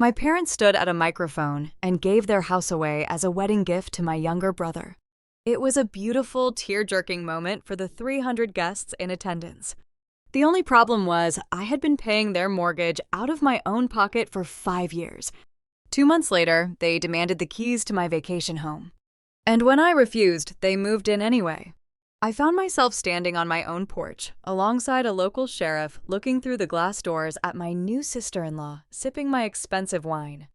My parents stood at a microphone and gave their house away as a wedding gift to my younger brother. It was a beautiful, tear-jerking moment for the 300 guests in attendance. The only problem was I had been paying their mortgage out of my own pocket for 5 years. 2 months later, they demanded the keys to my vacation home. And when I refused, they moved in anyway. I found myself standing on my own porch, alongside a local sheriff, looking through the glass doors at my new sister-in-law, sipping my expensive wine.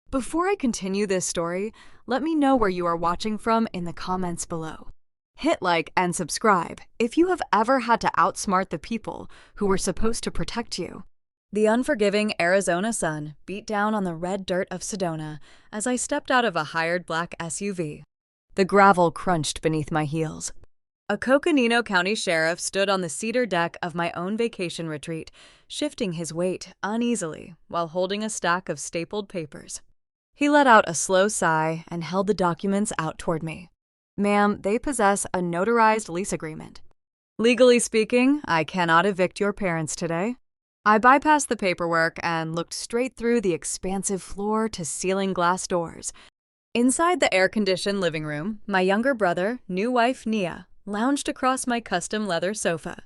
Before I continue this story, let me know where you are watching from in the comments below. Hit like and subscribe if you have ever had to outsmart the people who were supposed to protect you. The unforgiving Arizona sun beat down on the red dirt of Sedona as I stepped out of a hired black SUV. The gravel crunched beneath my heels. A Coconino County sheriff stood on the cedar deck of my own vacation retreat, shifting his weight uneasily while holding a stack of stapled papers. He let out a slow sigh and held the documents out toward me. Ma'am, they possess a notarized lease agreement. Legally speaking, I cannot evict your parents today. I bypassed the paperwork and looked straight through the expansive floor-to-ceiling glass doors. Inside the air-conditioned living room, my younger brother, new wife Nia, lounged across my custom leather sofa.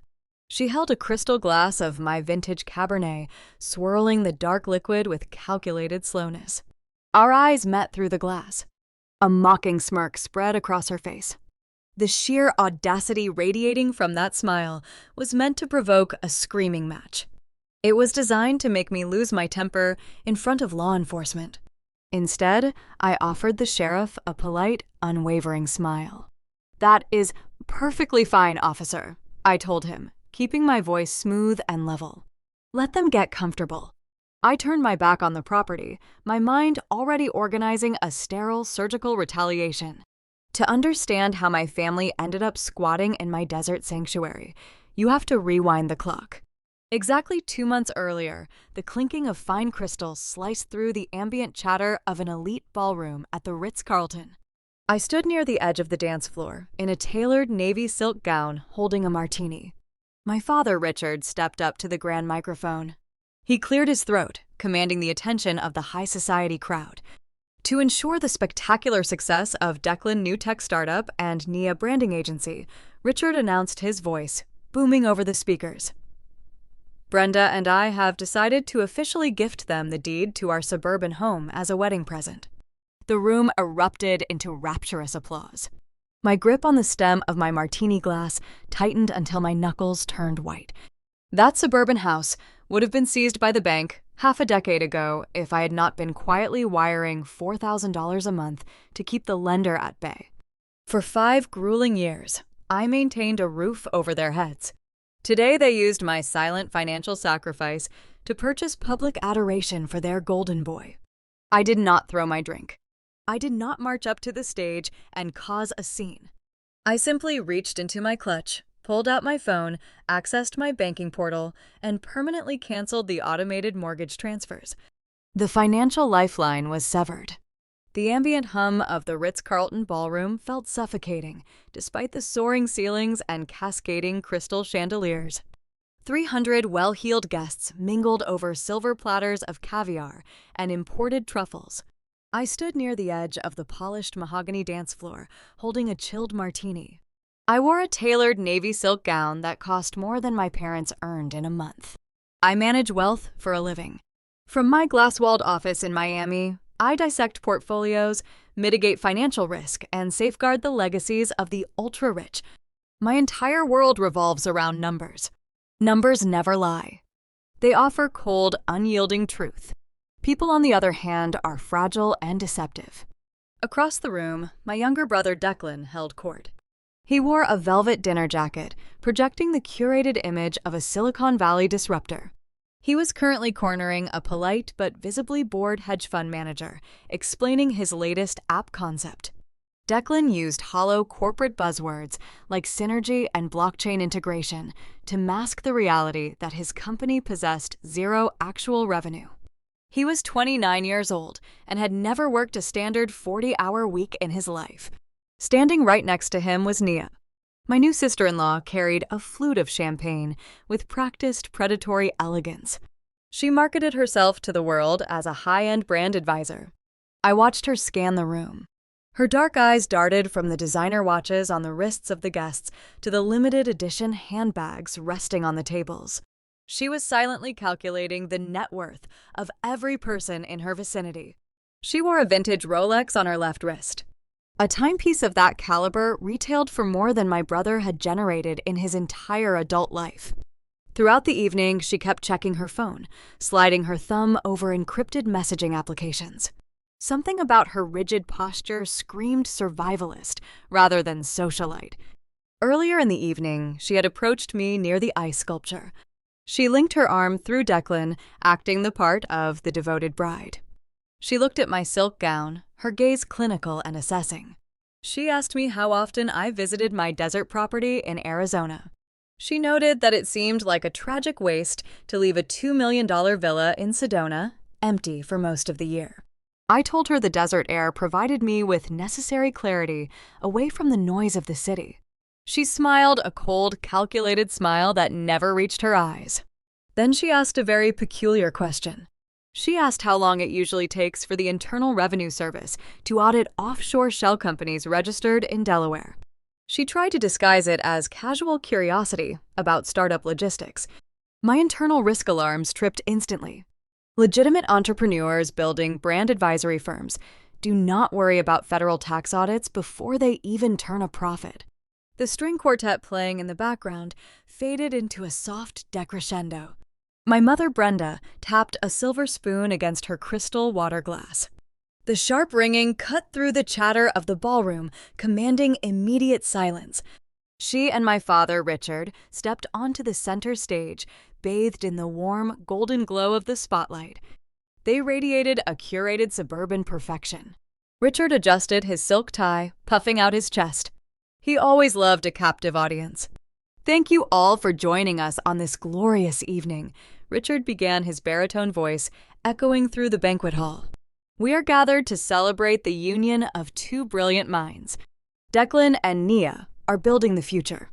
She held a crystal glass of my vintage Cabernet, swirling the dark liquid with calculated slowness. Our eyes met through the glass. A mocking smirk spread across her face. The sheer audacity radiating from that smile was meant to provoke a screaming match. It was designed to make me lose my temper in front of law enforcement. Instead, I offered the sheriff a polite, unwavering smile. "That is perfectly fine, officer," I told him, keeping my voice smooth and level. "Let them get comfortable." I turned my back on the property, my mind already organizing a sterile surgical retaliation. To understand how my family ended up squatting in my desert sanctuary, you have to rewind the clock. Exactly 2 months earlier, the clinking of fine crystals sliced through the ambient chatter of an elite ballroom at the Ritz-Carlton. I stood near the edge of the dance floor, in a tailored navy silk gown, holding a martini. My father, Richard, stepped up to the grand microphone. He cleared his throat, commanding the attention of the high society crowd. To ensure the spectacular success of Declan new tech startup and Nia branding agency, Richard announced his voice, booming over the speakers. "Brenda and I have decided to officially gift them the deed to our suburban home as a wedding present." The room erupted into rapturous applause. My grip on the stem of my martini glass tightened until my knuckles turned white. That suburban house would have been seized by the bank half a decade ago if I had not been quietly wiring $4,000 a month to keep the lender at bay. For 5 grueling years, I maintained a roof over their heads. Today they used my silent financial sacrifice to purchase public adoration for their golden boy. I did not throw my drink. I did not march up to the stage and cause a scene. I simply reached into my clutch, pulled out my phone, accessed my banking portal, and permanently canceled the automated mortgage transfers. The financial lifeline was severed. The ambient hum of the Ritz-Carlton ballroom felt suffocating, despite the soaring ceilings and cascading crystal chandeliers. 300 well-heeled guests mingled over silver platters of caviar and imported truffles. I stood near the edge of the polished mahogany dance floor, holding a chilled martini. I wore a tailored navy silk gown that cost more than my parents earned in a month. I manage wealth for a living. From my glass-walled office in Miami, I dissect portfolios, mitigate financial risk, and safeguard the legacies of the ultra-rich. My entire world revolves around numbers. Numbers never lie. They offer cold, unyielding truth. People, on the other hand, are fragile and deceptive. Across the room, my younger brother Declan held court. He wore a velvet dinner jacket, projecting the curated image of a Silicon Valley disruptor. He was currently cornering a polite but visibly bored hedge fund manager, explaining his latest app concept. Declan used hollow corporate buzzwords like synergy and blockchain integration to mask the reality that his company possessed zero actual revenue. He was 29 years old and had never worked a standard 40-hour week in his life. Standing right next to him was Nia. My new sister-in-law carried a flute of champagne with practiced predatory elegance. She marketed herself to the world as a high-end brand advisor. I watched her scan the room. Her dark eyes darted from the designer watches on the wrists of the guests to the limited edition handbags resting on the tables. She was silently calculating the net worth of every person in her vicinity. She wore a vintage Rolex on her left wrist. A timepiece of that caliber retailed for more than my brother had generated in his entire adult life. Throughout the evening, she kept checking her phone, sliding her thumb over encrypted messaging applications. Something about her rigid posture screamed survivalist rather than socialite. Earlier in the evening, she had approached me near the ice sculpture. She linked her arm through Declan, acting the part of the devoted bride. She looked at my silk gown, her gaze clinical and assessing. She asked me how often I visited my desert property in Arizona. She noted that it seemed like a tragic waste to leave a $2 million villa in Sedona empty for most of the year. I told her the desert air provided me with necessary clarity away from the noise of the city. She smiled a cold, calculated smile that never reached her eyes. Then she asked a very peculiar question. She asked how long it usually takes for the Internal Revenue Service to audit offshore shell companies registered in Delaware. She tried to disguise it as casual curiosity about startup logistics. My internal risk alarms tripped instantly. Legitimate entrepreneurs building brand advisory firms do not worry about federal tax audits before they even turn a profit. The string quartet playing in the background faded into a soft decrescendo. My mother, Brenda, tapped a silver spoon against her crystal water glass. The sharp ringing cut through the chatter of the ballroom, commanding immediate silence. She and my father, Richard, stepped onto the center stage, bathed in the warm, golden glow of the spotlight. They radiated a curated suburban perfection. Richard adjusted his silk tie, puffing out his chest. He always loved a captive audience. "Thank you all for joining us on this glorious evening," Richard began, his baritone voice echoing through the banquet hall. "We are gathered to celebrate the union of two brilliant minds. Declan and Nia are building the future.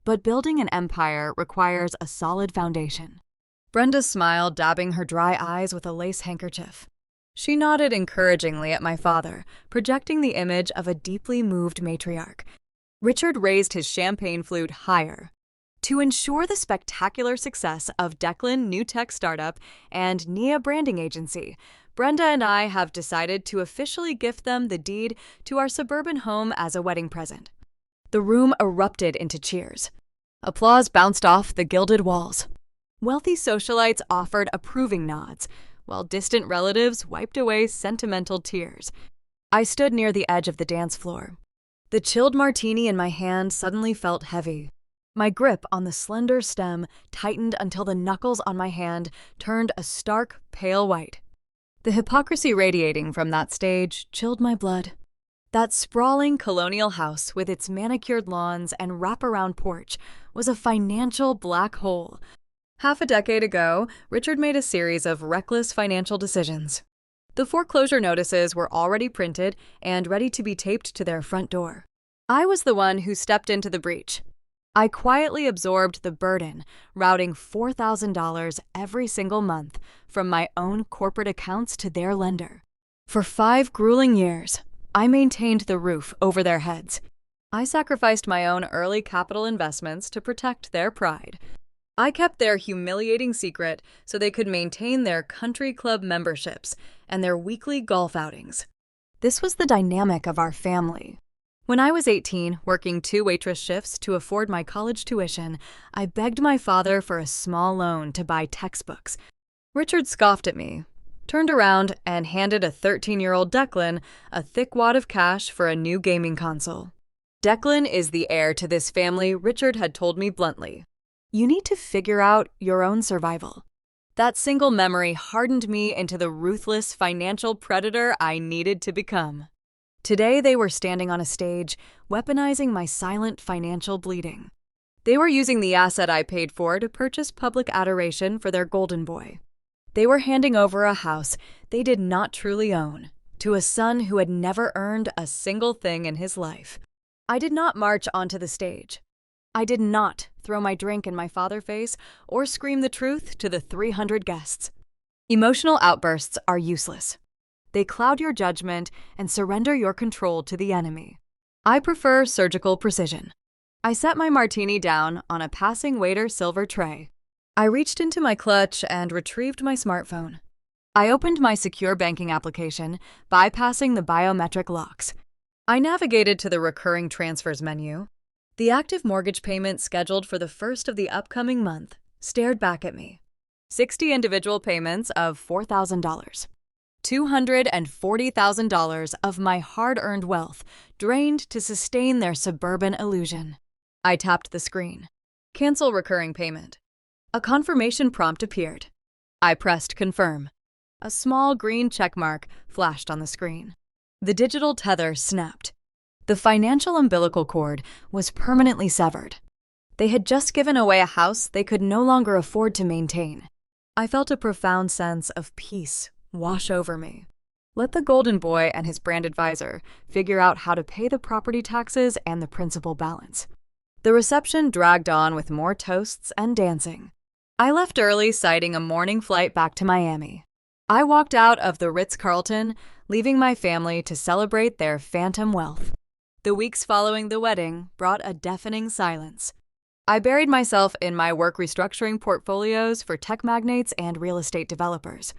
But building an empire requires a solid foundation." Brenda smiled, dabbing her dry eyes with a lace handkerchief. She nodded encouragingly at my father, projecting the image of a deeply moved matriarch. Richard raised his champagne flute higher. "To ensure the spectacular success of Declan New Tech Startup and Nia Branding Agency, Brenda and I have decided to officially gift them the deed to our suburban home as a wedding present." The room erupted into cheers. Applause bounced off the gilded walls. Wealthy socialites offered approving nods, while distant relatives wiped away sentimental tears. I stood near the edge of the dance floor. The chilled martini in my hand suddenly felt heavy. My grip on the slender stem tightened until the knuckles on my hand turned a stark, pale white. The hypocrisy radiating from that stage chilled my blood. That sprawling colonial house with its manicured lawns and wraparound porch was a financial black hole. Half a decade ago, Richard made a series of reckless financial decisions. The foreclosure notices were already printed and ready to be taped to their front door. I was the one who stepped into the breach. I quietly absorbed the burden, routing $4,000 every single month from my own corporate accounts to their lender. For 5 grueling years, I maintained the roof over their heads. I sacrificed my own early capital investments to protect their pride. I kept their humiliating secret so they could maintain their country club memberships and their weekly golf outings. This was the dynamic of our family. When I was 18, working 2 waitress shifts to afford my college tuition, I begged my father for a small loan to buy textbooks. Richard scoffed at me, turned around, and handed a 13-year-old Declan a thick wad of cash for a new gaming console. "Declan is the heir to this family," Richard had told me bluntly. "You need to figure out your own survival." That single memory hardened me into the ruthless financial predator I needed to become. Today they were standing on a stage, weaponizing my silent financial bleeding. They were using the asset I paid for to purchase public adoration for their golden boy. They were handing over a house they did not truly own to a son who had never earned a single thing in his life. I did not march onto the stage. I did not throw my drink in my father's face or scream the truth to the 300 guests. Emotional outbursts are useless. They cloud your judgment and surrender your control to the enemy. I prefer surgical precision. I set my martini down on a passing waiter silver tray. I reached into my clutch and retrieved my smartphone. I opened my secure banking application, bypassing the biometric locks. I navigated to the recurring transfers menu. The active mortgage payment scheduled for the first of the upcoming month stared back at me. 60 individual payments of $4,000. $240,000 of my hard-earned wealth drained to sustain their suburban illusion. I tapped the screen. Cancel recurring payment. A confirmation prompt appeared. I pressed confirm. A small green checkmark flashed on the screen. The digital tether snapped. The financial umbilical cord was permanently severed. They had just given away a house they could no longer afford to maintain. I felt a profound sense of peace wash over me. Let the golden boy and his brand advisor figure out how to pay the property taxes and the principal balance. The reception dragged on with more toasts and dancing. I left early, citing a morning flight back to Miami. I walked out of the Ritz-Carlton, leaving my family to celebrate their phantom wealth. The weeks following the wedding brought a deafening silence. I buried myself in my work restructuring portfolios for tech magnates and real estate developers.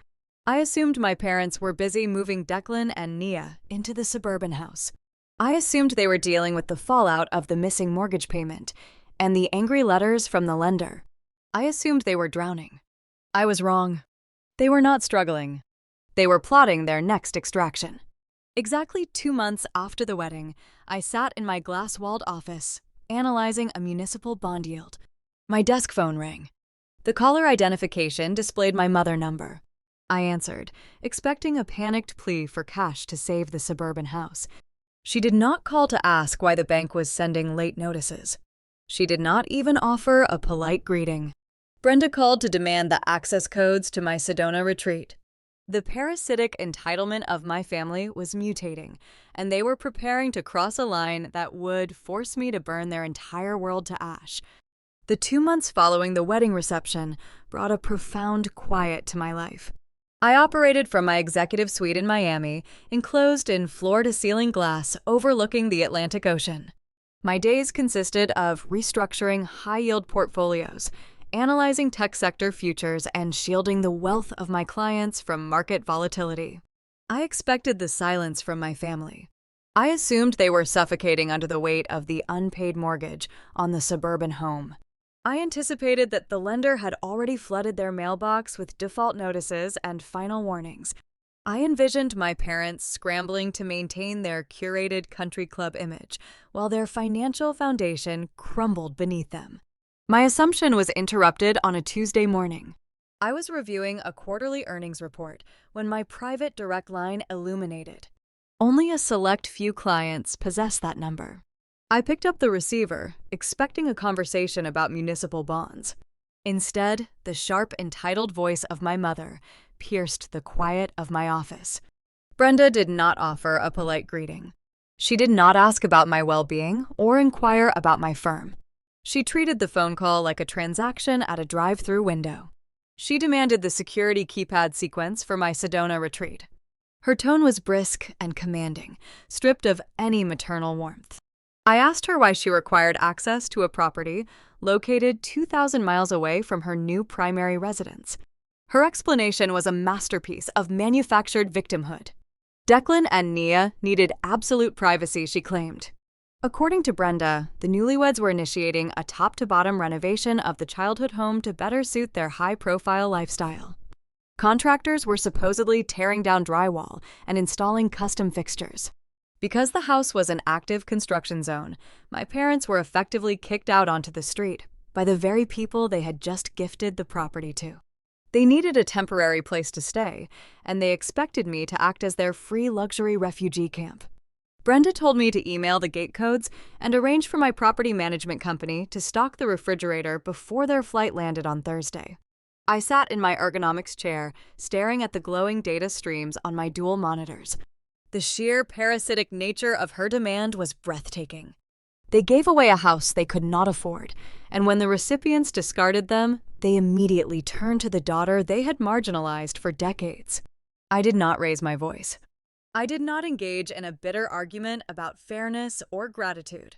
I assumed my parents were busy moving Declan and Nia into the suburban house. I assumed they were dealing with the fallout of the missing mortgage payment and the angry letters from the lender. I assumed they were drowning. I was wrong. They were not struggling. They were plotting their next extraction. Exactly 2 months after the wedding, I sat in my glass-walled office, analyzing a municipal bond yield. My desk phone rang. The caller identification displayed my mother number. I answered, expecting a panicked plea for cash to save the suburban house. She did not call to ask why the bank was sending late notices. She did not even offer a polite greeting. Brenda called to demand the access codes to my Sedona retreat. The parasitic entitlement of my family was mutating, and they were preparing to cross a line that would force me to burn their entire world to ash. The 2 months following the wedding reception brought a profound quiet to my life. I operated from my executive suite in Miami, enclosed in floor-to-ceiling glass overlooking the Atlantic Ocean. My days consisted of restructuring high-yield portfolios, analyzing tech sector futures, and shielding the wealth of my clients from market volatility. I expected the silence from my family. I assumed they were suffocating under the weight of the unpaid mortgage on the suburban home. I anticipated that the lender had already flooded their mailbox with default notices and final warnings. I envisioned my parents scrambling to maintain their curated country club image, while their financial foundation crumbled beneath them. My assumption was interrupted on a Tuesday morning. I was reviewing a quarterly earnings report when my private direct line illuminated. Only a select few clients possess that number. I picked up the receiver, expecting a conversation about municipal bonds. Instead, the sharp, entitled voice of my mother pierced the quiet of my office. Brenda did not offer a polite greeting. She did not ask about my well-being or inquire about my firm. She treated the phone call like a transaction at a drive-through window. She demanded the security keypad sequence for my Sedona retreat. Her tone was brisk and commanding, stripped of any maternal warmth. I asked her why she required access to a property located 2,000 miles away from her new primary residence. Her explanation was a masterpiece of manufactured victimhood. Declan and Nia needed absolute privacy, she claimed. According to Brenda, the newlyweds were initiating a top-to-bottom renovation of the childhood home to better suit their high-profile lifestyle. Contractors were supposedly tearing down drywall and installing custom fixtures. Because the house was an active construction zone, my parents were effectively kicked out onto the street by the very people they had just gifted the property to. They needed a temporary place to stay, and they expected me to act as their free luxury refugee camp. Brenda told me to email the gate codes and arrange for my property management company to stock the refrigerator before their flight landed on Thursday. I sat in my ergonomics chair, staring at the glowing data streams on my dual monitors. The sheer parasitic nature of her demand was breathtaking. They gave away a house they could not afford, and when the recipients discarded them, they immediately turned to the daughter they had marginalized for decades. I did not raise my voice. I did not engage in a bitter argument about fairness or gratitude.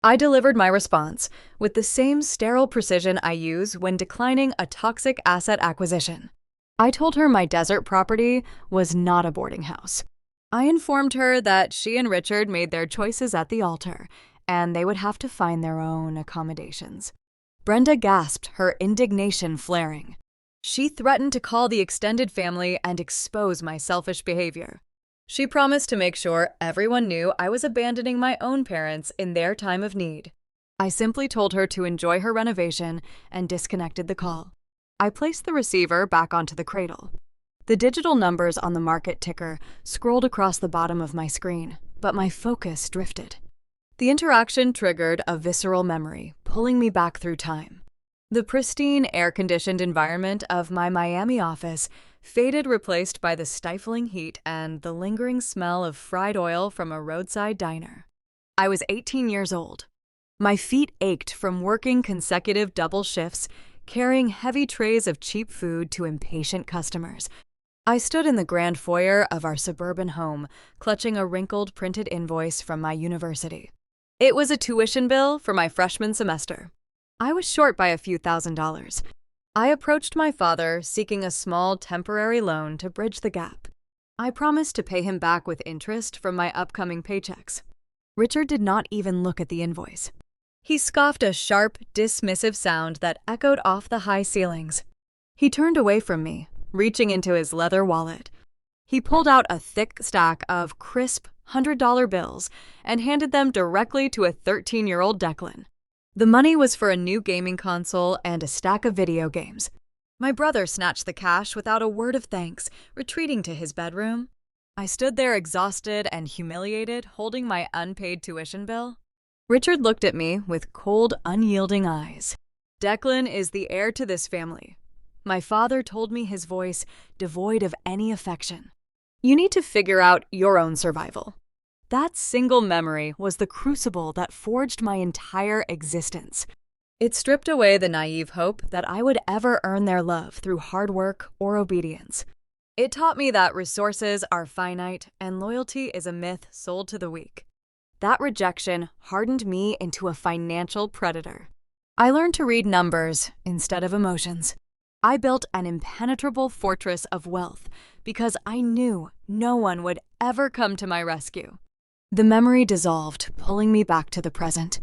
I delivered my response with the same sterile precision I use when declining a toxic asset acquisition. I told her my desert property was not a boarding house. I informed her that she and Richard made their choices at the altar, and they would have to find their own accommodations. Brenda gasped, her indignation flaring. She threatened to call the extended family and expose my selfish behavior. She promised to make sure everyone knew I was abandoning my own parents in their time of need. I simply told her to enjoy her renovation and disconnected the call. I placed the receiver back onto the cradle. The digital numbers on the market ticker scrolled across the bottom of my screen, but my focus drifted. The interaction triggered a visceral memory, pulling me back through time. The pristine, air-conditioned environment of my Miami office faded, replaced by the stifling heat and the lingering smell of fried oil from a roadside diner. I was 18 years old. My feet ached from working consecutive double shifts, carrying heavy trays of cheap food to impatient customers. I stood in the grand foyer of our suburban home, clutching a wrinkled printed invoice from my university. It was a tuition bill for my freshman semester. I was short by a few $1,000s. I approached my father, seeking a small temporary loan to bridge the gap. I promised to pay him back with interest from my upcoming paychecks. Richard did not even look at the invoice. He scoffed a sharp, dismissive sound that echoed off the high ceilings. He turned away from me, reaching into his leather wallet. He pulled out a thick stack of crisp $100 bills and handed them directly to a 13-year-old Declan. The money was for a new gaming console and a stack of video games. My brother snatched the cash without a word of thanks, retreating to his bedroom. I stood there exhausted and humiliated, holding my unpaid tuition bill. Richard looked at me with cold, unyielding eyes. Declan is the heir to this family. My father told me, his voice devoid of any affection. You need to figure out your own survival. That single memory was the crucible that forged my entire existence. It stripped away the naive hope that I would ever earn their love through hard work or obedience. It taught me that resources are finite and loyalty is a myth sold to the weak. That rejection hardened me into a financial predator. I learned to read numbers instead of emotions. I built an impenetrable fortress of wealth because I knew no one would ever come to my rescue. The memory dissolved, pulling me back to the present.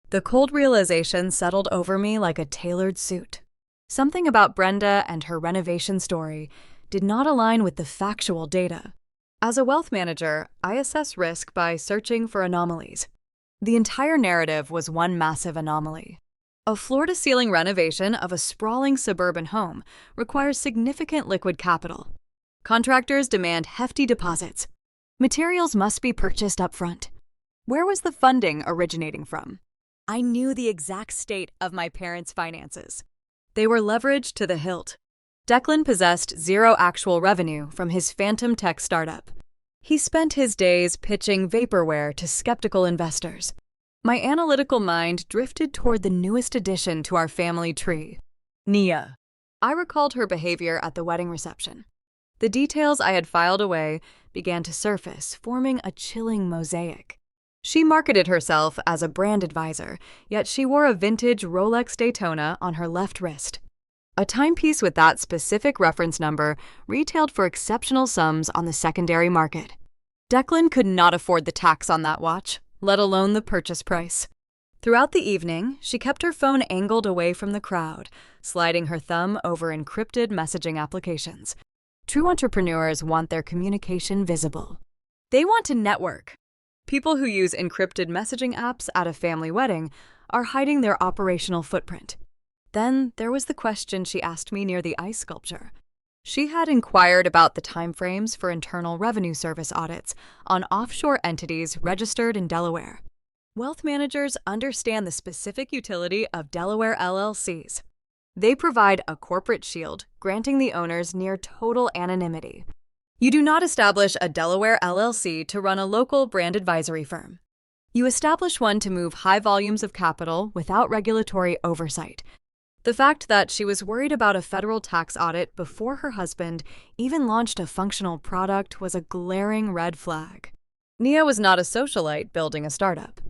The cold realization settled over me like a tailored suit. Something about Brenda and her renovation story did not align with the factual data. As a wealth manager, I assess risk by searching for anomalies. The entire narrative was one massive anomaly. A floor-to-ceiling renovation of a sprawling suburban home requires significant liquid capital. Contractors demand hefty deposits. Materials must be purchased up front. Where was the funding originating from? I knew the exact state of my parents' finances. They were leveraged to the hilt. Declan possessed zero actual revenue from his phantom tech startup. He spent his days pitching vaporware to skeptical investors. My analytical mind drifted toward the newest addition to our family tree, Nia. I recalled her behavior at the wedding reception. The details I had filed away began to surface, forming a chilling mosaic. She marketed herself as a brand advisor, yet she wore a vintage Rolex Daytona on her left wrist. A timepiece with that specific reference number retailed for exceptional sums on the secondary market. Declan could not afford the tax on that watch, let alone the purchase price. Throughout the evening, she kept her phone angled away from the crowd, sliding her thumb over encrypted messaging applications. True entrepreneurs want their communication visible. They want to network. People who use encrypted messaging apps at a family wedding are hiding their operational footprint. Then there was the question she asked me near the ice sculpture. She had inquired about the timeframes for Internal Revenue Service audits on offshore entities registered in Delaware. Wealth managers understand the specific utility of Delaware LLCs. They provide a corporate shield, granting the owners near total anonymity. You do not establish a Delaware LLC to run a local brand advisory firm. You establish one to move high volumes of capital without regulatory oversight. The fact that she was worried about a federal tax audit before her husband even launched a functional product was a glaring red flag. Nia was not a socialite building a startup.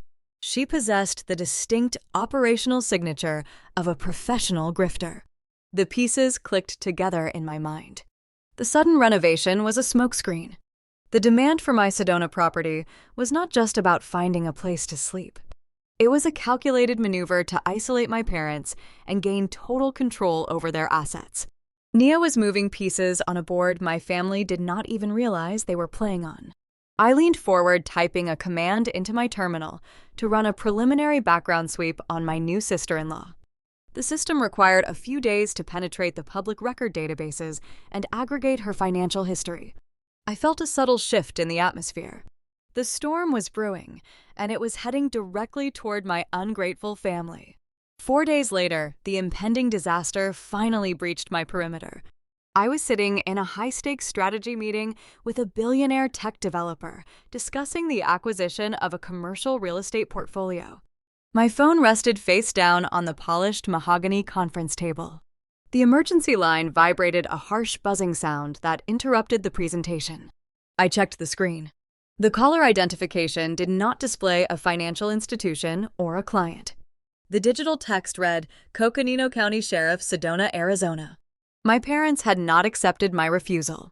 She possessed the distinct operational signature of a professional grifter. The pieces clicked together in my mind. The sudden renovation was a smokescreen. The demand for my Sedona property was not just about finding a place to sleep. It was a calculated maneuver to isolate my parents and gain total control over their assets. Nia was moving pieces on a board my family did not even realize they were playing on. I leaned forward, typing a command into my terminal to run a preliminary background sweep on my new sister-in-law. The system required a few days to penetrate the public record databases and aggregate her financial history. I felt a subtle shift in the atmosphere. The storm was brewing, and it was heading directly toward my ungrateful family. 4 days later, the impending disaster finally breached my perimeter. I was sitting in a high-stakes strategy meeting with a billionaire tech developer discussing the acquisition of a commercial real estate portfolio. My phone rested face down on the polished mahogany conference table. The emergency line vibrated a harsh buzzing sound that interrupted the presentation. I checked the screen. The caller identification did not display a financial institution or a client. The digital text read, Coconino County Sheriff, Sedona, Arizona. My parents had not accepted my refusal.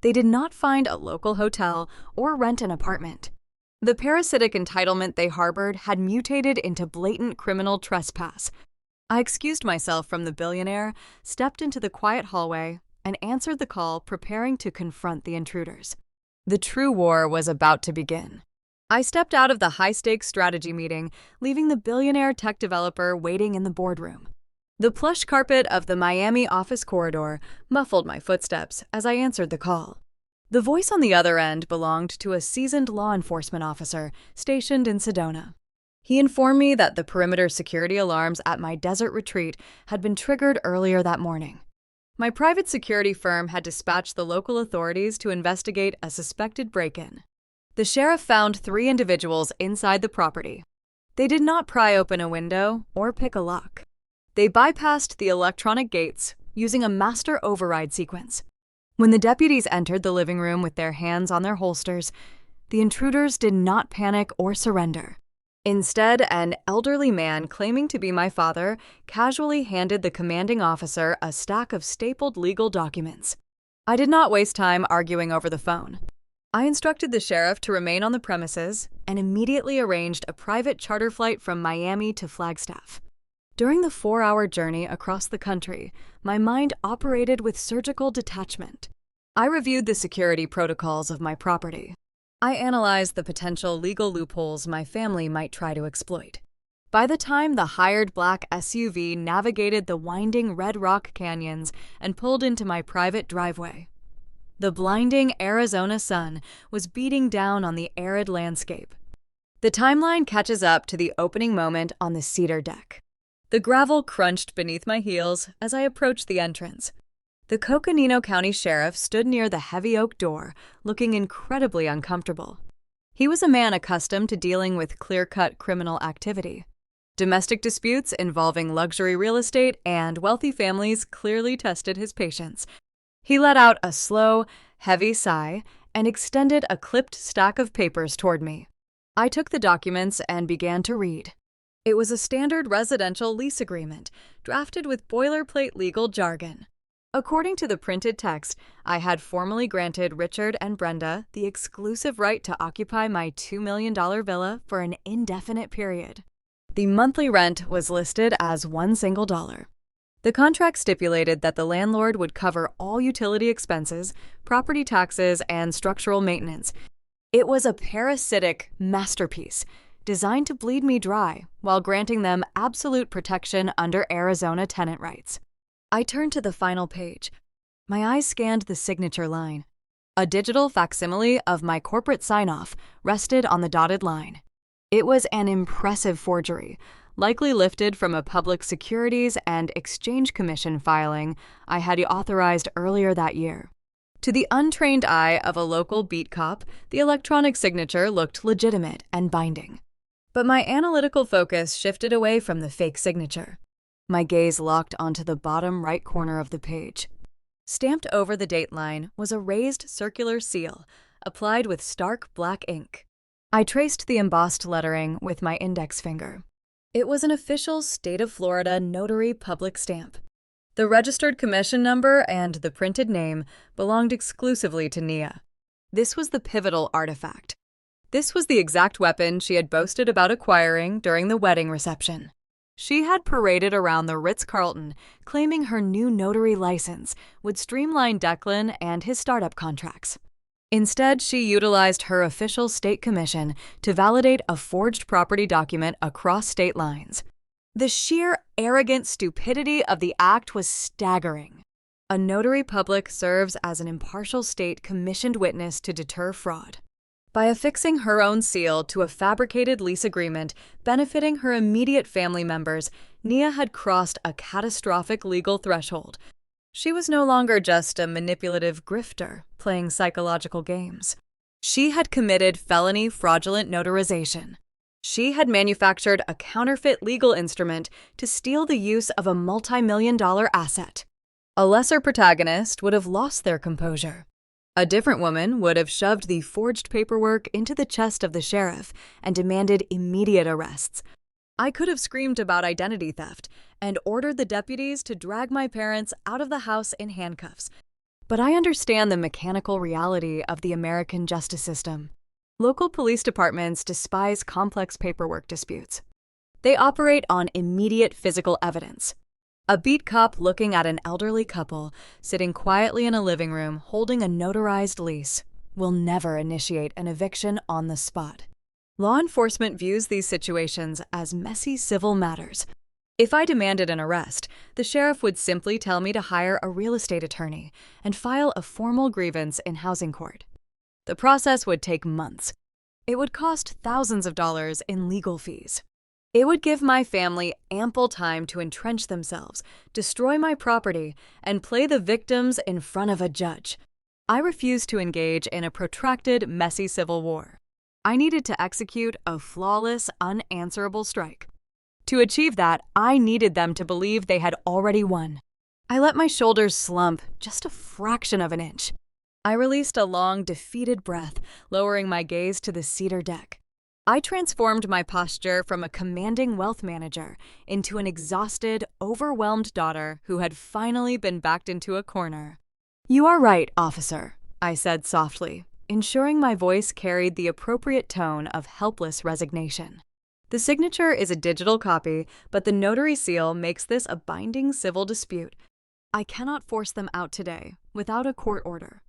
They did not find a local hotel or rent an apartment. The parasitic entitlement they harbored had mutated into blatant criminal trespass. I excused myself from the billionaire, stepped into the quiet hallway, and answered the call, preparing to confront the intruders. The true war was about to begin. I stepped out of the high-stakes strategy meeting, leaving the billionaire tech developer waiting in the boardroom. The plush carpet of the Miami office corridor muffled my footsteps as I answered the call. The voice on the other end belonged to a seasoned law enforcement officer stationed in Sedona. He informed me that the perimeter security alarms at my desert retreat had been triggered earlier that morning. My private security firm had dispatched the local authorities to investigate a suspected break-in. The sheriff found 3 individuals inside the property. They did not pry open a window or pick a lock. They bypassed the electronic gates using a master override sequence. When the deputies entered the living room with their hands on their holsters, the intruders did not panic or surrender. Instead, an elderly man claiming to be my father casually handed the commanding officer a stack of stapled legal documents. I did not waste time arguing over the phone. I instructed the sheriff to remain on the premises and immediately arranged a private charter flight from Miami to Flagstaff. During the 4-hour journey across the country, my mind operated with surgical detachment. I reviewed the security protocols of my property. I analyzed the potential legal loopholes my family might try to exploit. By the time the hired black SUV navigated the winding red rock canyons and pulled into my private driveway, the blinding Arizona sun was beating down on the arid landscape. The timeline catches up to the opening moment on the cedar deck. The gravel crunched beneath my heels as I approached the entrance. The Coconino County Sheriff stood near the heavy oak door, looking incredibly uncomfortable. He was a man accustomed to dealing with clear-cut criminal activity. Domestic disputes involving luxury real estate and wealthy families clearly tested his patience. He let out a slow, heavy sigh and extended a clipped stack of papers toward me. I took the documents and began to read. It was a standard residential lease agreement, drafted with boilerplate legal jargon. According to the printed text, I had formally granted Richard and Brenda the exclusive right to occupy my $2 million villa for an indefinite period. The monthly rent was listed as $1 single. The contract stipulated that the landlord would cover all utility expenses, property taxes, and structural maintenance. It was a parasitic masterpiece, designed to bleed me dry while granting them absolute protection under Arizona tenant rights. I turned to the final page. My eyes scanned the signature line. A digital facsimile of my corporate sign-off rested on the dotted line. It was an impressive forgery, likely lifted from a Public Securities and Exchange Commission filing I had authorized earlier that year. To the untrained eye of a local beat cop, the electronic signature looked legitimate and binding. But my analytical focus shifted away from the fake signature. My gaze locked onto the bottom right corner of the page. Stamped over the date line was a raised circular seal, applied with stark black ink. I traced the embossed lettering with my index finger. It was an official State of Florida notary public stamp. The registered commission number and the printed name belonged exclusively to Nia. This was the pivotal artifact. This was the exact weapon she had boasted about acquiring during the wedding reception. She had paraded around the Ritz-Carlton, claiming her new notary license would streamline Declan and his startup contracts. Instead, she utilized her official state commission to validate a forged property document across state lines. The sheer arrogant stupidity of the act was staggering. A notary public serves as an impartial state commissioned witness to deter fraud. By affixing her own seal to a fabricated lease agreement benefiting her immediate family members, Nia had crossed a catastrophic legal threshold. She was no longer just a manipulative grifter playing psychological games. She had committed felony fraudulent notarization. She had manufactured a counterfeit legal instrument to steal the use of a multi-million-dollar asset. A lesser protagonist would have lost their composure. A different woman would have shoved the forged paperwork into the chest of the sheriff and demanded immediate arrests. I could have screamed about identity theft and ordered the deputies to drag my parents out of the house in handcuffs. But I understand the mechanical reality of the American justice system. Local police departments despise complex paperwork disputes. They operate on immediate physical evidence. A beat cop looking at an elderly couple sitting quietly in a living room holding a notarized lease will never initiate an eviction on the spot. Law enforcement views these situations as messy civil matters. If I demanded an arrest, the sheriff would simply tell me to hire a real estate attorney and file a formal grievance in housing court. The process would take months. It would cost thousands of dollars in legal fees. It would give my family ample time to entrench themselves, destroy my property, and play the victims in front of a judge. I refused to engage in a protracted, messy civil war. I needed to execute a flawless, unanswerable strike. To achieve that, I needed them to believe they had already won. I let my shoulders slump just a fraction of an inch. I released a long, defeated breath, lowering my gaze to the cedar deck. I transformed my posture from a commanding wealth manager into an exhausted, overwhelmed daughter who had finally been backed into a corner. "You are right, officer," I said softly, ensuring my voice carried the appropriate tone of helpless resignation. The signature is a digital copy, but the notary seal makes this a binding civil dispute. I cannot force them out today without a court order.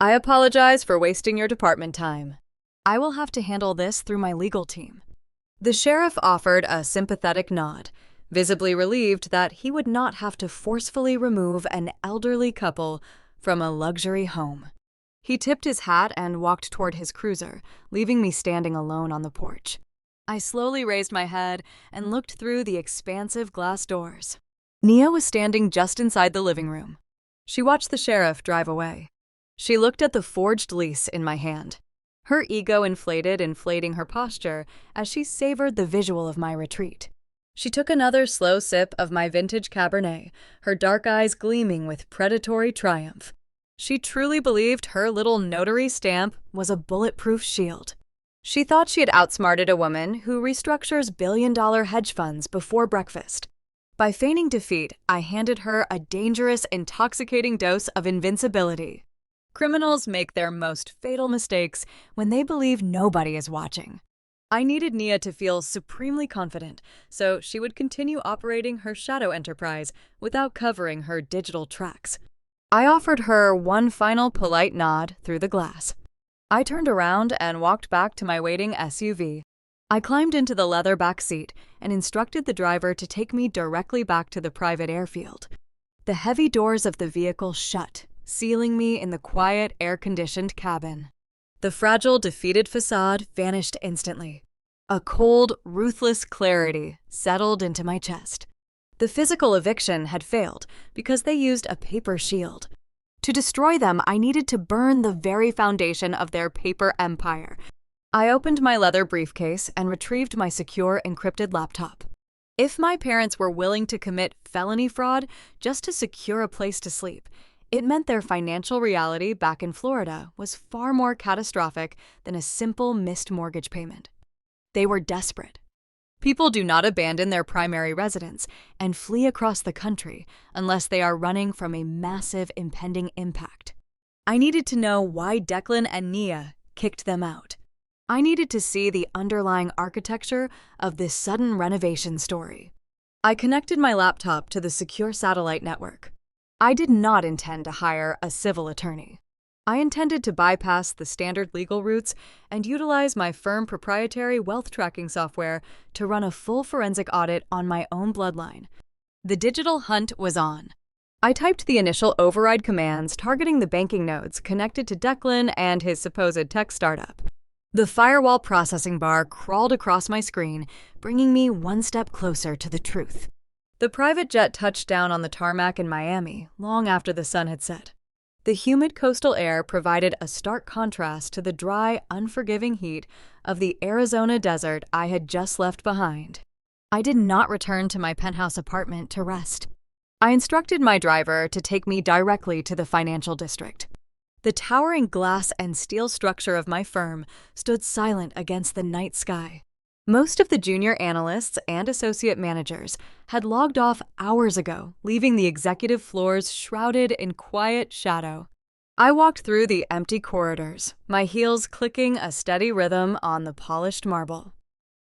I apologize for wasting your department time. I will have to handle this through my legal team. The sheriff offered a sympathetic nod, visibly relieved that he would not have to forcefully remove an elderly couple from a luxury home. He tipped his hat and walked toward his cruiser, leaving me standing alone on the porch. I slowly raised my head and looked through the expansive glass doors. Nia was standing just inside the living room. She watched the sheriff drive away. She looked at the forged lease in my hand. Her ego inflating her posture as she savored the visual of my retreat. She took another slow sip of my vintage Cabernet, her dark eyes gleaming with predatory triumph. She truly believed her little notary stamp was a bulletproof shield. She thought she had outsmarted a woman who restructures billion-dollar hedge funds before breakfast. By feigning defeat, I handed her a dangerous, intoxicating dose of invincibility. Criminals make their most fatal mistakes when they believe nobody is watching. I needed Nia to feel supremely confident, so she would continue operating her shadow enterprise without covering her digital tracks. I offered her one final polite nod through the glass. I turned around and walked back to my waiting SUV. I climbed into the leather back seat and instructed the driver to take me directly back to the private airfield. The heavy doors of the vehicle shut, sealing me in the quiet, air-conditioned cabin. The fragile, defeated facade vanished instantly. A cold, ruthless clarity settled into my chest. The physical eviction had failed because they used a paper shield. To destroy them, I needed to burn the very foundation of their paper empire. I opened my leather briefcase and retrieved my secure, encrypted laptop. If my parents were willing to commit felony fraud just to secure a place to sleep, it meant their financial reality back in Florida was far more catastrophic than a simple missed mortgage payment. They were desperate. People do not abandon their primary residence and flee across the country unless they are running from a massive impending impact. I needed to know why Declan and Nia kicked them out. I needed to see the underlying architecture of this sudden renovation story. I connected my laptop to the secure satellite network. I did not intend to hire a civil attorney. I intended to bypass the standard legal routes and utilize my firm proprietary wealth tracking software to run a full forensic audit on my own bloodline. The digital hunt was on. I typed the initial override commands targeting the banking nodes connected to Declan and his supposed tech startup. The firewall processing bar crawled across my screen, bringing me one step closer to the truth. The private jet touched down on the tarmac in Miami long after the sun had set. The humid coastal air provided a stark contrast to the dry, unforgiving heat of the Arizona desert I had just left behind. I did not return to my penthouse apartment to rest. I instructed my driver to take me directly to the financial district. The towering glass and steel structure of my firm stood silent against the night sky. Most of the junior analysts and associate managers had logged off hours ago, leaving the executive floors shrouded in quiet shadow. I walked through the empty corridors, my heels clicking a steady rhythm on the polished marble.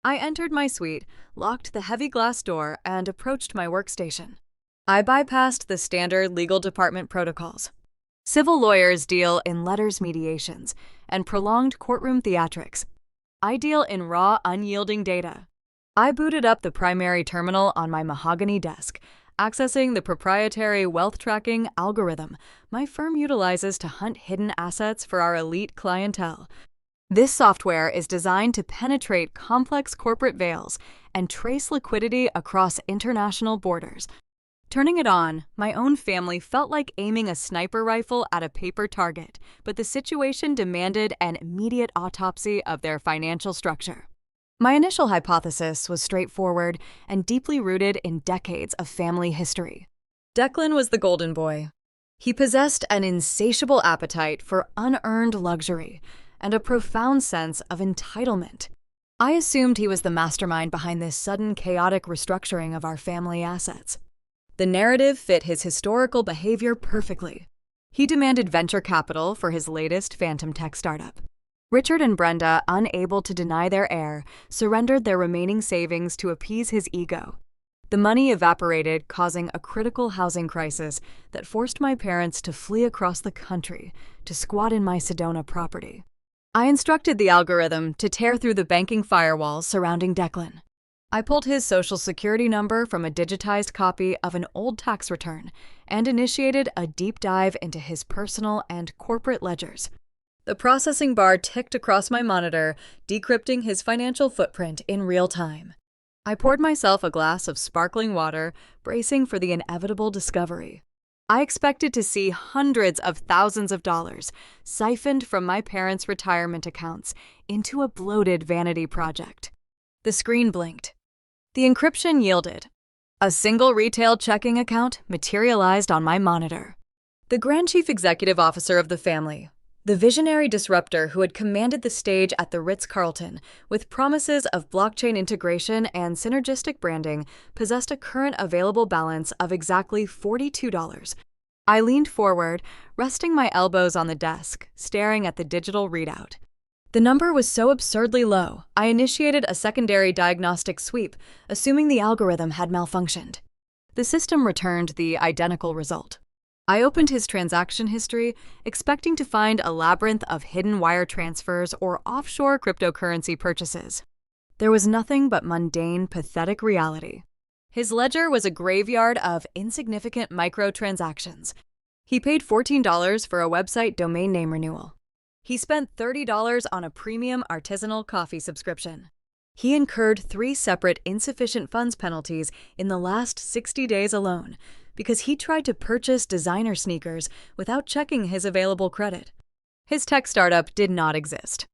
I entered my suite, locked the heavy glass door, and approached my workstation. I bypassed the standard legal department protocols. Civil lawyers deal in letters mediations and prolonged courtroom theatrics. I deal in raw, unyielding data. I booted up the primary terminal on my mahogany desk, accessing the proprietary wealth tracking algorithm my firm utilizes to hunt hidden assets for our elite clientele. This software is designed to penetrate complex corporate veils and trace liquidity across international borders. Turning it on, my own family felt like aiming a sniper rifle at a paper target, but the situation demanded an immediate autopsy of their financial structure. My initial hypothesis was straightforward and deeply rooted in decades of family history. Declan was the golden boy. He possessed an insatiable appetite for unearned luxury and a profound sense of entitlement. I assumed he was the mastermind behind this sudden chaotic restructuring of our family assets. The narrative fit his historical behavior perfectly. He demanded venture capital for his latest phantom tech startup. Richard and Brenda, unable to deny their heir, surrendered their remaining savings to appease his ego. The money evaporated, causing a critical housing crisis that forced my parents to flee across the country to squat in my Sedona property. I instructed the algorithm to tear through the banking firewalls surrounding Declan. I pulled his social security number from a digitized copy of an old tax return and initiated a deep dive into his personal and corporate ledgers. The processing bar ticked across my monitor, decrypting his financial footprint in real time. I poured myself a glass of sparkling water, bracing for the inevitable discovery. I expected to see hundreds of thousands of dollars siphoned from my parents' retirement accounts into a bloated vanity project. The screen blinked. The encryption yielded. A single retail checking account materialized on my monitor. The Grand Chief Executive Officer of the family, the visionary disruptor who had commanded the stage at the Ritz-Carlton with promises of blockchain integration and synergistic branding, possessed a current available balance of exactly $42. I leaned forward, resting my elbows on the desk, staring at the digital readout. The number was so absurdly low, I initiated a secondary diagnostic sweep, assuming the algorithm had malfunctioned. The system returned the identical result. I opened his transaction history, expecting to find a labyrinth of hidden wire transfers or offshore cryptocurrency purchases. There was nothing but mundane, pathetic reality. His ledger was a graveyard of insignificant microtransactions. He paid $14 for a website domain name renewal. He spent $30 on a premium artisanal coffee subscription. He incurred 3 separate insufficient funds penalties in the last 60 days alone because he tried to purchase designer sneakers without checking his available credit. His tech startup did not exist.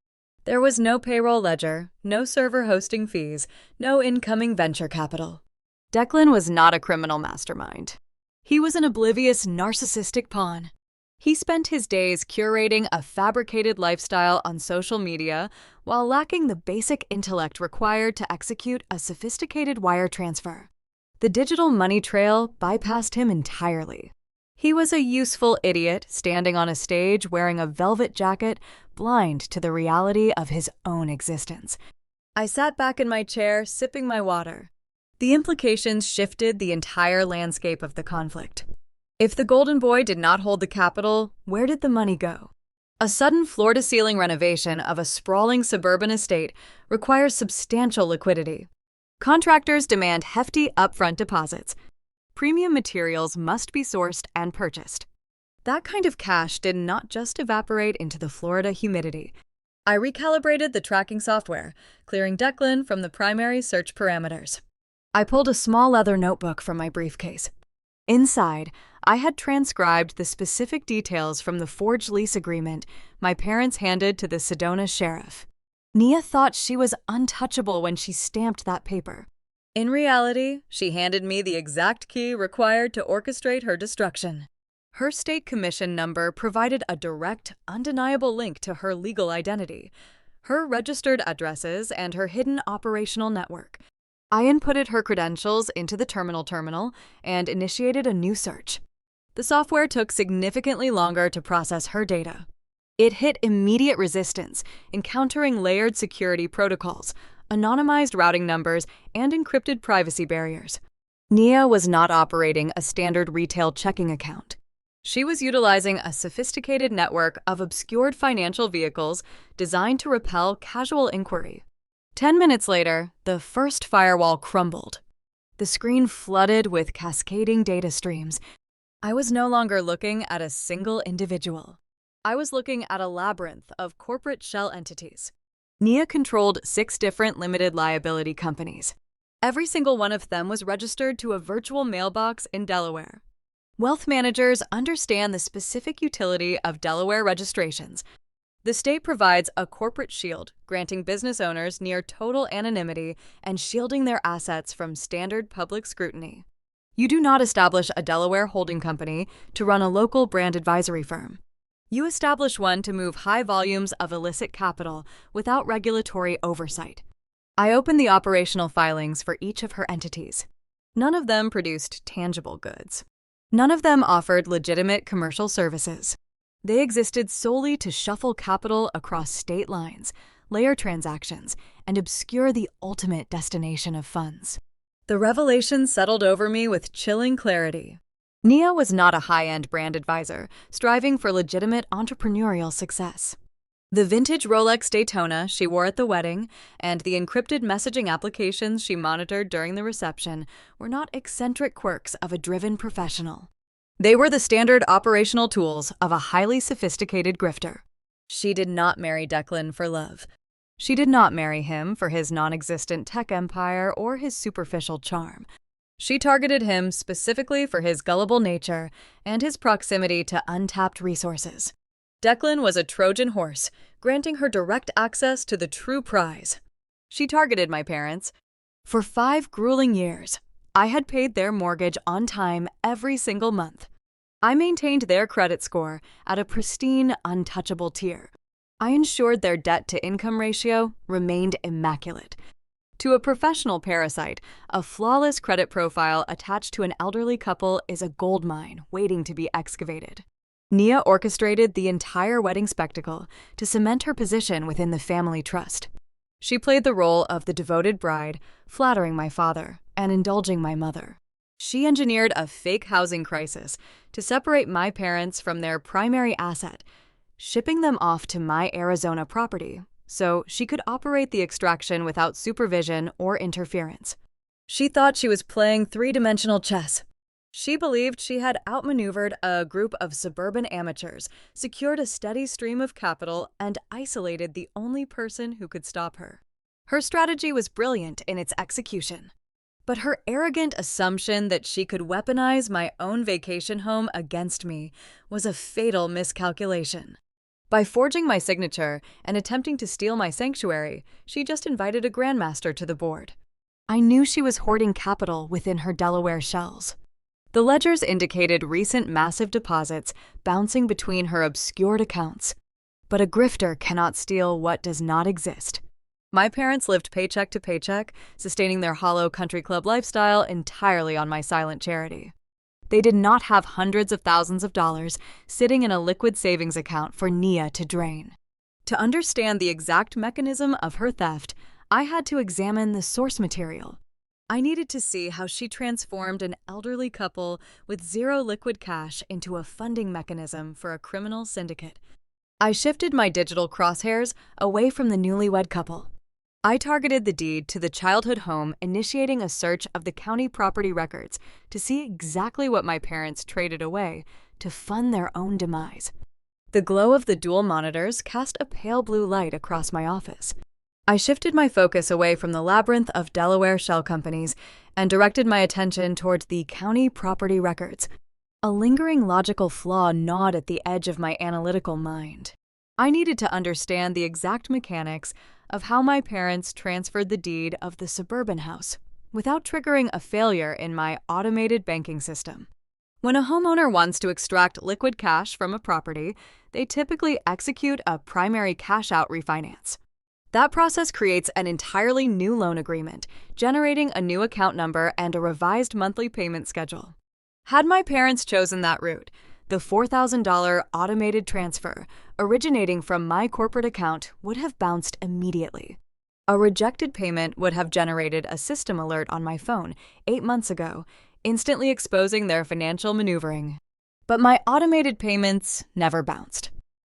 There was no payroll ledger, no server hosting fees, no incoming venture capital. Declan was not a criminal mastermind. He was an oblivious, narcissistic pawn. He spent his days curating a fabricated lifestyle on social media while lacking the basic intellect required to execute a sophisticated wire transfer. The digital money trail bypassed him entirely. He was a useful idiot standing on a stage wearing a velvet jacket, blind to the reality of his own existence. I sat back in my chair, sipping my water. The implications shifted the entire landscape of the conflict. If the Golden Boy did not hold the capital, where did the money go? A sudden floor-to-ceiling renovation of a sprawling suburban estate requires substantial liquidity. Contractors demand hefty upfront deposits. Premium materials must be sourced and purchased. That kind of cash did not just evaporate into the Florida humidity. I recalibrated the tracking software, clearing Declan from the primary search parameters. I pulled a small leather notebook from my briefcase. Inside, I had transcribed the specific details from the forged lease agreement my parents handed to the Sedona sheriff. Nia thought she was untouchable when she stamped that paper. In reality, she handed me the exact key required to orchestrate her destruction. Her state commission number provided a direct, undeniable link to her legal identity, her registered addresses, and her hidden operational network. I inputted her credentials into the terminal and initiated a new search. The software took significantly longer to process her data. It hit immediate resistance, encountering layered security protocols, anonymized routing numbers, and encrypted privacy barriers. Nia was not operating a standard retail checking account. She was utilizing a sophisticated network of obscured financial vehicles designed to repel casual inquiry. 10 minutes later, the first firewall crumbled. The screen flooded with cascading data streams. I was no longer looking at a single individual. I was looking at a labyrinth of corporate shell entities. Nia controlled 6 different limited liability companies. Every single one of them was registered to a virtual mailbox in Delaware. Wealth managers understand the specific utility of Delaware registrations. The state provides a corporate shield, granting business owners near total anonymity and shielding their assets from standard public scrutiny. You do not establish a Delaware holding company to run a local brand advisory firm. You establish one to move high volumes of illicit capital without regulatory oversight. I opened the operational filings for each of her entities. None of them produced tangible goods. None of them offered legitimate commercial services. They existed solely to shuffle capital across state lines, layer transactions, and obscure the ultimate destination of funds. The revelation settled over me with chilling clarity. Nia was not a high-end brand advisor, striving for legitimate entrepreneurial success. The vintage Rolex Daytona she wore at the wedding and the encrypted messaging applications she monitored during the reception were not eccentric quirks of a driven professional. They were the standard operational tools of a highly sophisticated grifter. She did not marry Declan for love. She did not marry him for his non-existent tech empire or his superficial charm. She targeted him specifically for his gullible nature and his proximity to untapped resources. Declan was a Trojan horse, granting her direct access to the true prize. She targeted my parents. For 5 grueling years, I had paid their mortgage on time every single month. I maintained their credit score at a pristine, untouchable tier. I ensured their debt-to-income ratio remained immaculate. To a professional parasite, a flawless credit profile attached to an elderly couple is a goldmine waiting to be excavated. Nia orchestrated the entire wedding spectacle to cement her position within the family trust. She played the role of the devoted bride, flattering my father and indulging my mother. She engineered a fake housing crisis to separate my parents from their primary asset, shipping them off to my Arizona property so she could operate the extraction without supervision or interference. She thought she was playing 3-dimensional chess. She believed she had outmaneuvered a group of suburban amateurs, secured a steady stream of capital, and isolated the only person who could stop her. Her strategy was brilliant in its execution. But her arrogant assumption that she could weaponize my own vacation home against me was a fatal miscalculation. By forging my signature and attempting to steal my sanctuary, she just invited a grandmaster to the board. I knew she was hoarding capital within her Delaware shells. The ledgers indicated recent massive deposits bouncing between her obscured accounts. But a grifter cannot steal what does not exist. My parents lived paycheck to paycheck, sustaining their hollow country club lifestyle entirely on my silent charity. They did not have hundreds of thousands of dollars sitting in a liquid savings account for Nia to drain. To understand the exact mechanism of her theft, I had to examine the source material. I needed to see how she transformed an elderly couple with zero liquid cash into a funding mechanism for a criminal syndicate. I shifted my digital crosshairs away from the newlywed couple. I targeted the deed to the childhood home, initiating a search of the county property records to see exactly what my parents traded away to fund their own demise. The glow of the dual monitors cast a pale blue light across my office. I shifted my focus away from the labyrinth of Delaware shell companies and directed my attention towards the county property records. A lingering logical flaw gnawed at the edge of my analytical mind. I needed to understand the exact mechanics of how my parents transferred the deed of the suburban house without triggering a failure in my automated banking system. When a homeowner wants to extract liquid cash from a property, they typically execute a primary cash-out refinance. That process creates an entirely new loan agreement, generating a new account number and a revised monthly payment schedule. Had my parents chosen that route, the $4,000 automated transfer originating from my corporate account would have bounced immediately. A rejected payment would have generated a system alert on my phone 8 months ago, instantly exposing their financial maneuvering. But my automated payments never bounced.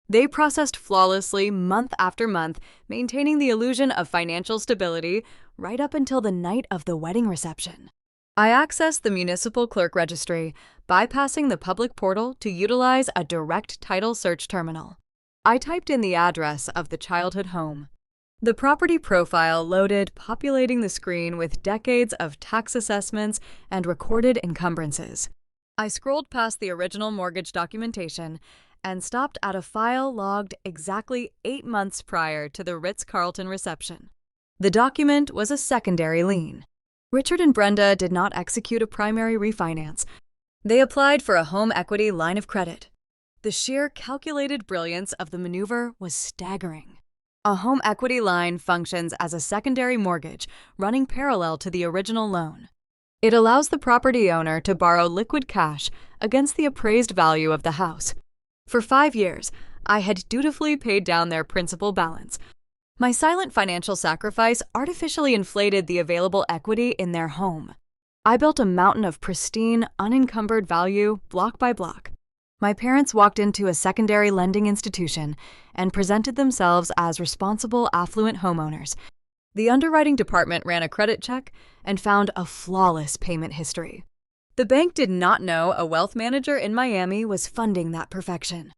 They processed flawlessly month after month, maintaining the illusion of financial stability right up until the night of the wedding reception. I accessed the municipal clerk registry, bypassing the public portal to utilize a direct title search terminal. I typed in the address of the childhood home. The property profile loaded, populating the screen with decades of tax assessments and recorded encumbrances. I scrolled past the original mortgage documentation and stopped at a file logged exactly 8 months prior to the Ritz-Carlton reception. The document was a secondary lien. Richard and Brenda did not execute a primary refinance. They applied for a home equity line of credit. The sheer calculated brilliance of the maneuver was staggering. A home equity line functions as a secondary mortgage running parallel to the original loan. It allows the property owner to borrow liquid cash against the appraised value of the house. For 5 years, I had dutifully paid down their principal balance. My silent financial sacrifice artificially inflated the available equity in their home. I built a mountain of pristine, unencumbered value block by block. My parents walked into a secondary lending institution and presented themselves as responsible, affluent homeowners. The underwriting department ran a credit check and found a flawless payment history. The bank did not know a wealth manager in Miami was funding that perfection.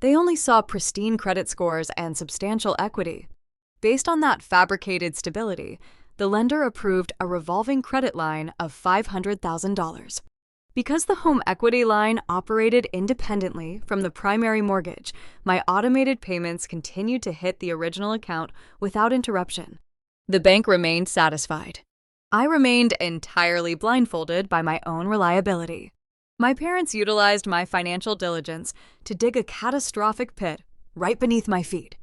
They only saw pristine credit scores and substantial equity. Based on that fabricated stability, the lender approved a revolving credit line of $500,000. Because the home equity line operated independently from the primary mortgage, my automated payments continued to hit the original account without interruption. The bank remained satisfied. I remained entirely blindfolded by my own reliability. My parents utilized my financial diligence to dig a catastrophic pit right beneath my feet.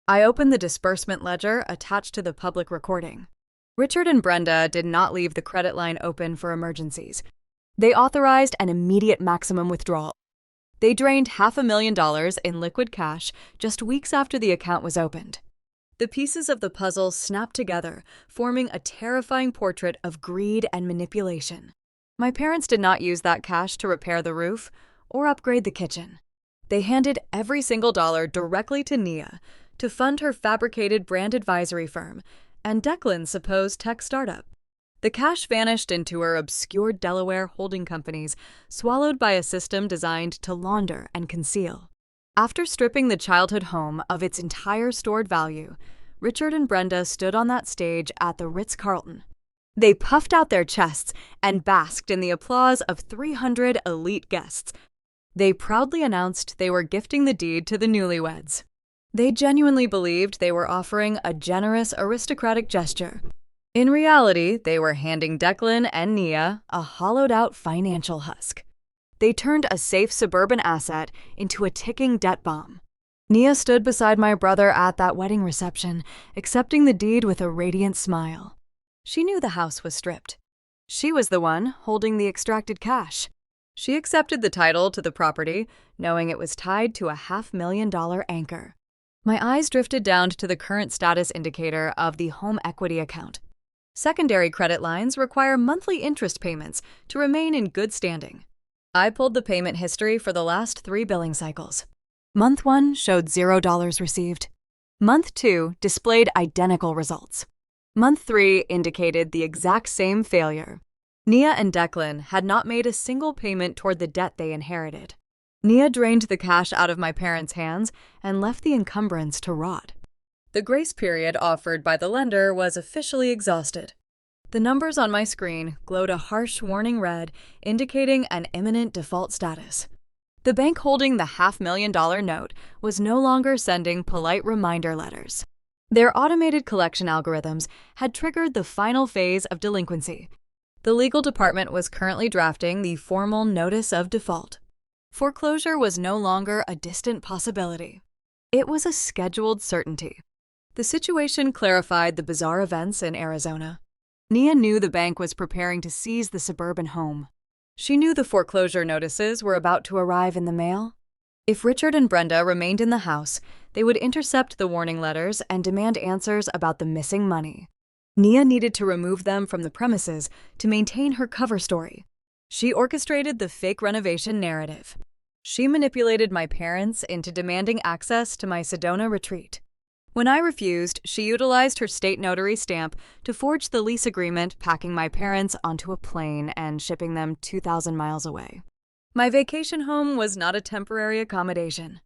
I opened the disbursement ledger attached to the public recording. Richard and Brenda did not leave the credit line open for emergencies. They authorized an immediate maximum withdrawal. They drained $500,000 in liquid cash just weeks after the account was opened. The pieces of the puzzle snapped together, forming a terrifying portrait of greed and manipulation. My parents did not use that cash to repair the roof or upgrade the kitchen. They handed every single dollar directly to Nia to fund her fabricated brand advisory firm and Declan's supposed tech startup. The cash vanished into her obscure Delaware holding companies, swallowed by a system designed to launder and conceal. After stripping the childhood home of its entire stored value, Richard and Brenda stood on that stage at the Ritz-Carlton. They puffed out their chests and basked in the applause of 300 elite guests. They proudly announced they were gifting the deed to the newlyweds. They genuinely believed they were offering a generous, aristocratic gesture. In reality, they were handing Declan and Nia a hollowed-out financial husk. They turned a safe suburban asset into a ticking debt bomb. Nia stood beside my brother at that wedding reception, accepting the deed with a radiant smile. She knew the house was stripped. She was the one holding the extracted cash. She accepted the title to the property, knowing it was tied to a $500,000 anchor. My eyes drifted down to the current status indicator of the home equity account. Secondary credit lines require monthly interest payments to remain in good standing. I pulled the payment history for the last 3 billing cycles. Month 1 showed $0 received. Month 2 displayed identical results. Month 3 indicated the exact same failure. Nia and Declan had not made a single payment toward the debt they inherited. Nia drained the cash out of my parents' hands and left the encumbrance to rot. The grace period offered by the lender was officially exhausted. The numbers on my screen glowed a harsh warning red, indicating an imminent default status. The bank holding the $500,000 note was no longer sending polite reminder letters. Their automated collection algorithms had triggered the final phase of delinquency. The legal department was currently drafting the formal notice of default. Foreclosure was no longer a distant possibility. It was a scheduled certainty. The situation clarified the bizarre events in Arizona. Nia knew the bank was preparing to seize the suburban home. She knew the foreclosure notices were about to arrive in the mail. If Richard and Brenda remained in the house, they would intercept the warning letters and demand answers about the missing money. Nia needed to remove them from the premises to maintain her cover story. She orchestrated the fake renovation narrative. She manipulated my parents into demanding access to my Sedona retreat. When I refused, she utilized her state notary stamp to forge the lease agreement, packing my parents onto a plane and shipping them 2,000 miles away. My vacation home was not a temporary accommodation.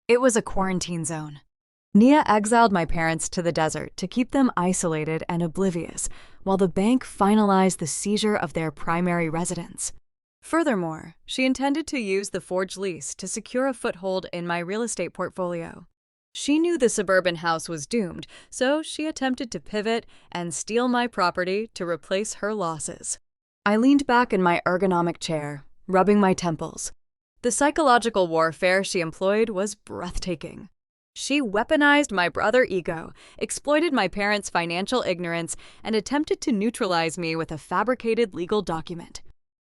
It was a quarantine zone. Nia exiled my parents to the desert to keep them isolated and oblivious, while the bank finalized the seizure of their primary residence. Furthermore, she intended to use the forged lease to secure a foothold in my real estate portfolio. She knew the suburban house was doomed, so she attempted to pivot and steal my property to replace her losses. I leaned back in my ergonomic chair, rubbing my temples. The psychological warfare she employed was breathtaking. She weaponized my brother ego, exploited my parents' financial ignorance, and attempted to neutralize me with a fabricated legal document.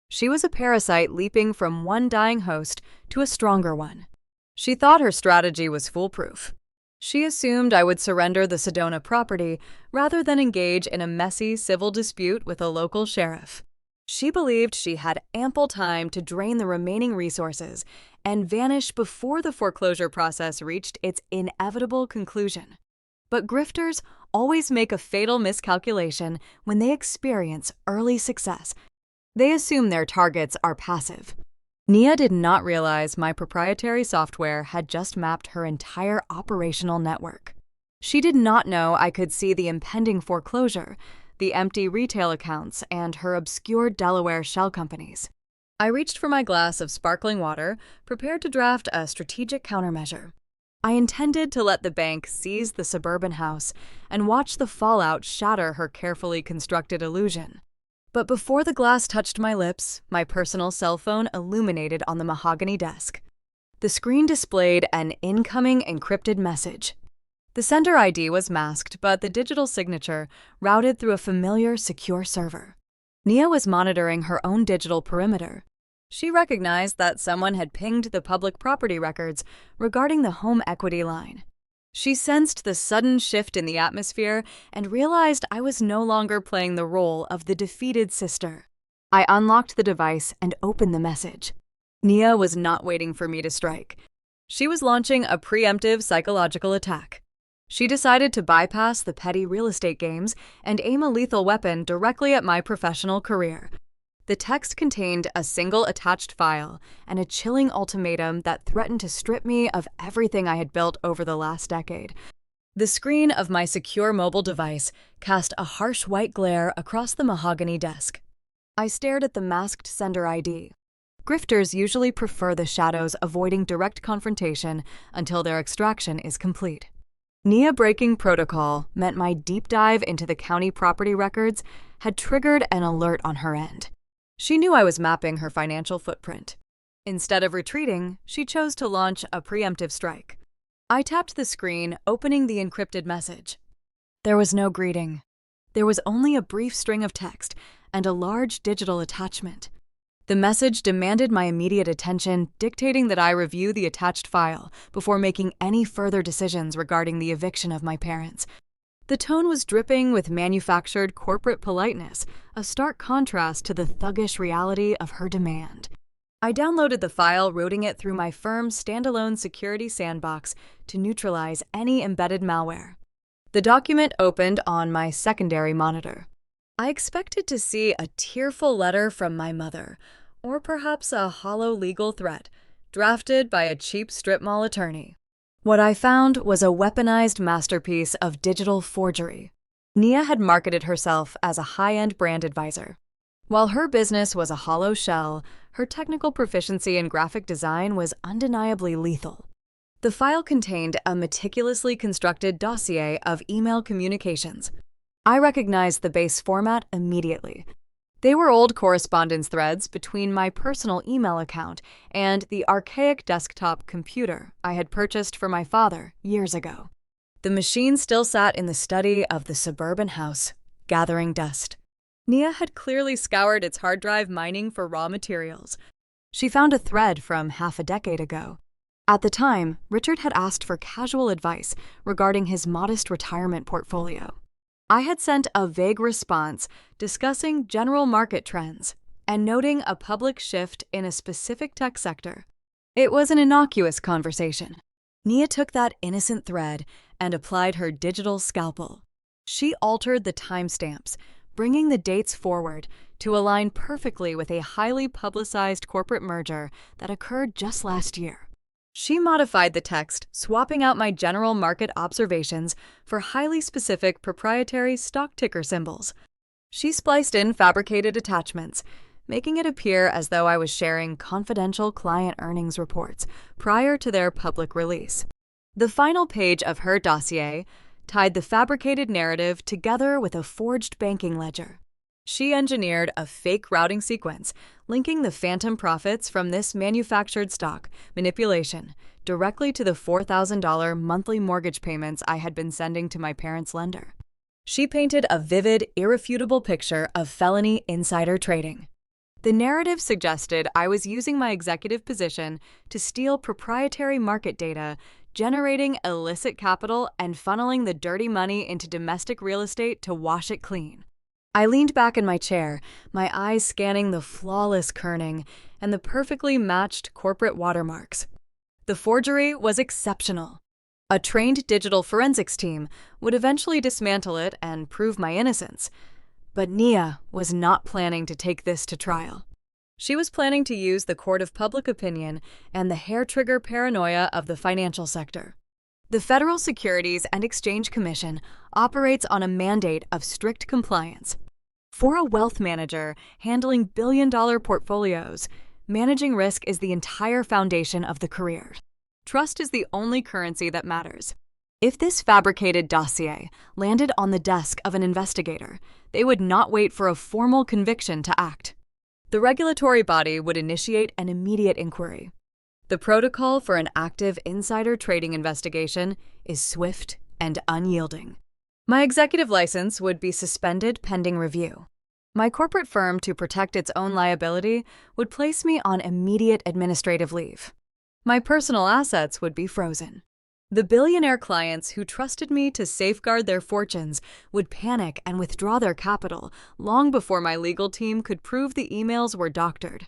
She was a parasite leaping from one dying host to a stronger one. She thought her strategy was foolproof. She assumed I would surrender the Sedona property rather than engage in a messy civil dispute with a local sheriff. She believed she had ample time to drain the remaining resources and vanish before the foreclosure process reached its inevitable conclusion. But grifters always make a fatal miscalculation when they experience early success. They assume their targets are passive. Nia did not realize my proprietary software had just mapped her entire operational network. She did not know I could see the impending foreclosure, the empty retail accounts, and her obscure Delaware shell companies. I reached for my glass of sparkling water, prepared to draft a strategic countermeasure. I intended to let the bank seize the suburban house and watch the fallout shatter her carefully constructed illusion. But before the glass touched my lips, my personal cell phone illuminated on the mahogany desk. The screen displayed an incoming encrypted message. The sender ID was masked, but the digital signature routed through a familiar, secure server. Nia was monitoring her own digital perimeter. She recognized that someone had pinged the public property records regarding the home equity line. She sensed the sudden shift in the atmosphere and realized I was no longer playing the role of the defeated sister. I unlocked the device and opened the message. Nia was not waiting for me to strike. She was launching a preemptive psychological attack. She decided to bypass the petty real estate games and aim a lethal weapon directly at my professional career. The text contained a single attached file and a chilling ultimatum that threatened to strip me of everything I had built over the last decade. The screen of my secure mobile device cast a harsh white glare across the mahogany desk. I stared at the masked sender ID. Grifters usually prefer the shadows, avoiding direct confrontation until their extraction is complete. Nia breaking protocol meant my deep dive into the county property records had triggered an alert on her end. She knew I was mapping her financial footprint. Instead of retreating, she chose to launch a preemptive strike. I tapped the screen, opening the encrypted message. There was no greeting. There was only a brief string of text and a large digital attachment. The message demanded my immediate attention, dictating that I review the attached file before making any further decisions regarding the eviction of my parents. The tone was dripping with manufactured corporate politeness, a stark contrast to the thuggish reality of her demand. I downloaded the file, routing it through my firm's standalone security sandbox to neutralize any embedded malware. The document opened on my secondary monitor. I expected to see a tearful letter from my mother, or perhaps a hollow legal threat, drafted by a cheap strip mall attorney. What I found was a weaponized masterpiece of digital forgery. Nia had marketed herself as a high-end brand advisor. While her business was a hollow shell, her technical proficiency in graphic design was undeniably lethal. The file contained a meticulously constructed dossier of email communications. I recognized the base format immediately. They were old correspondence threads between my personal email account and the archaic desktop computer I had purchased for my father years ago. The machine still sat in the study of the suburban house, gathering dust. Nia had clearly scoured its hard drive mining for raw materials. She found a thread from half a decade ago. At the time, Richard had asked for casual advice regarding his modest retirement portfolio. I had sent a vague response discussing general market trends and noting a public shift in a specific tech sector. It was an innocuous conversation. Nia took that innocent thread and applied her digital scalpel. She altered the timestamps, bringing the dates forward to align perfectly with a highly publicized corporate merger that occurred just last year. She modified the text, swapping out my general market observations for highly specific proprietary stock ticker symbols. She spliced in fabricated attachments, making it appear as though I was sharing confidential client earnings reports prior to their public release. The final page of her dossier tied the fabricated narrative together with a forged banking ledger. She engineered a fake routing sequence, linking the phantom profits from this manufactured stock manipulation directly to the $4,000 monthly mortgage payments I had been sending to my parents' lender. She painted a vivid, irrefutable picture of felony insider trading. The narrative suggested I was using my executive position to steal proprietary market data, generating illicit capital, and funneling the dirty money into domestic real estate to wash it clean. I leaned back in my chair, my eyes scanning the flawless kerning and the perfectly matched corporate watermarks. The forgery was exceptional. A trained digital forensics team would eventually dismantle it and prove my innocence. But Nia was not planning to take this to trial. She was planning to use the court of public opinion and the hair-trigger paranoia of the financial sector. The Federal Securities and Exchange Commission operates on a mandate of strict compliance. For a wealth manager handling billion-dollar portfolios, managing risk is the entire foundation of the career. Trust is the only currency that matters. If this fabricated dossier landed on the desk of an investigator, they would not wait for a formal conviction to act. The regulatory body would initiate an immediate inquiry. The protocol for an active insider trading investigation is swift and unyielding. My executive license would be suspended pending review. My corporate firm, to protect its own liability, would place me on immediate administrative leave. My personal assets would be frozen. The billionaire clients who trusted me to safeguard their fortunes would panic and withdraw their capital long before my legal team could prove the emails were doctored.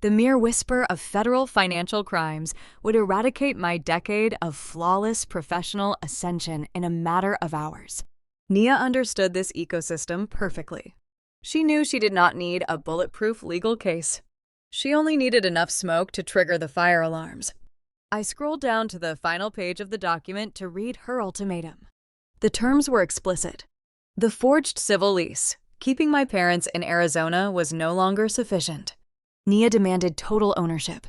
The mere whisper of federal financial crimes would eradicate my decade of flawless professional ascension in a matter of hours. Nia understood this ecosystem perfectly. She knew she did not need a bulletproof legal case. She only needed enough smoke to trigger the fire alarms. I scrolled down to the final page of the document to read her ultimatum. The terms were explicit. The forged civil lease, keeping my parents in Arizona, was no longer sufficient. Nia demanded total ownership.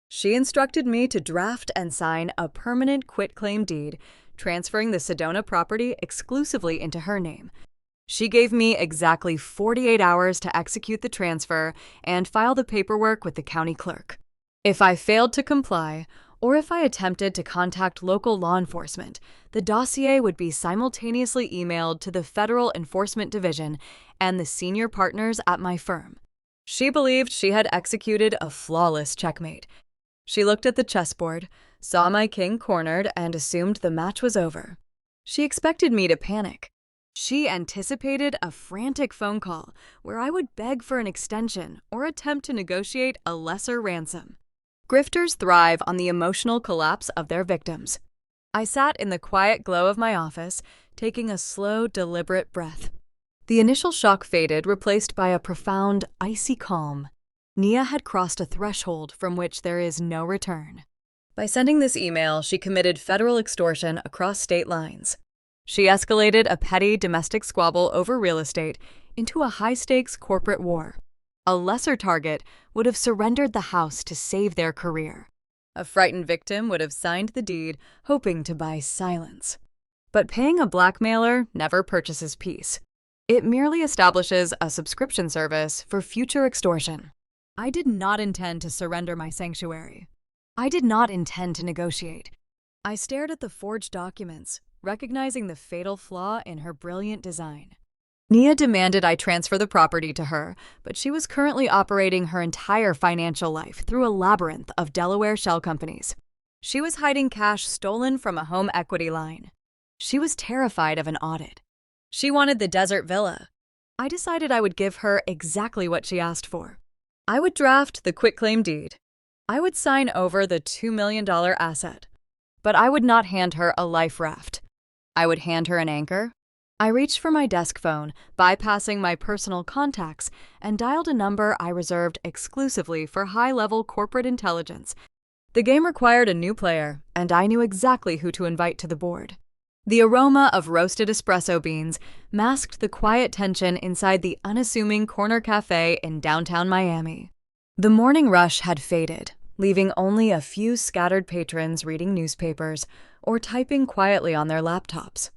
She instructed me to draft and sign a permanent quitclaim deed, transferring the Sedona property exclusively into her name. She gave me exactly 48 hours to execute the transfer and file the paperwork with the county clerk. If I failed to comply, or if I attempted to contact local law enforcement, the dossier would be simultaneously emailed to the Federal Enforcement Division and the senior partners at my firm. She believed she had executed a flawless checkmate. She looked at the chessboard, saw my king cornered, and assumed the match was over. She expected me to panic. She anticipated a frantic phone call where I would beg for an extension or attempt to negotiate a lesser ransom. Grifters thrive on the emotional collapse of their victims. I sat in the quiet glow of my office, taking a slow, deliberate breath. The initial shock faded, replaced by a profound, icy calm. Nia had crossed a threshold from which there is no return. By sending this email, she committed federal extortion across state lines. She escalated a petty domestic squabble over real estate into a high-stakes corporate war. A lesser target would have surrendered the house to save their career. A frightened victim would have signed the deed, hoping to buy silence. But paying a blackmailer never purchases peace. It merely establishes a subscription service for future extortion. I did not intend to surrender my sanctuary. I did not intend to negotiate. I stared at the forged documents, recognizing the fatal flaw in her brilliant design. Nia demanded I transfer the property to her, but she was currently operating her entire financial life through a labyrinth of Delaware shell companies. She was hiding cash stolen from a home equity line. She was terrified of an audit. She wanted the desert villa. I decided I would give her exactly what she asked for. I would draft the quitclaim deed. I would sign over the $2 million asset. But I would not hand her a life raft. I would hand her an anchor. I reached for my desk phone, bypassing my personal contacts, and dialed a number I reserved exclusively for high-level corporate intelligence. The game required a new player, and I knew exactly who to invite to the board. The aroma of roasted espresso beans masked the quiet tension inside the unassuming corner cafe in downtown Miami. The morning rush had faded, leaving only a few scattered patrons reading newspapers or typing quietly on their laptops.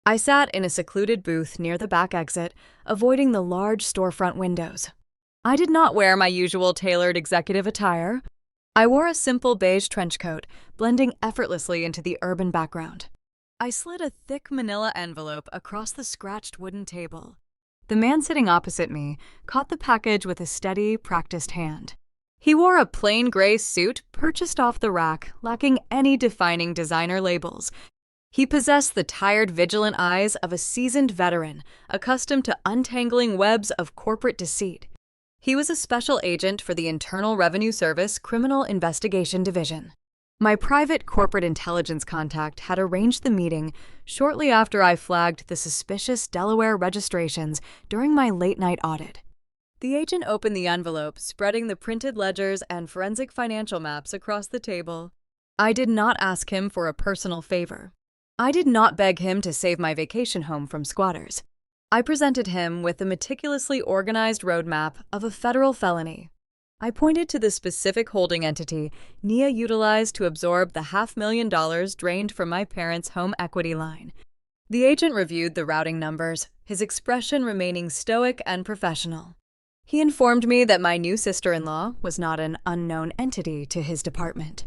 I sat in a secluded booth near the back exit, avoiding the large storefront windows. I did not wear my usual tailored executive attire. I wore a simple beige trench coat, blending effortlessly into the urban background. I slid a thick manila envelope across the scratched wooden table. The man sitting opposite me caught the package with a steady, practiced hand. He wore a plain gray suit purchased off the rack, lacking any defining designer labels. He possessed the tired, vigilant eyes of a seasoned veteran, accustomed to untangling webs of corporate deceit. He was a special agent for the Internal Revenue Service Criminal Investigation Division. My private corporate intelligence contact had arranged the meeting shortly after I flagged the suspicious Delaware registrations during my late-night audit. The agent opened the envelope, spreading the printed ledgers and forensic financial maps across the table. I did not ask him for a personal favor. I did not beg him to save my vacation home from squatters. I presented him with the meticulously organized roadmap of a federal felony. I pointed to the specific holding entity Nia utilized to absorb the $500,000 drained from my parents' home equity line. The agent reviewed the routing numbers, his expression remaining stoic and professional. He informed me that my new sister-in-law was not an unknown entity to his department.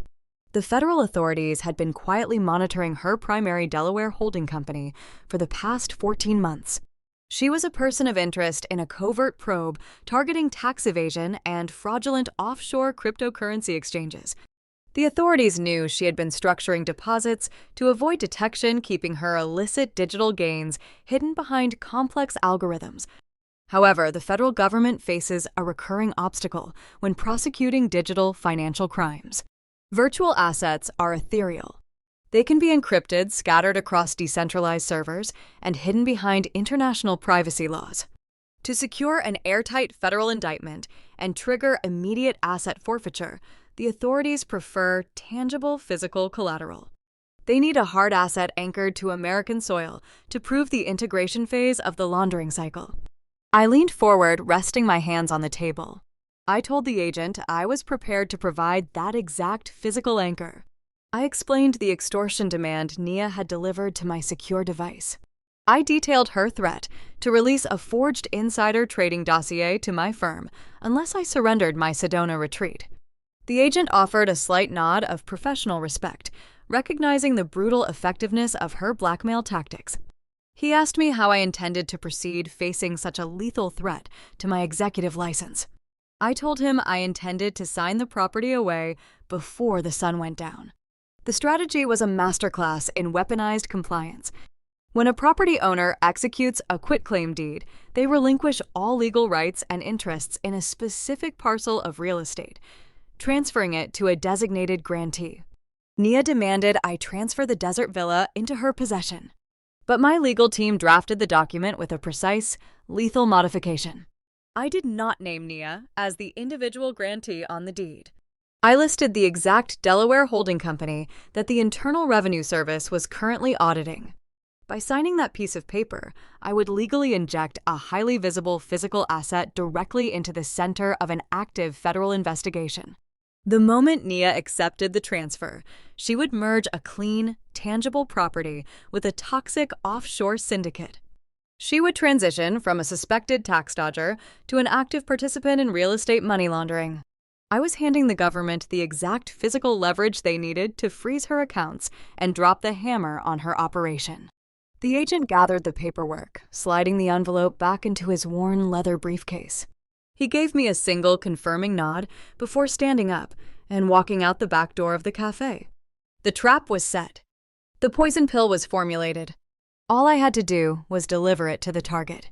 The federal authorities had been quietly monitoring her primary Delaware holding company for the past 14 months. She was a person of interest in a covert probe targeting tax evasion and fraudulent offshore cryptocurrency exchanges. The authorities knew she had been structuring deposits to avoid detection, keeping her illicit digital gains hidden behind complex algorithms. However, the federal government faces a recurring obstacle when prosecuting digital financial crimes. Virtual assets are ethereal. They can be encrypted, scattered across decentralized servers, and hidden behind international privacy laws. To secure an airtight federal indictment and trigger immediate asset forfeiture, the authorities prefer tangible physical collateral. They need a hard asset anchored to American soil to prove the integration phase of the laundering cycle. I leaned forward, resting my hands on the table. I told the agent I was prepared to provide that exact physical anchor. I explained the extortion demand Nia had delivered to my secure device. I detailed her threat to release a forged insider trading dossier to my firm unless I surrendered my Sedona retreat. The agent offered a slight nod of professional respect, recognizing the brutal effectiveness of her blackmail tactics. He asked me how I intended to proceed facing such a lethal threat to my executive license. I told him I intended to sign the property away before the sun went down. The strategy was a masterclass in weaponized compliance. When a property owner executes a quitclaim deed, they relinquish all legal rights and interests in a specific parcel of real estate, transferring it to a designated grantee. Nia demanded I transfer the desert villa into her possession. But my legal team drafted the document with a precise, lethal modification. I did not name Nia as the individual grantee on the deed. I listed the exact Delaware holding company that the Internal Revenue Service was currently auditing. By signing that piece of paper, I would legally inject a highly visible physical asset directly into the center of an active federal investigation. The moment Nia accepted the transfer, she would merge a clean, tangible property with a toxic offshore syndicate. She would transition from a suspected tax dodger to an active participant in real estate money laundering. I was handing the government the exact physical leverage they needed to freeze her accounts and drop the hammer on her operation. The agent gathered the paperwork, sliding the envelope back into his worn leather briefcase. He gave me a single confirming nod before standing up and walking out the back door of the cafe. The trap was set. The poison pill was formulated. All I had to do was deliver it to the target.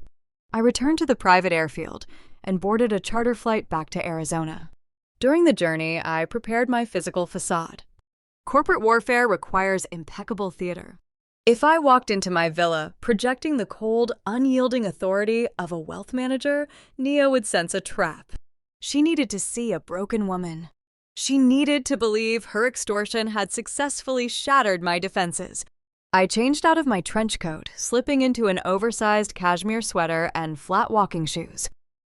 I returned to the private airfield and boarded a charter flight back to Arizona. During the journey, I prepared my physical facade. Corporate warfare requires impeccable theater. If I walked into my villa projecting the cold, unyielding authority of a wealth manager, Nia would sense a trap. She needed to see a broken woman. She needed to believe her extortion had successfully shattered my defenses. I changed out of my trench coat, slipping into an oversized cashmere sweater and flat walking shoes.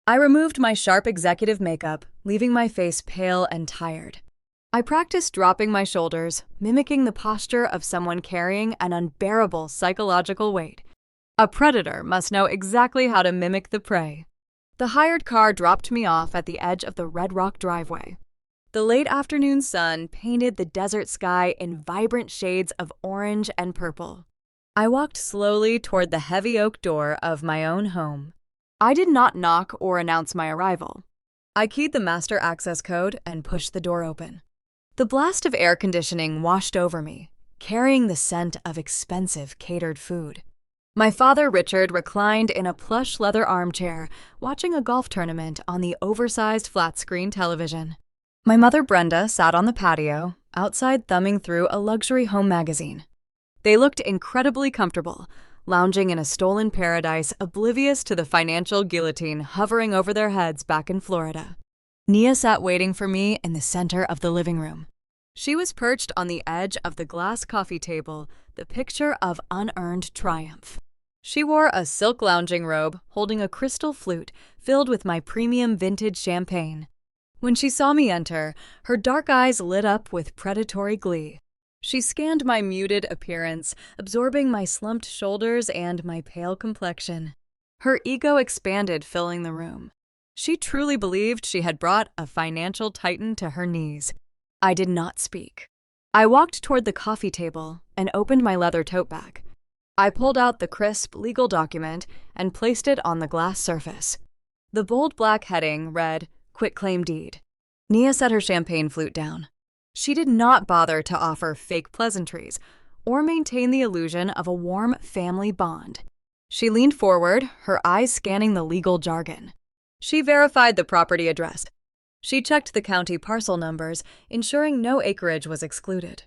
I removed my sharp executive makeup, leaving my face pale and tired. I practiced dropping my shoulders, mimicking the posture of someone carrying an unbearable psychological weight. A predator must know exactly how to mimic the prey. The hired car dropped me off at the edge of the Red Rock driveway. The late afternoon sun painted the desert sky in vibrant shades of orange and purple. I walked slowly toward the heavy oak door of my own home. I did not knock or announce my arrival. I keyed the master access code and pushed the door open. The blast of air conditioning washed over me, carrying the scent of expensive catered food. My father, Richard, reclined in a plush leather armchair, watching a golf tournament on the oversized flat-screen television. My mother, Brenda, sat on the patio, outside thumbing through a luxury home magazine. They looked incredibly comfortable, lounging in a stolen paradise oblivious to the financial guillotine hovering over their heads back in Florida. Nia sat waiting for me in the center of the living room. She was perched on the edge of the glass coffee table, the picture of unearned triumph. She wore a silk lounging robe holding a crystal flute filled with my premium vintage champagne. When she saw me enter, her dark eyes lit up with predatory glee. She scanned my muted appearance, absorbing my slumped shoulders and my pale complexion. Her ego expanded, filling the room. She truly believed she had brought a financial titan to her knees. I did not speak. I walked toward the coffee table and opened my leather tote bag. I pulled out the crisp legal document and placed it on the glass surface. The bold black heading read, "Quitclaim Deed." Nia set her champagne flute down. She did not bother to offer fake pleasantries or maintain the illusion of a warm family bond. She leaned forward, her eyes scanning the legal jargon. She verified the property address. She checked the county parcel numbers, ensuring no acreage was excluded.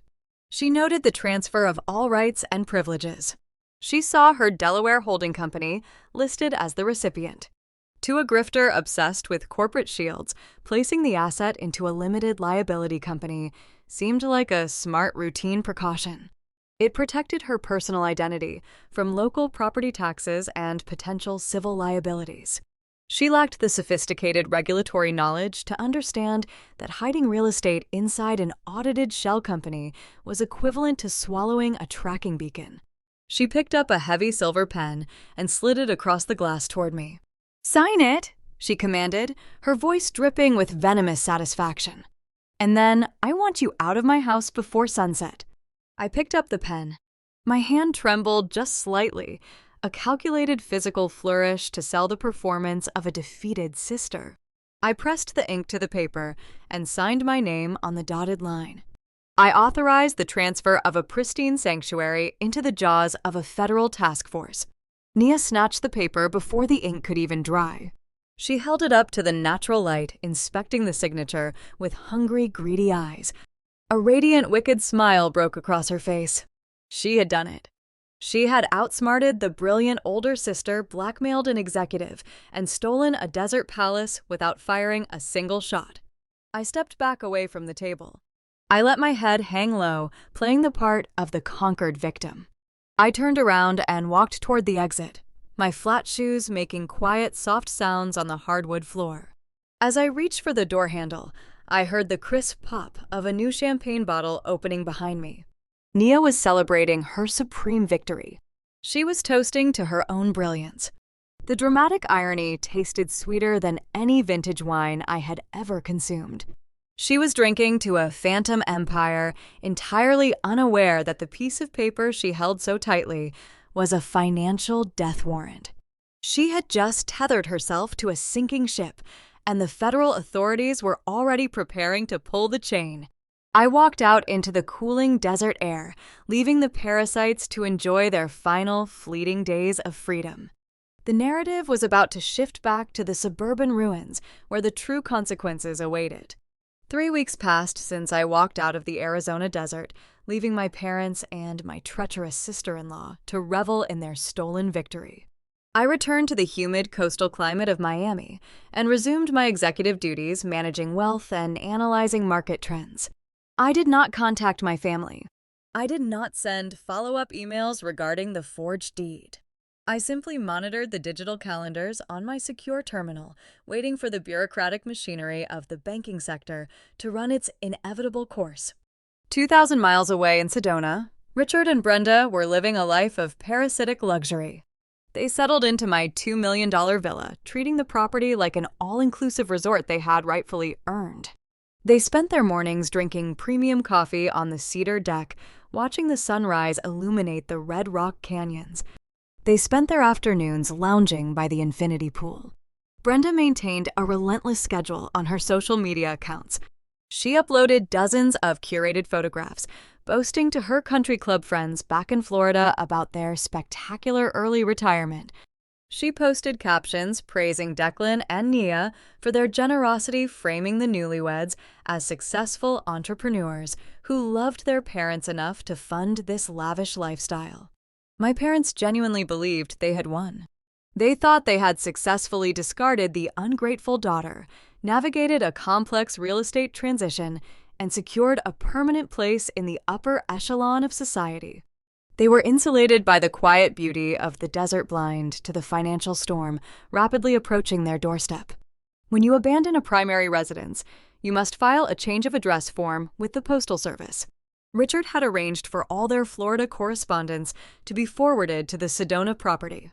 She noted the transfer of all rights and privileges. She saw her Delaware holding company listed as the recipient. To a grifter obsessed with corporate shields, placing the asset into a limited liability company seemed like a smart routine precaution. It protected her personal identity from local property taxes and potential civil liabilities. She lacked the sophisticated regulatory knowledge to understand that hiding real estate inside an audited shell company was equivalent to swallowing a tracking beacon. She picked up a heavy silver pen and slid it across the glass toward me. "Sign it," she commanded, her voice dripping with venomous satisfaction. "And then I want you out of my house before sunset." I picked up the pen. My hand trembled just slightly, a calculated physical flourish to sell the performance of a defeated sister. I pressed the ink to the paper and signed my name on the dotted line. I authorized the transfer of a pristine sanctuary into the jaws of a federal task force. Nia snatched the paper before the ink could even dry. She held it up to the natural light, inspecting the signature with hungry, greedy eyes. A radiant, wicked smile broke across her face. She had done it. She had outsmarted the brilliant older sister, blackmailed an executive, and stolen a desert palace without firing a single shot. I stepped back away from the table. I let my head hang low, playing the part of the conquered victim. I turned around and walked toward the exit, my flat shoes making quiet, soft sounds on the hardwood floor. As I reached for the door handle, I heard the crisp pop of a new champagne bottle opening behind me. Nia was celebrating her supreme victory. She was toasting to her own brilliance. The dramatic irony tasted sweeter than any vintage wine I had ever consumed. She was drinking to a phantom empire, entirely unaware that the piece of paper she held so tightly was a financial death warrant. She had just tethered herself to a sinking ship, and the federal authorities were already preparing to pull the chain. I walked out into the cooling desert air, leaving the parasites to enjoy their final, fleeting days of freedom. The narrative was about to shift back to the suburban ruins where the true consequences awaited. 3 weeks passed since I walked out of the Arizona desert, leaving my parents and my treacherous sister-in-law to revel in their stolen victory. I returned to the humid coastal climate of Miami and resumed my executive duties managing wealth and analyzing market trends. I did not contact my family. I did not send follow-up emails regarding the forged deed. I simply monitored the digital calendars on my secure terminal, waiting for the bureaucratic machinery of the banking sector to run its inevitable course. 2,000 miles away in Sedona, Richard and Brenda were living a life of parasitic luxury. They settled into my $2 million villa, treating the property like an all-inclusive resort they had rightfully earned. They spent their mornings drinking premium coffee on the cedar deck, watching the sunrise illuminate the red rock canyons. They spent their afternoons lounging by the infinity pool. Brenda maintained a relentless schedule on her social media accounts. She uploaded dozens of curated photographs, boasting to her country club friends back in Florida about their spectacular early retirement. She posted captions praising Declan and Nia for their generosity, framing the newlyweds as successful entrepreneurs who loved their parents enough to fund this lavish lifestyle. My parents genuinely believed they had won. They thought they had successfully discarded the ungrateful daughter, navigated a complex real estate transition, and secured a permanent place in the upper echelon of society. They were insulated by the quiet beauty of the desert blind to the financial storm rapidly approaching their doorstep. When you abandon a primary residence, you must file a change of address form with the Postal Service. Richard had arranged for all their Florida correspondence to be forwarded to the Sedona property.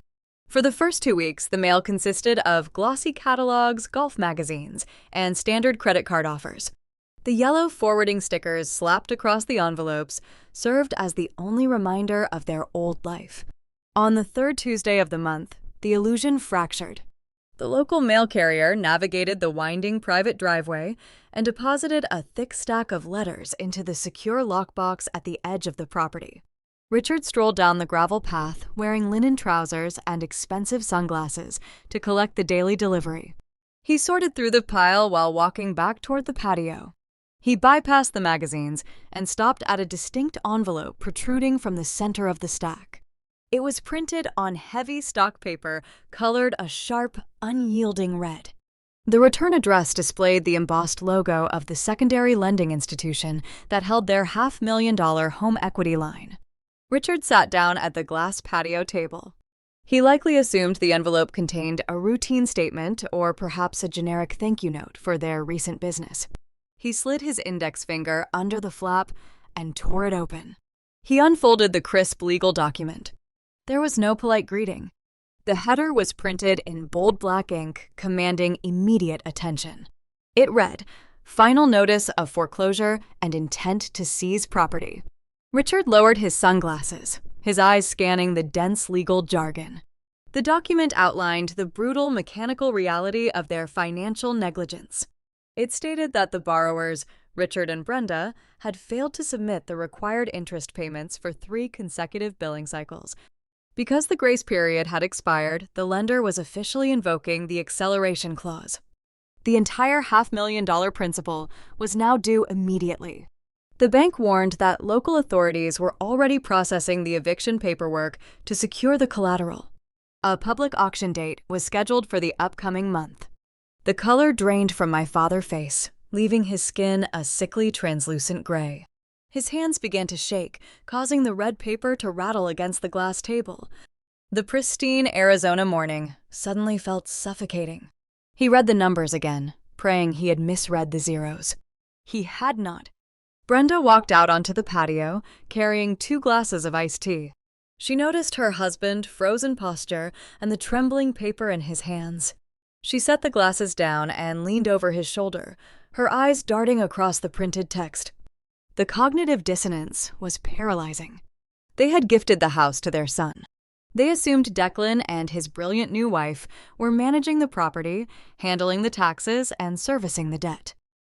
For the first 2 weeks, the mail consisted of glossy catalogs, golf magazines, and standard credit card offers. The yellow forwarding stickers slapped across the envelopes served as the only reminder of their old life. On the third Tuesday of the month, the illusion fractured. The local mail carrier navigated the winding private driveway and deposited a thick stack of letters into the secure lockbox at the edge of the property. Richard strolled down the gravel path wearing linen trousers and expensive sunglasses to collect the daily delivery. He sorted through the pile while walking back toward the patio. He bypassed the magazines and stopped at a distinct envelope protruding from the center of the stack. It was printed on heavy stock paper, colored a sharp, unyielding red. The return address displayed the embossed logo of the secondary lending institution that held their $500,000 home equity line. Richard sat down at the glass patio table. He likely assumed the envelope contained a routine statement or perhaps a generic thank you note for their recent business. He slid his index finger under the flap and tore it open. He unfolded the crisp legal document. There was no polite greeting. The header was printed in bold black ink, commanding immediate attention. It read, "Final notice of foreclosure and intent to seize property." Richard lowered his sunglasses, his eyes scanning the dense legal jargon. The document outlined the brutal mechanical reality of their financial negligence. It stated that the borrowers, Richard and Brenda, had failed to submit the required interest payments for 3 consecutive billing cycles. Because the grace period had expired, the lender was officially invoking the acceleration clause. The entire $500,000 principal was now due immediately. The bank warned that local authorities were already processing the eviction paperwork to secure the collateral. A public auction date was scheduled for the upcoming month. The color drained from my father's face, leaving his skin a sickly translucent gray. His hands began to shake, causing the red paper to rattle against the glass table. The pristine Arizona morning suddenly felt suffocating. He read the numbers again, praying he had misread the zeros. He had not. Brenda walked out onto the patio, carrying 2 glasses of iced tea. She noticed her husband, frozen posture, and the trembling paper in his hands. She set the glasses down and leaned over his shoulder, her eyes darting across the printed text. The cognitive dissonance was paralyzing. They had gifted the house to their son. They assumed Declan and his brilliant new wife were managing the property, handling the taxes, and servicing the debt.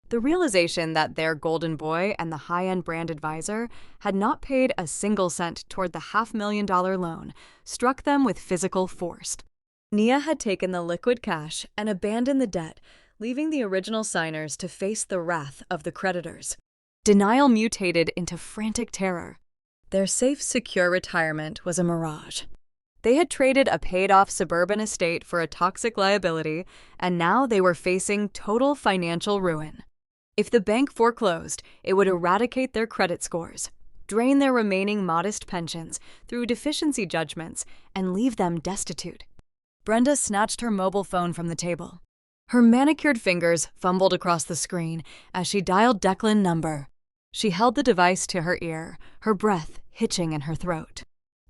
The realization that their golden boy and the high-end brand advisor had not paid a single cent toward the $500,000 loan struck them with physical force. Nia had taken the liquid cash and abandoned the debt, leaving the original signers to face the wrath of the creditors. Denial mutated into frantic terror. Their safe, secure retirement was a mirage. They had traded a paid-off suburban estate for a toxic liability, and now they were facing total financial ruin. If the bank foreclosed, it would eradicate their credit scores, drain their remaining modest pensions through deficiency judgments, and leave them destitute. Brenda snatched her mobile phone from the table. Her manicured fingers fumbled across the screen as she dialed Declan's number. She held the device to her ear, her breath hitching in her throat.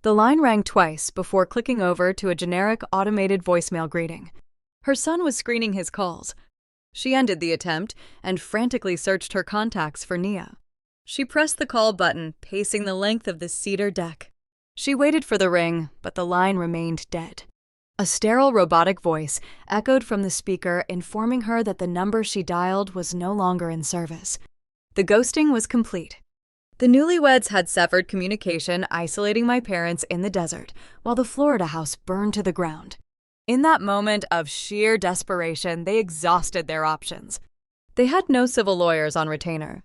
The line rang twice before clicking over to a generic automated voicemail greeting. Her son was screening his calls. She ended the attempt and frantically searched her contacts for Nia. She pressed the call button, pacing the length of the cedar deck. She waited for the ring, but the line remained dead. A sterile robotic voice echoed from the speaker, informing her that the number she dialed was no longer in service. The ghosting was complete. The newlyweds had severed communication, isolating my parents in the desert, while the Florida house burned to the ground. In that moment of sheer desperation, they exhausted their options. They had no civil lawyers on retainer.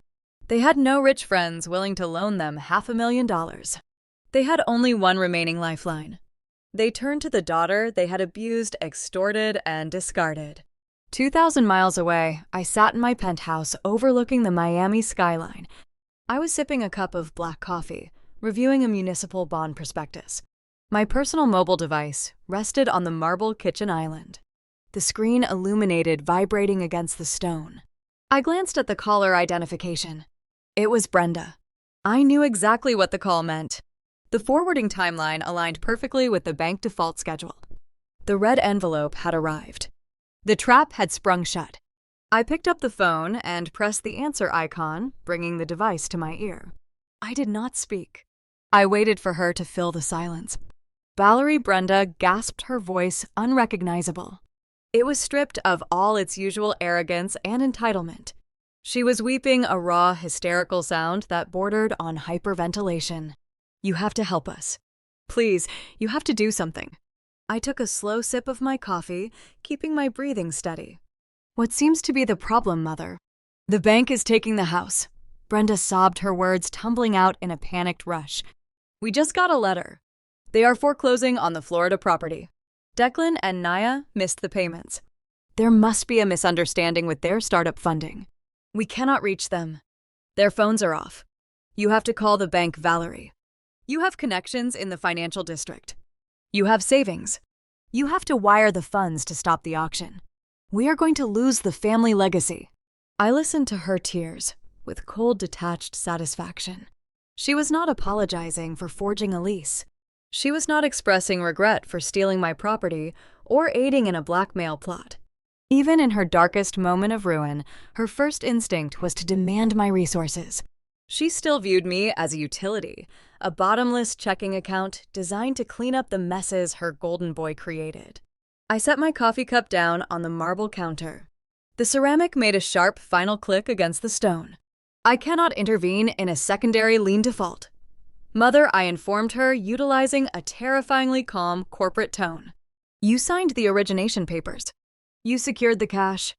They had no rich friends willing to loan them $500,000. They had only one remaining lifeline. They turned to the daughter they had abused, extorted, and discarded. 2,000 miles away, I sat in my penthouse overlooking the Miami skyline. I was sipping a cup of black coffee, reviewing a municipal bond prospectus. My personal mobile device rested on the marble kitchen island. The screen illuminated, vibrating against the stone. I glanced at the caller identification. It was Brenda. I knew exactly what the call meant. The forwarding timeline aligned perfectly with the bank default schedule. The red envelope had arrived. The trap had sprung shut. I picked up the phone and pressed the answer icon, bringing the device to my ear. I did not speak. I waited for her to fill the silence. Valerie Brenda gasped, her voice unrecognizable. It was stripped of all its usual arrogance and entitlement. She was weeping a raw, hysterical sound that bordered on hyperventilation. "You have to help us. Please, you have to do something." I took a slow sip of my coffee, keeping my breathing steady. "What seems to be the problem, Mother?" "The bank is taking the house." Brenda sobbed, her words tumbling out in a panicked rush. "We just got a letter. They are foreclosing on the Florida property. Declan and Nia missed the payments. There must be a misunderstanding with their startup funding. We cannot reach them. Their phones are off. You have to call the bank, Valerie. You have connections in the financial district. You have savings. You have to wire the funds to stop the auction. We are going to lose the family legacy." I listened to her tears with cold, detached satisfaction. She was not apologizing for forging a lease. She was not expressing regret for stealing my property or aiding in a blackmail plot. Even in her darkest moment of ruin, her first instinct was to demand my resources. She still viewed me as a utility, a bottomless checking account designed to clean up the messes her golden boy created. I set my coffee cup down on the marble counter. The ceramic made a sharp final click against the stone. "I cannot intervene in a secondary lien default." "Mother," I informed her, utilizing a terrifyingly calm corporate tone. "You signed the origination papers. You secured the cash.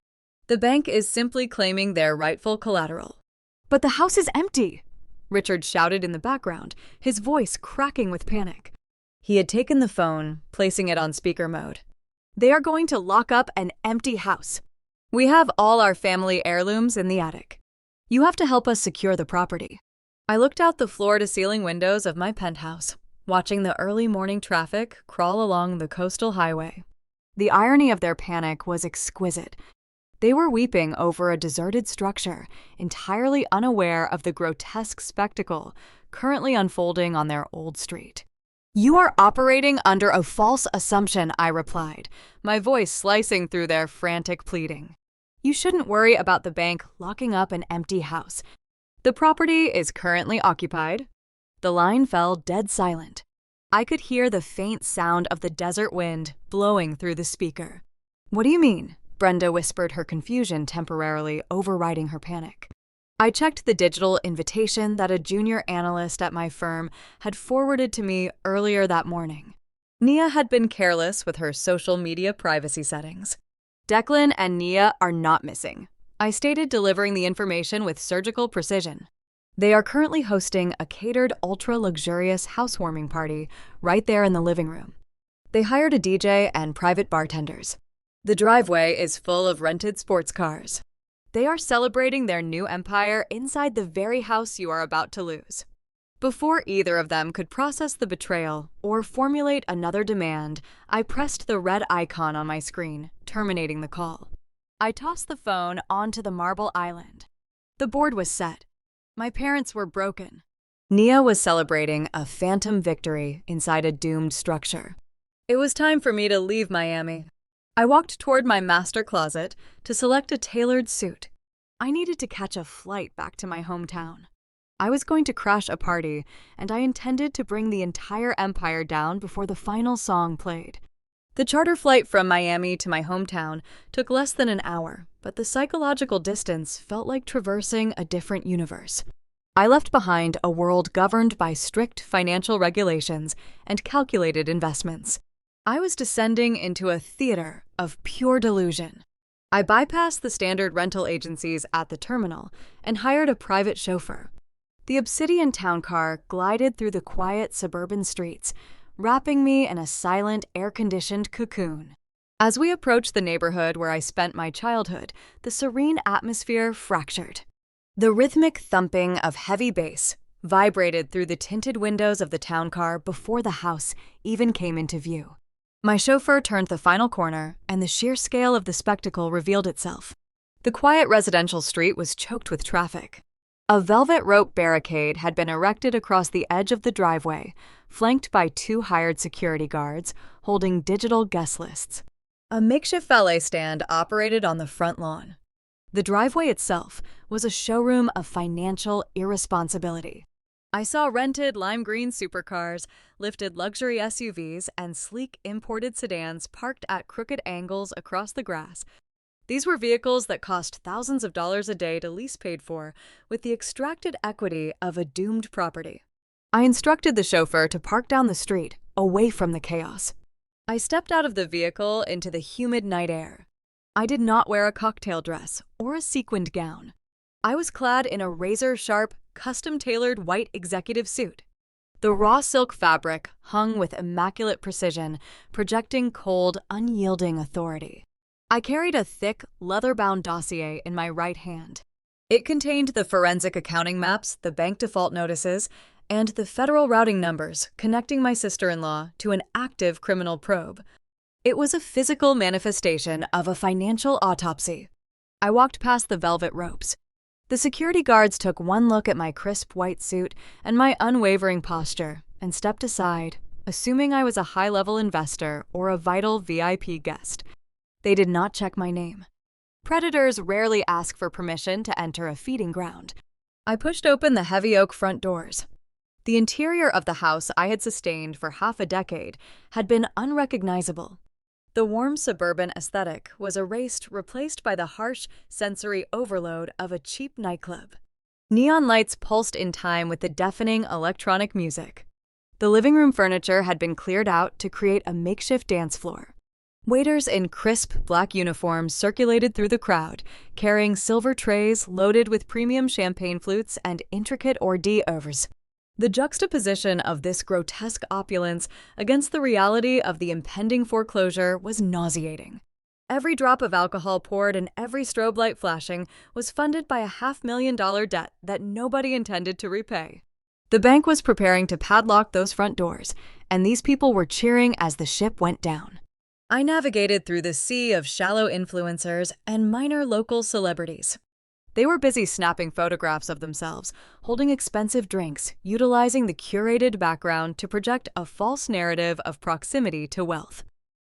The bank is simply claiming their rightful collateral." "But the house is empty," Richard shouted in the background, his voice cracking with panic. He had taken the phone, placing it on speaker mode. "They are going to lock up an empty house. We have all our family heirlooms in the attic. You have to help us secure the property." I looked out the floor-to-ceiling windows of my penthouse, watching the early morning traffic crawl along the coastal highway. The irony of their panic was exquisite. They were weeping over a deserted structure, entirely unaware of the grotesque spectacle currently unfolding on their old street. "You are operating under a false assumption," I replied, my voice slicing through their frantic pleading. "You shouldn't worry about the bank locking up an empty house. The property is currently occupied." The line fell dead silent. I could hear the faint sound of the desert wind blowing through the speaker. "What do you mean?" Brenda whispered, her confusion temporarily overriding her panic. I checked the digital invitation that a junior analyst at my firm had forwarded to me earlier that morning. Nia had been careless with her social media privacy settings. "Declan and Nia are not missing," I stated, delivering the information with surgical precision. "They are currently hosting a catered, ultra-luxurious housewarming party right there in the living room. They hired a DJ and private bartenders. The driveway is full of rented sports cars. They are celebrating their new empire inside the very house you are about to lose." Before either of them could process the betrayal or formulate another demand, I pressed the red icon on my screen, terminating the call. I tossed the phone onto the marble island. The board was set. My parents were broken. Nia was celebrating a phantom victory inside a doomed structure. It was time for me to leave Miami. I walked toward my master closet to select a tailored suit. I needed to catch a flight back to my hometown. I was going to crash a party, and I intended to bring the entire empire down before the final song played. The charter flight from Miami to my hometown took less than an hour, but the psychological distance felt like traversing a different universe. I left behind a world governed by strict financial regulations and calculated investments. I was descending into a theater of pure delusion. I bypassed the standard rental agencies at the terminal and hired a private chauffeur. The Obsidian town car glided through the quiet suburban streets, wrapping me in a silent, air-conditioned cocoon. As we approached the neighborhood where I spent my childhood, the serene atmosphere fractured. The rhythmic thumping of heavy bass vibrated through the tinted windows of the town car before the house even came into view. My chauffeur turned the final corner, and the sheer scale of the spectacle revealed itself. The quiet residential street was choked with traffic. A velvet rope barricade had been erected across the edge of the driveway, flanked by 2 hired security guards holding digital guest lists. A makeshift valet stand operated on the front lawn. The driveway itself was a showroom of financial irresponsibility. I saw rented lime green supercars, lifted luxury SUVs, and sleek imported sedans parked at crooked angles across the grass. These were vehicles that cost thousands of dollars a day to lease paid for, with the extracted equity of a doomed property. I instructed the chauffeur to park down the street, away from the chaos. I stepped out of the vehicle into the humid night air. I did not wear a cocktail dress or a sequined gown. I was clad in a razor-sharp, custom-tailored white executive suit. The raw silk fabric hung with immaculate precision, projecting cold, unyielding authority. I carried a thick, leather-bound dossier in my right hand. It contained the forensic accounting maps, the bank default notices, and the federal routing numbers connecting my sister-in-law to an active criminal probe. It was a physical manifestation of a financial autopsy. I walked past the velvet ropes. The security guards took one look at my crisp white suit and my unwavering posture and stepped aside, assuming I was a high-level investor or a vital VIP guest. They did not check my name. Predators rarely ask for permission to enter a feeding ground. I pushed open the heavy oak front doors. The interior of the house I had sustained for half a decade had been unrecognizable. The warm suburban aesthetic was erased, replaced by the harsh sensory overload of a cheap nightclub. Neon lights pulsed in time with the deafening electronic music. The living room furniture had been cleared out to create a makeshift dance floor. Waiters in crisp black uniforms circulated through the crowd, carrying silver trays loaded with premium champagne flutes and intricate hors d'oeuvres. The juxtaposition of this grotesque opulence against the reality of the impending foreclosure was nauseating. Every drop of alcohol poured and every strobe light flashing was funded by a $500,000 debt that nobody intended to repay. The bank was preparing to padlock those front doors, and these people were cheering as the ship went down. I navigated through the sea of shallow influencers and minor local celebrities. They were busy snapping photographs of themselves, holding expensive drinks, utilizing the curated background to project a false narrative of proximity to wealth.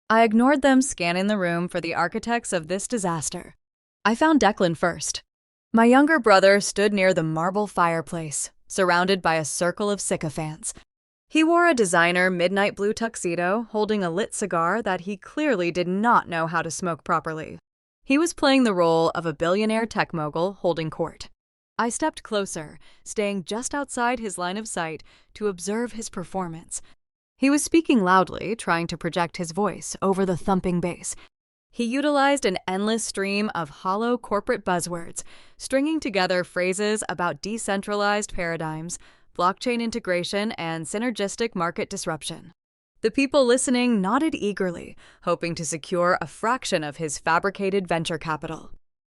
I ignored them, scanning the room for the architects of this disaster. I found Declan first. My younger brother stood near the marble fireplace, surrounded by a circle of sycophants. He wore a designer midnight blue tuxedo, holding a lit cigar that he clearly did not know how to smoke properly. He was playing the role of a billionaire tech mogul holding court. I stepped closer, staying just outside his line of sight to observe his performance. He was speaking loudly, trying to project his voice over the thumping bass. He utilized an endless stream of hollow corporate buzzwords, stringing together phrases about decentralized paradigms, blockchain integration, and synergistic market disruption. The people listening nodded eagerly, hoping to secure a fraction of his fabricated venture capital.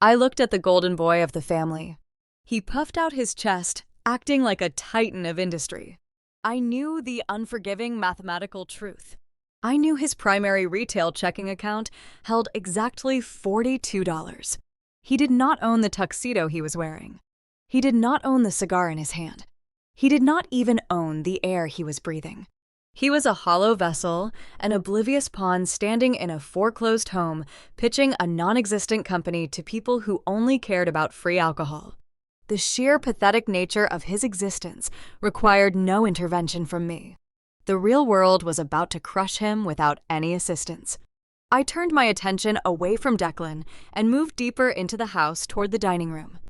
I looked at the golden boy of the family. He puffed out his chest, acting like a titan of industry. I knew the unforgiving mathematical truth. I knew his primary retail checking account held exactly $42. He did not own the tuxedo he was wearing. He did not own the cigar in his hand. He did not even own the air he was breathing. He was a hollow vessel, an oblivious pawn standing in a foreclosed home, pitching a non-existent company to people who only cared about free alcohol. The sheer pathetic nature of his existence required no intervention from me. The real world was about to crush him without any assistance. I turned my attention away from Declan and moved deeper into the house toward the dining room.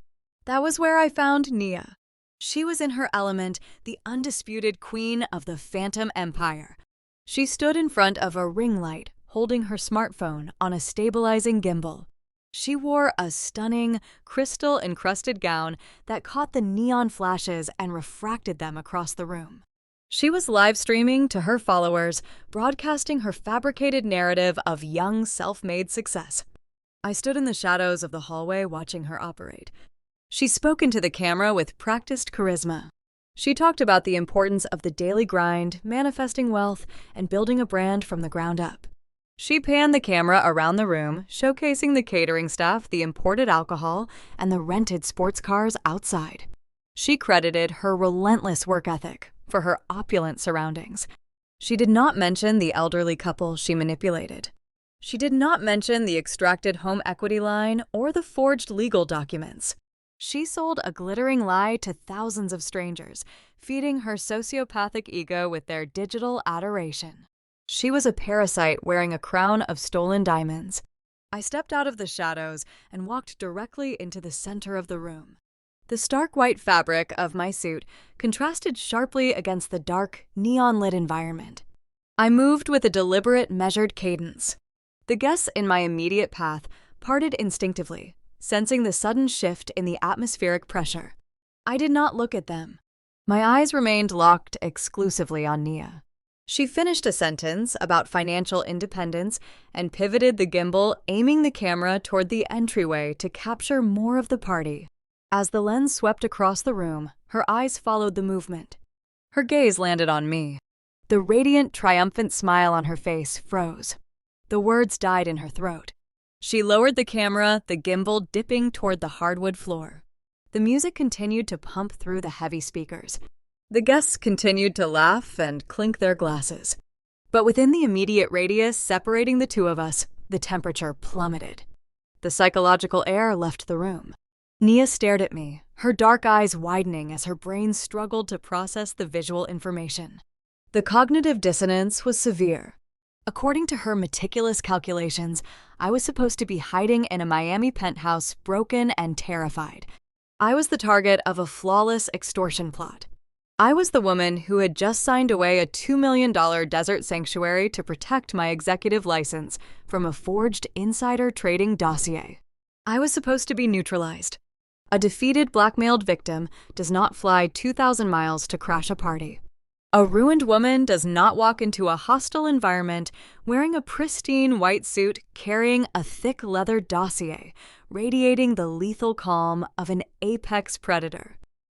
That was where I found Nia. She was in her element, the undisputed queen of the Phantom Empire. She stood in front of a ring light, holding her smartphone on a stabilizing gimbal. She wore a stunning, crystal-encrusted gown that caught the neon flashes and refracted them across the room. She was live streaming to her followers, broadcasting her fabricated narrative of young, self-made success. I stood in the shadows of the hallway watching her operate. She spoke into the camera with practiced charisma. She talked about the importance of the daily grind, manifesting wealth, and building a brand from the ground up. She panned the camera around the room, showcasing the catering staff, the imported alcohol, and the rented sports cars outside. She credited her relentless work ethic for her opulent surroundings. She did not mention the elderly couple she manipulated. She did not mention the extracted home equity line or the forged legal documents. She sold a glittering lie to thousands of strangers, feeding her sociopathic ego with their digital adoration. She was a parasite wearing a crown of stolen diamonds. I stepped out of the shadows and walked directly into the center of the room. The stark white fabric of my suit contrasted sharply against the dark, neon-lit environment. I moved with a deliberate, measured cadence. The guests in my immediate path parted instinctively, sensing the sudden shift in the atmospheric pressure. I did not look at them. My eyes remained locked exclusively on Nia. She finished a sentence about financial independence and pivoted the gimbal, aiming the camera toward the entryway to capture more of the party. As the lens swept across the room, her eyes followed the movement. Her gaze landed on me. The radiant, triumphant smile on her face froze. The words died in her throat. She lowered the camera, the gimbal dipping toward the hardwood floor. The music continued to pump through the heavy speakers. The guests continued to laugh and clink their glasses. But within the immediate radius separating the two of us, the temperature plummeted. The psychological air left the room. Nia stared at me, her dark eyes widening as her brain struggled to process the visual information. The cognitive dissonance was severe. According to her meticulous calculations, I was supposed to be hiding in a Miami penthouse, broken and terrified. I was the target of a flawless extortion plot. I was the woman who had just signed away a $2 million desert sanctuary to protect my executive license from a forged insider trading dossier. I was supposed to be neutralized. A defeated, blackmailed victim does not fly 2,000 miles to crash a party. A ruined woman does not walk into a hostile environment wearing a pristine white suit carrying a thick leather dossier, radiating the lethal calm of an apex predator.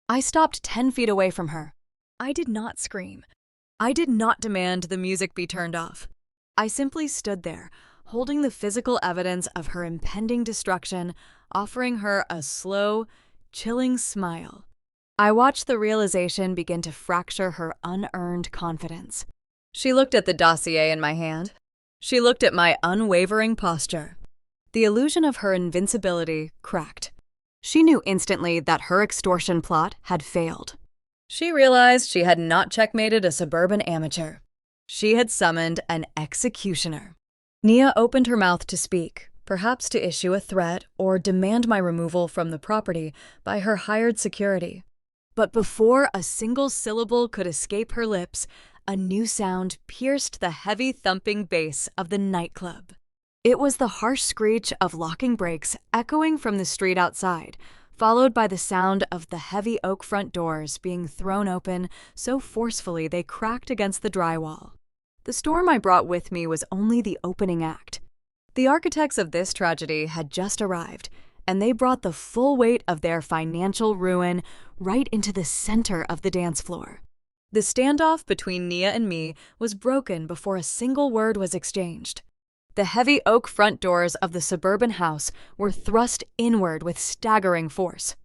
I stopped 10 feet away from her. I did not scream. I did not demand the music be turned off. I simply stood there, holding the physical evidence of her impending destruction, offering her a slow, chilling smile. I watched the realization begin to fracture her unearned confidence. She looked at the dossier in my hand. She looked at my unwavering posture. The illusion of her invincibility cracked. She knew instantly that her extortion plot had failed. She realized she had not checkmated a suburban amateur. She had summoned an executioner. Nia opened her mouth to speak, perhaps to issue a threat or demand my removal from the property by her hired security. But before a single syllable could escape her lips, a new sound pierced the heavy thumping bass of the nightclub. It was the harsh screech of locking brakes echoing from the street outside, followed by the sound of the heavy oak front doors being thrown open so forcefully they cracked against the drywall. The storm I brought with me was only the opening act. The architects of this tragedy had just arrived, and they brought the full weight of their financial ruin right into the center of the dance floor. The standoff between Nia and me was broken before a single word was exchanged. The heavy oak front doors of the suburban house were thrust inward with staggering force.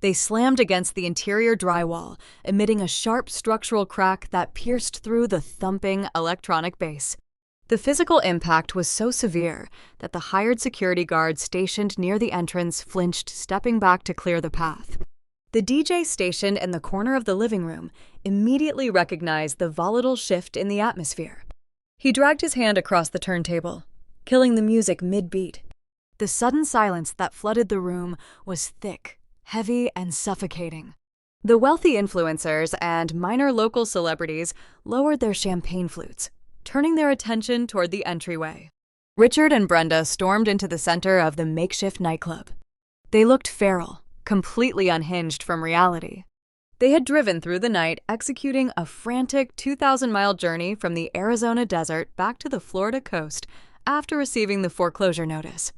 They slammed against the interior drywall, emitting a sharp structural crack that pierced through the thumping electronic bass. The physical impact was so severe that the hired security guard stationed near the entrance flinched, stepping back to clear the path. The DJ stationed in the corner of the living room immediately recognized the volatile shift in the atmosphere. He dragged his hand across the turntable, killing the music mid-beat. The sudden silence that flooded the room was thick, heavy, and suffocating. The wealthy influencers and minor local celebrities lowered their champagne flutes, turning their attention toward the entryway. Richard and Brenda stormed into the center of the makeshift nightclub. They looked feral, completely unhinged from reality. They had driven through the night, executing a frantic 2,000-mile journey from the Arizona desert back to the Florida coast after receiving the foreclosure notice.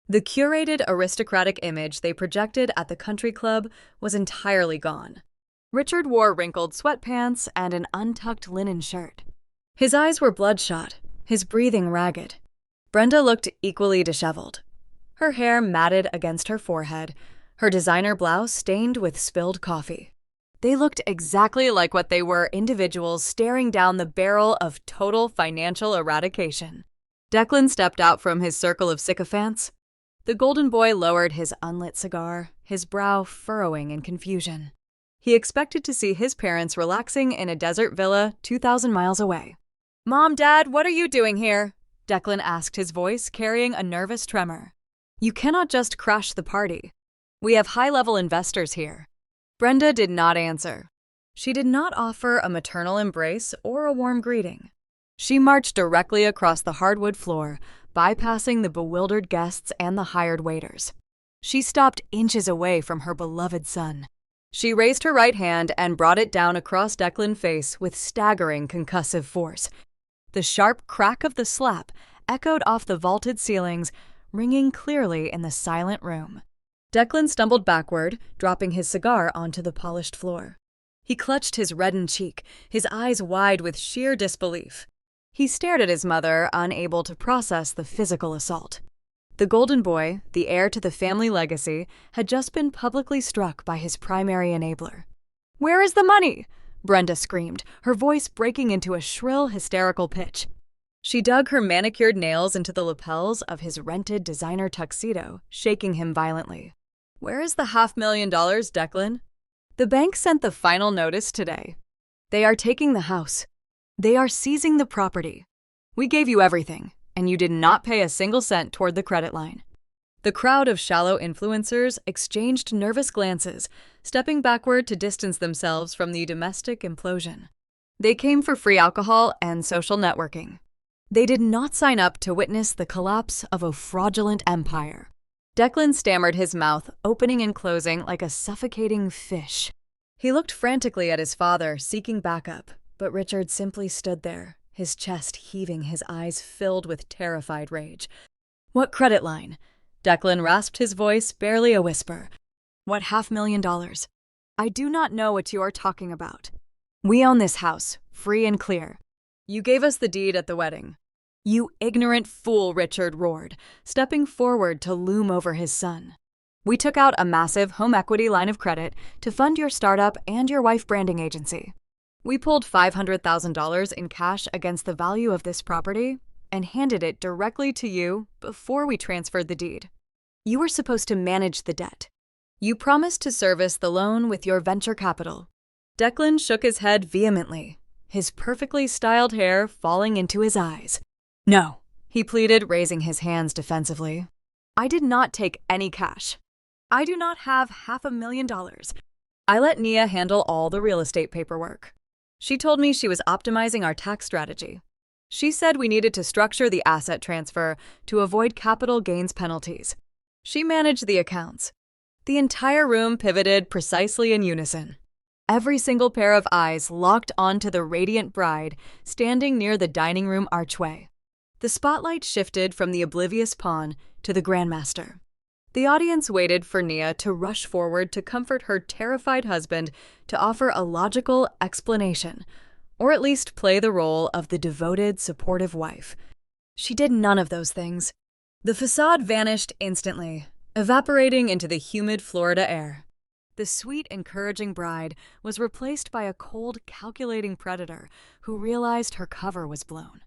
The curated aristocratic image they projected at the country club was entirely gone. Richard wore wrinkled sweatpants and an untucked linen shirt. His eyes were bloodshot, his breathing ragged. Brenda looked equally disheveled. Her hair matted against her forehead, her designer blouse stained with spilled coffee. They looked exactly like what they were, individuals staring down the barrel of total financial eradication. Declan stepped out from his circle of sycophants. The golden boy lowered his unlit cigar, his brow furrowing in confusion. He expected to see his parents relaxing in a desert villa 2,000 miles away. "Mom, Dad, what are you doing here?" Declan asked, his voice carrying a nervous tremor. "You cannot just crash the party. We have high-level investors here." Brenda did not answer. She did not offer a maternal embrace or a warm greeting. She marched directly across the hardwood floor, bypassing the bewildered guests and the hired waiters. She stopped inches away from her beloved son. She raised her right hand and brought it down across Declan's face with staggering concussive force. The sharp crack of the slap echoed off the vaulted ceilings, ringing clearly in the silent room. Declan stumbled backward, dropping his cigar onto the polished floor. He clutched his reddened cheek, his eyes wide with sheer disbelief. He stared at his mother, unable to process the physical assault. The golden boy, the heir to the family legacy, had just been publicly struck by his primary enabler. "Where is the money?" Brenda screamed, her voice breaking into a shrill, hysterical pitch. She dug her manicured nails into the lapels of his rented designer tuxedo, shaking him violently. "Where is the $500,000, Declan?" "The bank sent the final notice today. They are taking the house. They are seizing the property. We gave you everything, and you did not pay a single cent toward the credit line." The crowd of shallow influencers exchanged nervous glances, stepping backward to distance themselves from the domestic implosion. They came for free alcohol and social networking. They did not sign up to witness the collapse of a fraudulent empire. Declan stammered, his mouth opening and closing like a suffocating fish. He looked frantically at his father, seeking backup, but Richard simply stood there, his chest heaving, his eyes filled with terrified rage. "What credit line?" Declan rasped, his voice barely a whisper. "What $500,000? I do not know what you are talking about. We own this house, free and clear. You gave us the deed at the wedding." "You ignorant fool," Richard roared, stepping forward to loom over his son. "We took out a massive home equity line of credit to fund your startup and your wife branding agency. We pulled $500,000 in cash against the value of this property and handed it directly to you before we transferred the deed. You were supposed to manage the debt. You promised to service the loan with your venture capital." Declan shook his head vehemently, his perfectly styled hair falling into his eyes. "No," he pleaded, raising his hands defensively. "I did not take any cash. I do not have $500,000. I let Nia handle all the real estate paperwork. She told me she was optimizing our tax strategy. She said we needed to structure the asset transfer to avoid capital gains penalties. She managed the accounts." The entire room pivoted precisely in unison. Every single pair of eyes locked onto the radiant bride standing near the dining room archway. The spotlight shifted from the oblivious pawn to the Grandmaster. The audience waited for Nia to rush forward to comfort her terrified husband, to offer a logical explanation, or at least play the role of the devoted, supportive wife. She did none of those things. The facade vanished instantly, evaporating into the humid Florida air. The sweet, encouraging bride was replaced by a cold, calculating predator who realized her cover was blown.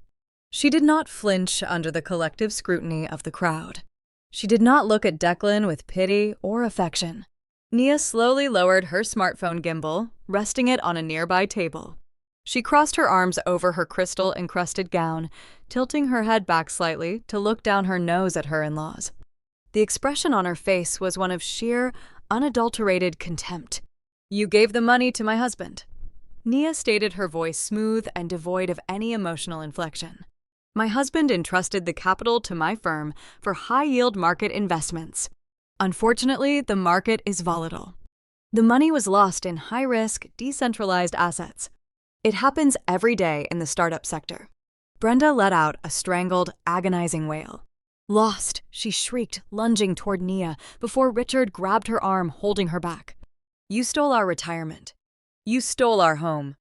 She did not flinch under the collective scrutiny of the crowd. She did not look at Declan with pity or affection. Nia slowly lowered her smartphone gimbal, resting it on a nearby table. She crossed her arms over her crystal-encrusted gown, tilting her head back slightly to look down her nose at her in-laws. The expression on her face was one of sheer, unadulterated contempt. "You gave the money to my husband." Nia stated, her voice smooth and devoid of any emotional inflection. "My husband entrusted the capital to my firm for high-yield market investments. Unfortunately, the market is volatile. The money was lost in high-risk, decentralized assets. It happens every day in the startup sector." Brenda let out a strangled, agonizing wail. "Lost," she shrieked, lunging toward Nia before Richard grabbed her arm, holding her back. "You stole our retirement. You stole our home.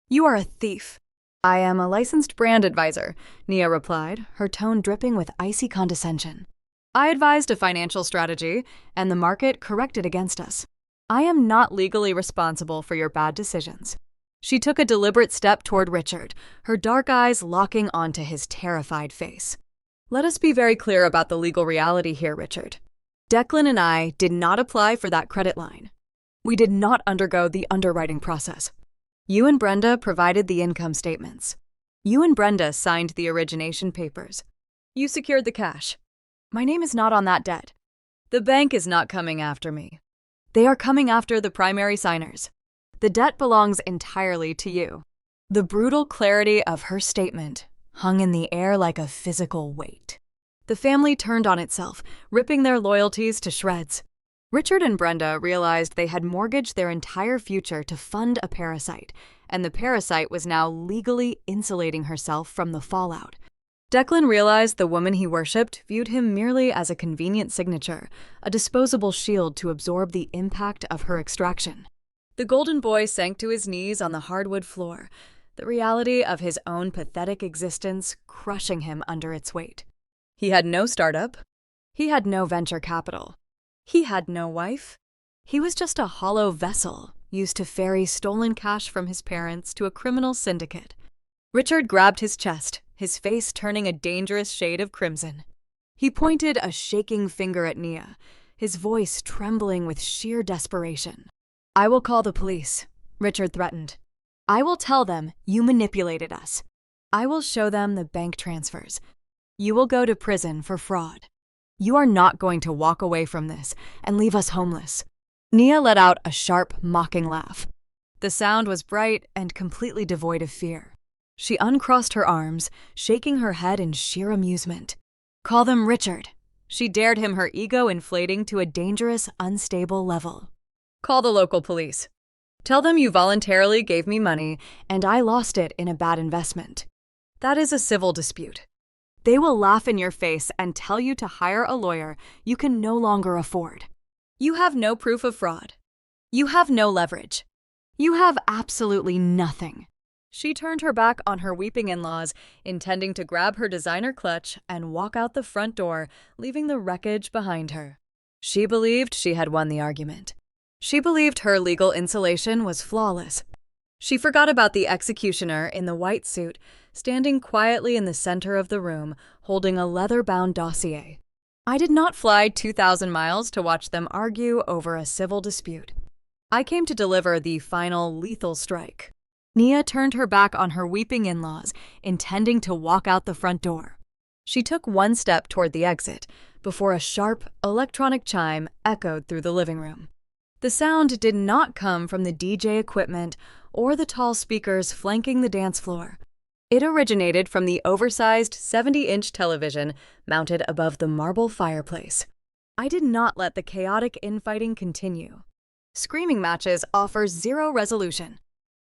You are a thief." "I am a licensed brand advisor," Nia replied, her tone dripping with icy condescension. "I advised a financial strategy, and the market corrected against us. I am not legally responsible for your bad decisions." She took a deliberate step toward Richard, her dark eyes locking onto his terrified face. "Let us be very clear about the legal reality here, Richard. Declan and I did not apply for that credit line. We did not undergo the underwriting process. You and Brenda provided the income statements. You and Brenda signed the origination papers. You secured the cash. My name is not on that debt. The bank is not coming after me. They are coming after the primary signers. The debt belongs entirely to you." The brutal clarity of her statement hung in the air like a physical weight. The family turned on itself, ripping their loyalties to shreds. Richard and Brenda realized they had mortgaged their entire future to fund a parasite, and the parasite was now legally insulating herself from the fallout. Declan realized the woman he worshipped viewed him merely as a convenient signature, a disposable shield to absorb the impact of her extraction. The golden boy sank to his knees on the hardwood floor, the reality of his own pathetic existence crushing him under its weight. He had no startup. He had no venture capital. He had no wife. He was just a hollow vessel used to ferry stolen cash from his parents to a criminal syndicate. Richard grabbed his chest, his face turning a dangerous shade of crimson. He pointed a shaking finger at Nia, his voice trembling with sheer desperation. "I will call the police," Richard threatened. "I will tell them you manipulated us. I will show them the bank transfers. You will go to prison for fraud. You are not going to walk away from this and leave us homeless." Nia let out a sharp, mocking laugh. The sound was bright and completely devoid of fear. She uncrossed her arms, shaking her head in sheer amusement. "Call them Richard." She dared him, her ego inflating to a dangerous, unstable level. "Call the local police. Tell them you voluntarily gave me money and I lost it in a bad investment. That is a civil dispute. They will laugh in your face and tell you to hire a lawyer you can no longer afford. You have no proof of fraud. You have no leverage. You have absolutely nothing." She turned her back on her weeping in-laws, intending to grab her designer clutch and walk out the front door, leaving the wreckage behind her. She believed she had won the argument. She believed her legal insulation was flawless. She forgot about the executioner in the white suit, standing quietly in the center of the room, holding a leather-bound dossier. I did not fly 2,000 miles to watch them argue over a civil dispute. I came to deliver the final lethal strike. Nia turned her back on her weeping in-laws, intending to walk out the front door. She took one step toward the exit before a sharp, electronic chime echoed through the living room. The sound did not come from the DJ equipment or the tall speakers flanking the dance floor. It originated from the oversized 70-inch television mounted above the marble fireplace. I did not let the chaotic infighting continue. Screaming matches offer zero resolution.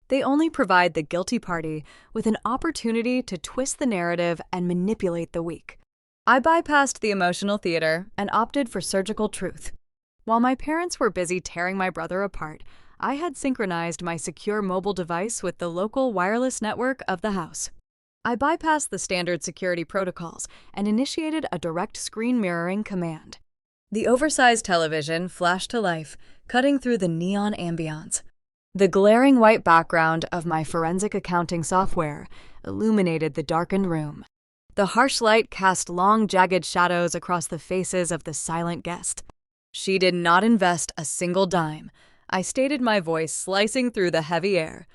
They only provide the guilty party with an opportunity to twist the narrative and manipulate the weak. I bypassed the emotional theater and opted for surgical truth. While my parents were busy tearing my brother apart, I had synchronized my secure mobile device with the local wireless network of the house. I bypassed the standard security protocols and initiated a direct screen mirroring command. The oversized television flashed to life, cutting through the neon ambiance. The glaring white background of my forensic accounting software illuminated the darkened room. The harsh light cast long, jagged shadows across the faces of the silent guest. "She did not invest a single dime," I stated, my voice slicing through the heavy air.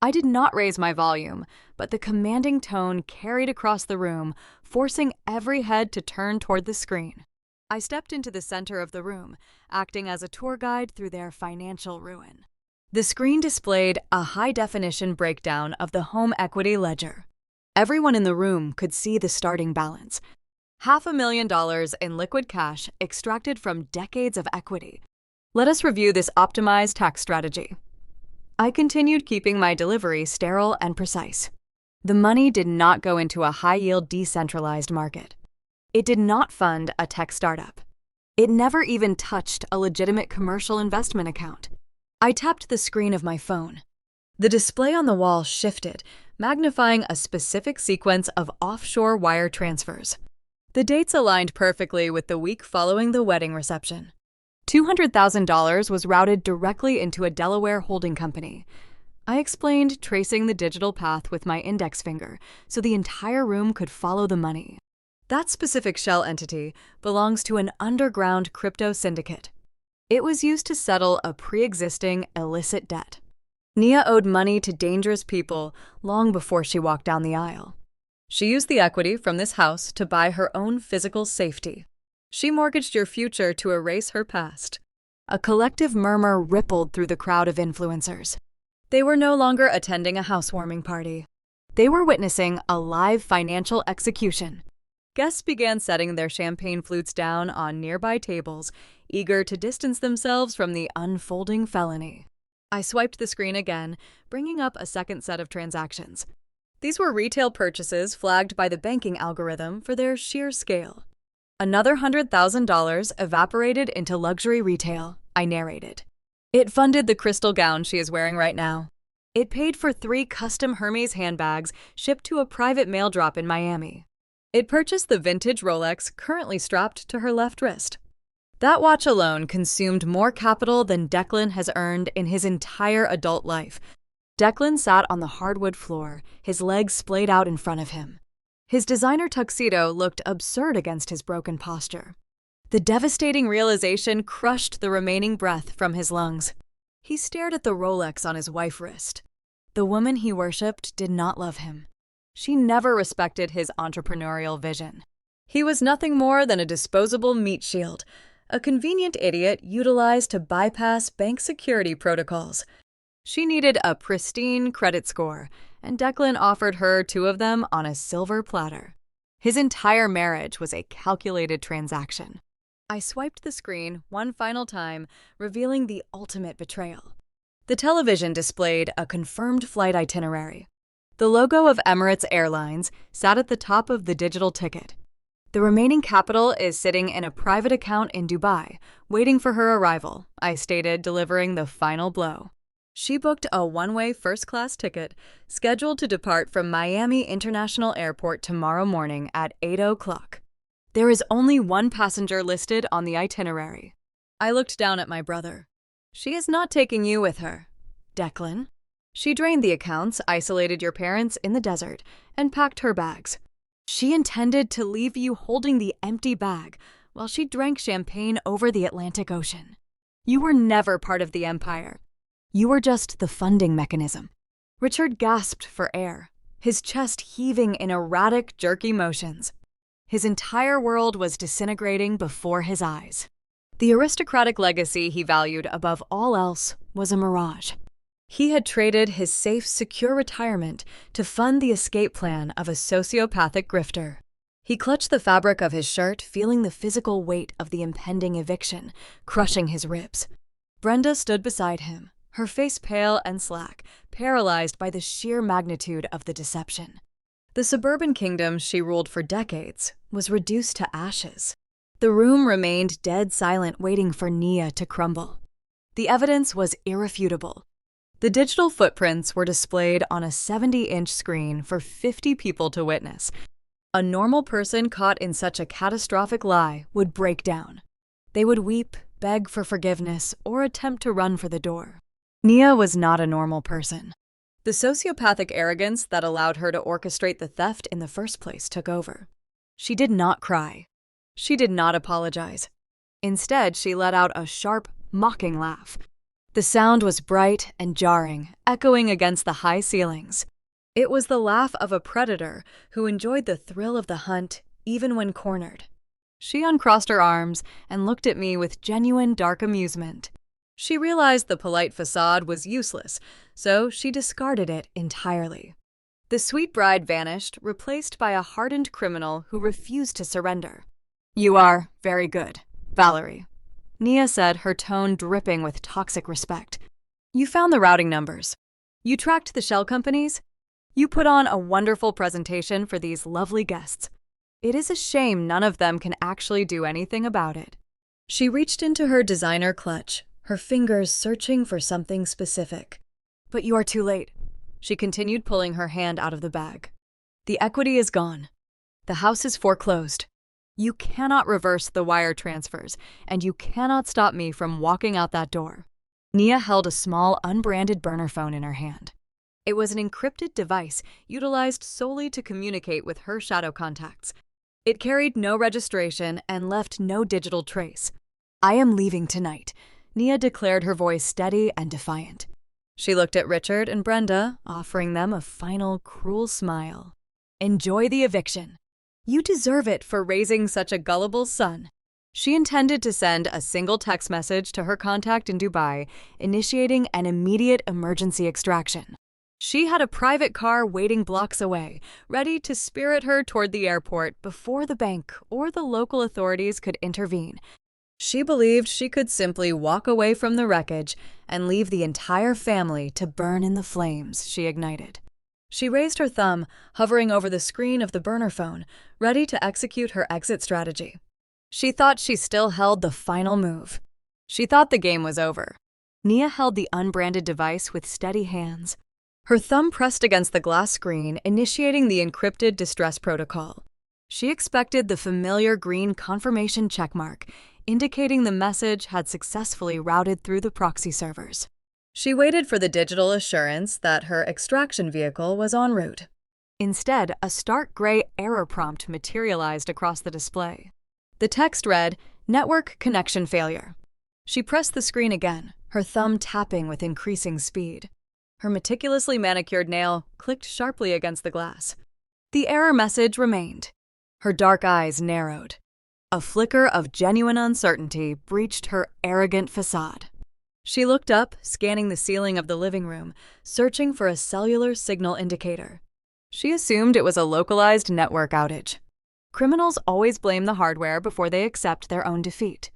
I did not raise my volume, but the commanding tone carried across the room, forcing every head to turn toward the screen. I stepped into the center of the room, acting as a tour guide through their financial ruin. The screen displayed a high-definition breakdown of the home equity ledger. Everyone in the room could see the starting balance. $500,000 in liquid cash extracted from decades of equity. Let us review this optimized tax strategy. I continued keeping my delivery sterile and precise. The money did not go into a high-yield decentralized market. It did not fund a tech startup. It never even touched a legitimate commercial investment account. I tapped the screen of my phone. The display on the wall shifted, magnifying a specific sequence of offshore wire transfers. The dates aligned perfectly with the week following the wedding reception. $200,000 was routed directly into a Delaware holding company. I explained, tracing the digital path with my index finger so the entire room could follow the money. That specific shell entity belongs to an underground crypto syndicate. It was used to settle a pre-existing illicit debt. Nia owed money to dangerous people long before she walked down the aisle. She used the equity from this house to buy her own physical safety. She mortgaged your future to erase her past. A collective murmur rippled through the crowd of influencers. They were no longer attending a housewarming party. They were witnessing a live financial execution. Guests began setting their champagne flutes down on nearby tables, eager to distance themselves from the unfolding felony. I swiped the screen again, bringing up a second set of transactions. These were retail purchases flagged by the banking algorithm for their sheer scale. Another $100,000 evaporated into luxury retail, I narrated. It funded the crystal gown she is wearing right now. It paid for 3 custom Hermes handbags shipped to a private mail drop in Miami. It purchased the vintage Rolex currently strapped to her left wrist. That watch alone consumed more capital than Declan has earned in his entire adult life. Declan sat on the hardwood floor, his legs splayed out in front of him. His designer tuxedo looked absurd against his broken posture. The devastating realization crushed the remaining breath from his lungs. He stared at the Rolex on his wife's wrist. The woman he worshipped did not love him. She never respected his entrepreneurial vision. He was nothing more than a disposable meat shield, a convenient idiot utilized to bypass bank security protocols. She needed a pristine credit score, and Declan offered her 2 of them on a silver platter. His entire marriage was a calculated transaction. I swiped the screen one final time, revealing the ultimate betrayal. The television displayed a confirmed flight itinerary. The logo of Emirates Airlines sat at the top of the digital ticket. The remaining capital is sitting in a private account in Dubai, waiting for her arrival, I stated, delivering the final blow. She booked a one-way first-class ticket, scheduled to depart from Miami International Airport tomorrow morning at 8 o'clock. There is only 1 passenger listed on the itinerary. I looked down at my brother. She is not taking you with her, Declan. She drained the accounts, isolated your parents in the desert, and packed her bags. She intended to leave you holding the empty bag while she drank champagne over the Atlantic Ocean. You were never part of the empire. You were just the funding mechanism. Richard gasped for air, his chest heaving in erratic, jerky motions. His entire world was disintegrating before his eyes. The aristocratic legacy he valued above all else was a mirage. He had traded his safe, secure retirement to fund the escape plan of a sociopathic grifter. He clutched the fabric of his shirt, feeling the physical weight of the impending eviction, crushing his ribs. Brenda stood beside him, her face pale and slack, paralyzed by the sheer magnitude of the deception. The suburban kingdom she ruled for decades was reduced to ashes. The room remained dead silent, waiting for Nia to crumble. The evidence was irrefutable. The digital footprints were displayed on a 70-inch screen for 50 people to witness. A normal person caught in such a catastrophic lie would break down. They would weep, beg for forgiveness, or attempt to run for the door. Nia was not a normal person. The sociopathic arrogance that allowed her to orchestrate the theft in the first place took over. She did not cry. She did not apologize. Instead, she let out a sharp, mocking laugh. The sound was bright and jarring, echoing against the high ceilings. It was the laugh of a predator who enjoyed the thrill of the hunt, even when cornered. She uncrossed her arms and looked at me with genuine dark amusement. She realized the polite facade was useless, so she discarded it entirely. The sweet bride vanished, replaced by a hardened criminal who refused to surrender. "You are very good, Valerie," Nia said, her tone dripping with toxic respect. "You found the routing numbers. You tracked the shell companies. You put on a wonderful presentation for these lovely guests. It is a shame none of them can actually do anything about it." She reached into her designer clutch, her fingers searching for something specific. "But you are too late." She continued, pulling her hand out of the bag. "The equity is gone. The house is foreclosed. You cannot reverse the wire transfers, and you cannot stop me from walking out that door." Nia held a small, unbranded burner phone in her hand. It was an encrypted device utilized solely to communicate with her shadow contacts. It carried no registration and left no digital trace. "I am leaving tonight," Nia declared, her voice steady and defiant. She looked at Richard and Brenda, offering them a final, cruel smile. "Enjoy the eviction. You deserve it for raising such a gullible son." She intended to send a single text message to her contact in Dubai, initiating an immediate emergency extraction. She had a private car waiting blocks away, ready to spirit her toward the airport before the bank or the local authorities could intervene. She believed she could simply walk away from the wreckage and leave the entire family to burn in the flames she ignited. She raised her thumb, hovering over the screen of the burner phone, ready to execute her exit strategy. She thought she still held the final move. She thought the game was over. Nia held the unbranded device with steady hands. Her thumb pressed against the glass screen, initiating the encrypted distress protocol. She expected the familiar green confirmation checkmark, indicating the message had successfully routed through the proxy servers. She waited for the digital assurance that her extraction vehicle was en route. Instead, a stark gray error prompt materialized across the display. The text read, "Network connection failure." She pressed the screen again, her thumb tapping with increasing speed. Her meticulously manicured nail clicked sharply against the glass. The error message remained. Her dark eyes narrowed. A flicker of genuine uncertainty breached her arrogant facade. She looked up, scanning the ceiling of the living room, searching for a cellular signal indicator. She assumed it was a localized network outage. Criminals always blame the hardware before they accept their own defeat.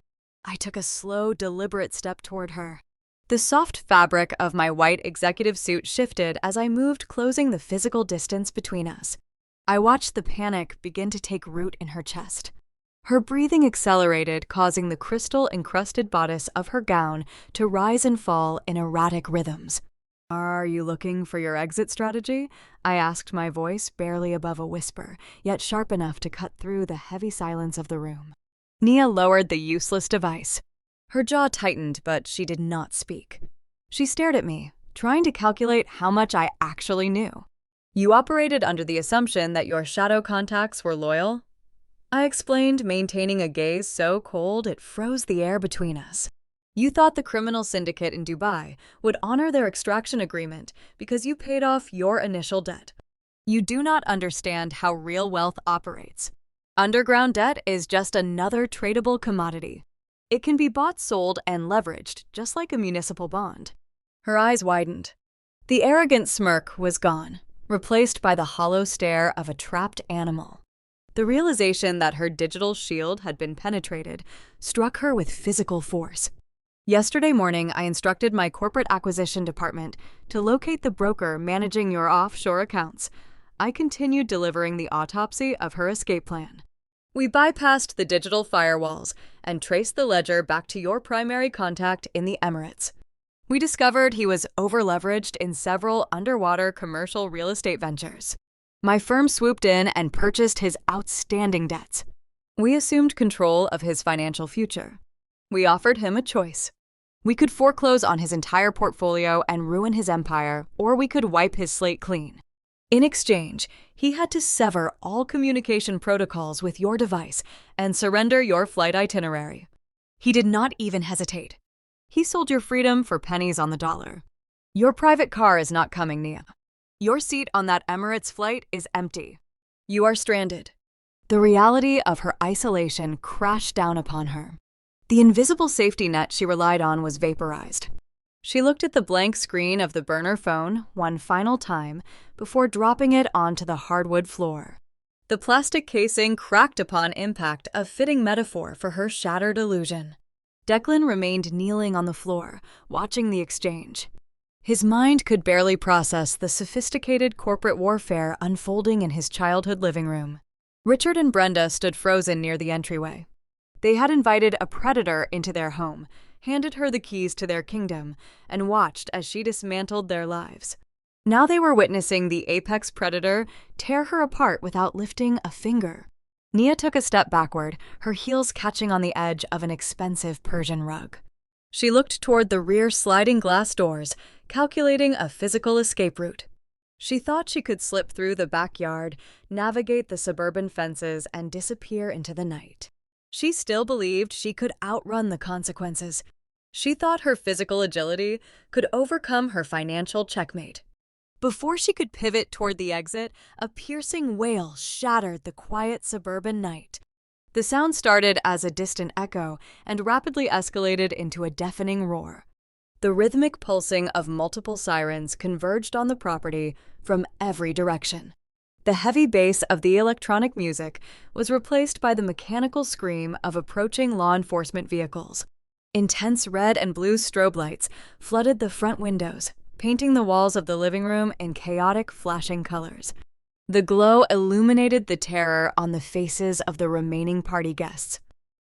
I took a slow, deliberate step toward her. The soft fabric of my white executive suit shifted as I moved, closing the physical distance between us. I watched the panic begin to take root in her chest. Her breathing accelerated, causing the crystal-encrusted bodice of her gown to rise and fall in erratic rhythms. "Are you looking for your exit strategy?" I asked, my voice barely above a whisper, yet sharp enough to cut through the heavy silence of the room. Nia lowered the useless device. Her jaw tightened, but she did not speak. She stared at me, trying to calculate how much I actually knew. "You operated under the assumption that your shadow contacts were loyal?" I explained, maintaining a gaze so cold it froze the air between us. "You thought the criminal syndicate in Dubai would honor their extraction agreement because you paid off your initial debt. You do not understand how real wealth operates. Underground debt is just another tradable commodity. It can be bought, sold, and leveraged, just like a municipal bond." Her eyes widened. The arrogant smirk was gone, replaced by the hollow stare of a trapped animal. The realization that her digital shield had been penetrated struck her with physical force. Yesterday morning, I instructed my corporate acquisition department to locate the broker managing your offshore accounts. I continued delivering the autopsy of her escape plan. We bypassed the digital firewalls and traced the ledger back to your primary contact in the Emirates. We discovered he was over-leveraged in several underwater commercial real estate ventures. My firm swooped in and purchased his outstanding debts. We assumed control of his financial future. We offered him a choice. We could foreclose on his entire portfolio and ruin his empire, or we could wipe his slate clean. In exchange, he had to sever all communication protocols with your device and surrender your flight itinerary. He did not even hesitate. He sold your freedom for pennies on the dollar. Your private car is not coming, Nia. Your seat on that Emirates flight is empty. You are stranded. The reality of her isolation crashed down upon her. The invisible safety net she relied on was vaporized. She looked at the blank screen of the burner phone one final time before dropping it onto the hardwood floor. The plastic casing cracked upon impact, a fitting metaphor for her shattered illusion. Declan remained kneeling on the floor, watching the exchange. His mind could barely process the sophisticated corporate warfare unfolding in his childhood living room. Richard and Brenda stood frozen near the entryway. They had invited a predator into their home, handed her the keys to their kingdom, and watched as she dismantled their lives. Now they were witnessing the apex predator tear her apart without lifting a finger. Nia took a step backward, her heels catching on the edge of an expensive Persian rug. She looked toward the rear sliding glass doors, calculating a physical escape route. She thought she could slip through the backyard, navigate the suburban fences, and disappear into the night. She still believed she could outrun the consequences. She thought her physical agility could overcome her financial checkmate. Before she could pivot toward the exit, a piercing wail shattered the quiet suburban night. The sound started as a distant echo and rapidly escalated into a deafening roar. The rhythmic pulsing of multiple sirens converged on the property from every direction. The heavy bass of the electronic music was replaced by the mechanical scream of approaching law enforcement vehicles. Intense red and blue strobe lights flooded the front windows, painting the walls of the living room in chaotic, flashing colors. The glow illuminated the terror on the faces of the remaining party guests.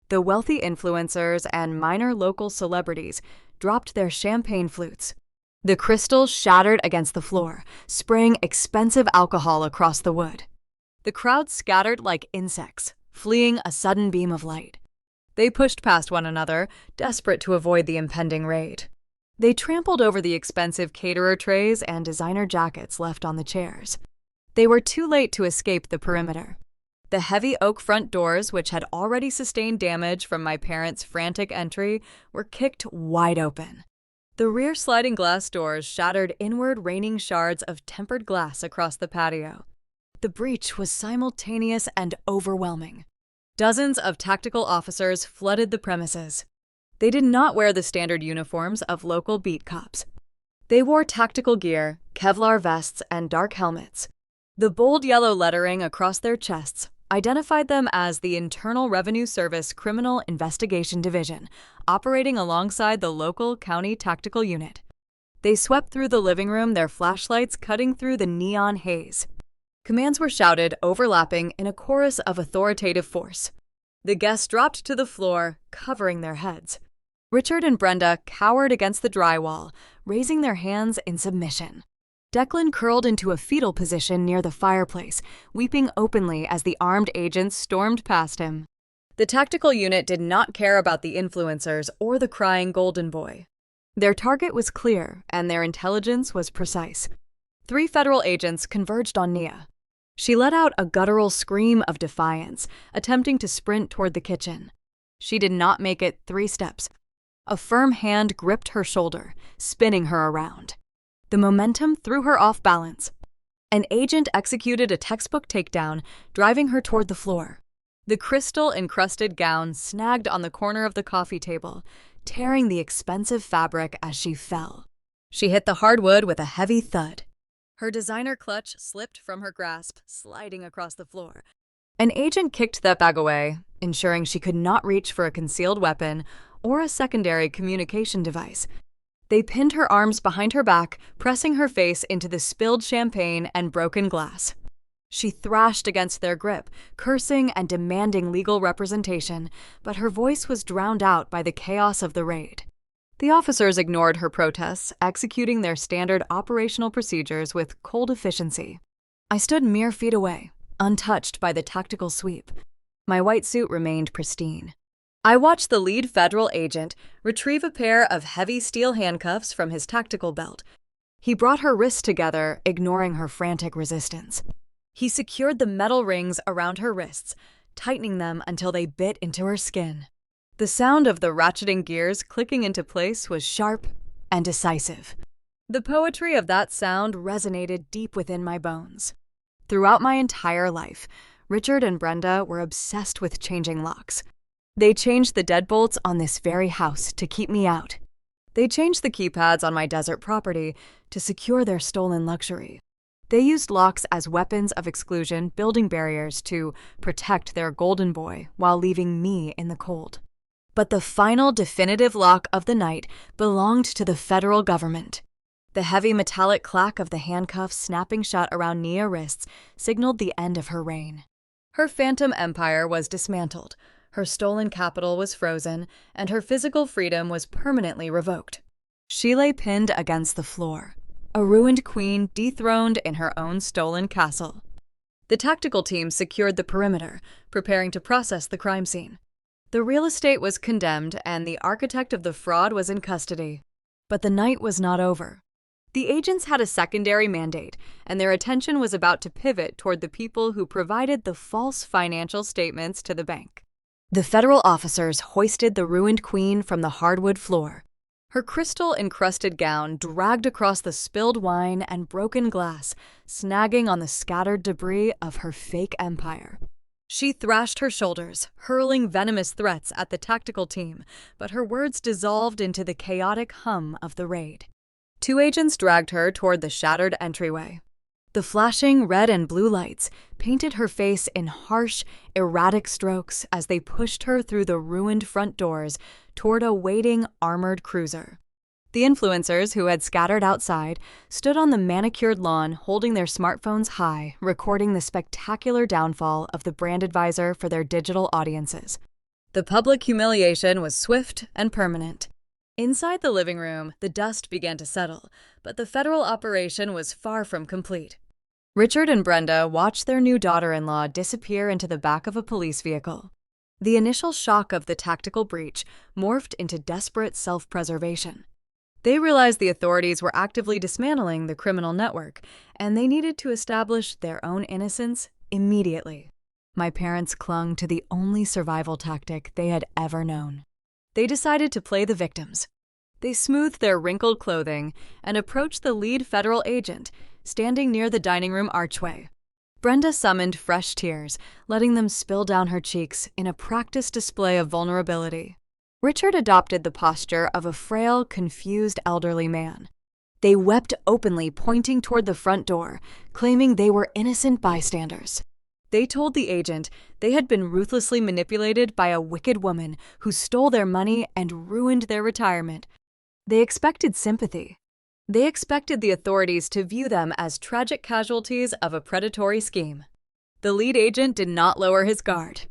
The wealthy influencers and minor local celebrities dropped their champagne flutes. The crystal shattered against the floor, spraying expensive alcohol across the wood. The crowd scattered like insects, fleeing a sudden beam of light. They pushed past one another, desperate to avoid the impending raid. They trampled over the expensive caterer trays and designer jackets left on the chairs. They were too late to escape the perimeter. The heavy oak front doors, which had already sustained damage from my parents' frantic entry, were kicked wide open. The rear sliding glass doors shattered inward, raining shards of tempered glass across the patio. The breach was simultaneous and overwhelming. Dozens of tactical officers flooded the premises. They did not wear the standard uniforms of local beat cops. They wore tactical gear, Kevlar vests, and dark helmets. The bold yellow lettering across their chests identified them as the Internal Revenue Service Criminal Investigation Division, operating alongside the local county tactical unit. They swept through the living room, their flashlights cutting through the neon haze. Commands were shouted, overlapping in a chorus of authoritative force. The guests dropped to the floor, covering their heads. Richard and Brenda cowered against the drywall, raising their hands in submission. Declan curled into a fetal position near the fireplace, weeping openly as the armed agents stormed past him. The tactical unit did not care about the influencers or the crying golden boy. Their target was clear, and their intelligence was precise. 3 federal agents converged on Nia. She let out a guttural scream of defiance, attempting to sprint toward the kitchen. She did not make it 3 steps. A firm hand gripped her shoulder, spinning her around. The momentum threw her off balance. An agent executed a textbook takedown, driving her toward the floor. The crystal-encrusted gown snagged on the corner of the coffee table, tearing the expensive fabric as she fell. She hit the hardwood with a heavy thud. Her designer clutch slipped from her grasp, sliding across the floor. An agent kicked that bag away, ensuring she could not reach for a concealed weapon or a secondary communication device. They pinned her arms behind her back, pressing her face into the spilled champagne and broken glass. She thrashed against their grip, cursing and demanding legal representation, but her voice was drowned out by the chaos of the raid. The officers ignored her protests, executing their standard operational procedures with cold efficiency. I stood mere feet away, untouched by the tactical sweep. My white suit remained pristine. I watched the lead federal agent retrieve a pair of heavy steel handcuffs from his tactical belt. He brought her wrists together, ignoring her frantic resistance. He secured the metal rings around her wrists, tightening them until they bit into her skin. The sound of the ratcheting gears clicking into place was sharp and decisive. The poetry of that sound resonated deep within my bones. Throughout my entire life, Richard and Brenda were obsessed with changing locks. They changed the deadbolts on this very house to keep me out. They changed the keypads on my desert property to secure their stolen luxury. They used locks as weapons of exclusion, building barriers to protect their golden boy while leaving me in the cold. But the final definitive lock of the night belonged to the federal government. The heavy metallic clack of the handcuffs snapping shut around Nia's wrists signaled the end of her reign. Her phantom empire was dismantled. Her stolen capital was frozen, and her physical freedom was permanently revoked. She lay pinned against the floor, a ruined queen dethroned in her own stolen castle. The tactical team secured the perimeter, preparing to process the crime scene. The real estate was condemned, and the architect of the fraud was in custody. But the night was not over. The agents had a secondary mandate, and their attention was about to pivot toward the people who provided the false financial statements to the bank. The federal officers hoisted the ruined queen from the hardwood floor. Her crystal-encrusted gown dragged across the spilled wine and broken glass, snagging on the scattered debris of her fake empire. She thrashed her shoulders, hurling venomous threats at the tactical team, but her words dissolved into the chaotic hum of the raid. 2 agents dragged her toward the shattered entryway. The flashing red and blue lights painted her face in harsh, erratic strokes as they pushed her through the ruined front doors toward a waiting armored cruiser. The influencers who had scattered outside stood on the manicured lawn holding their smartphones high, recording the spectacular downfall of the brand advisor for their digital audiences. The public humiliation was swift and permanent. Inside the living room, the dust began to settle, but the federal operation was far from complete. Richard and Brenda watched their new daughter-in-law disappear into the back of a police vehicle. The initial shock of the tactical breach morphed into desperate self-preservation. They realized the authorities were actively dismantling the criminal network, and they needed to establish their own innocence immediately. My parents clung to the only survival tactic they had ever known. They decided to play the victims. They smoothed their wrinkled clothing and approached the lead federal agent, standing near the dining room archway. Brenda summoned fresh tears, letting them spill down her cheeks in a practiced display of vulnerability. Richard adopted the posture of a frail, confused elderly man. They wept openly, pointing toward the front door, claiming they were innocent bystanders. They told the agent they had been ruthlessly manipulated by a wicked woman who stole their money and ruined their retirement. They expected sympathy. They expected the authorities to view them as tragic casualties of a predatory scheme. The lead agent did not lower his guard.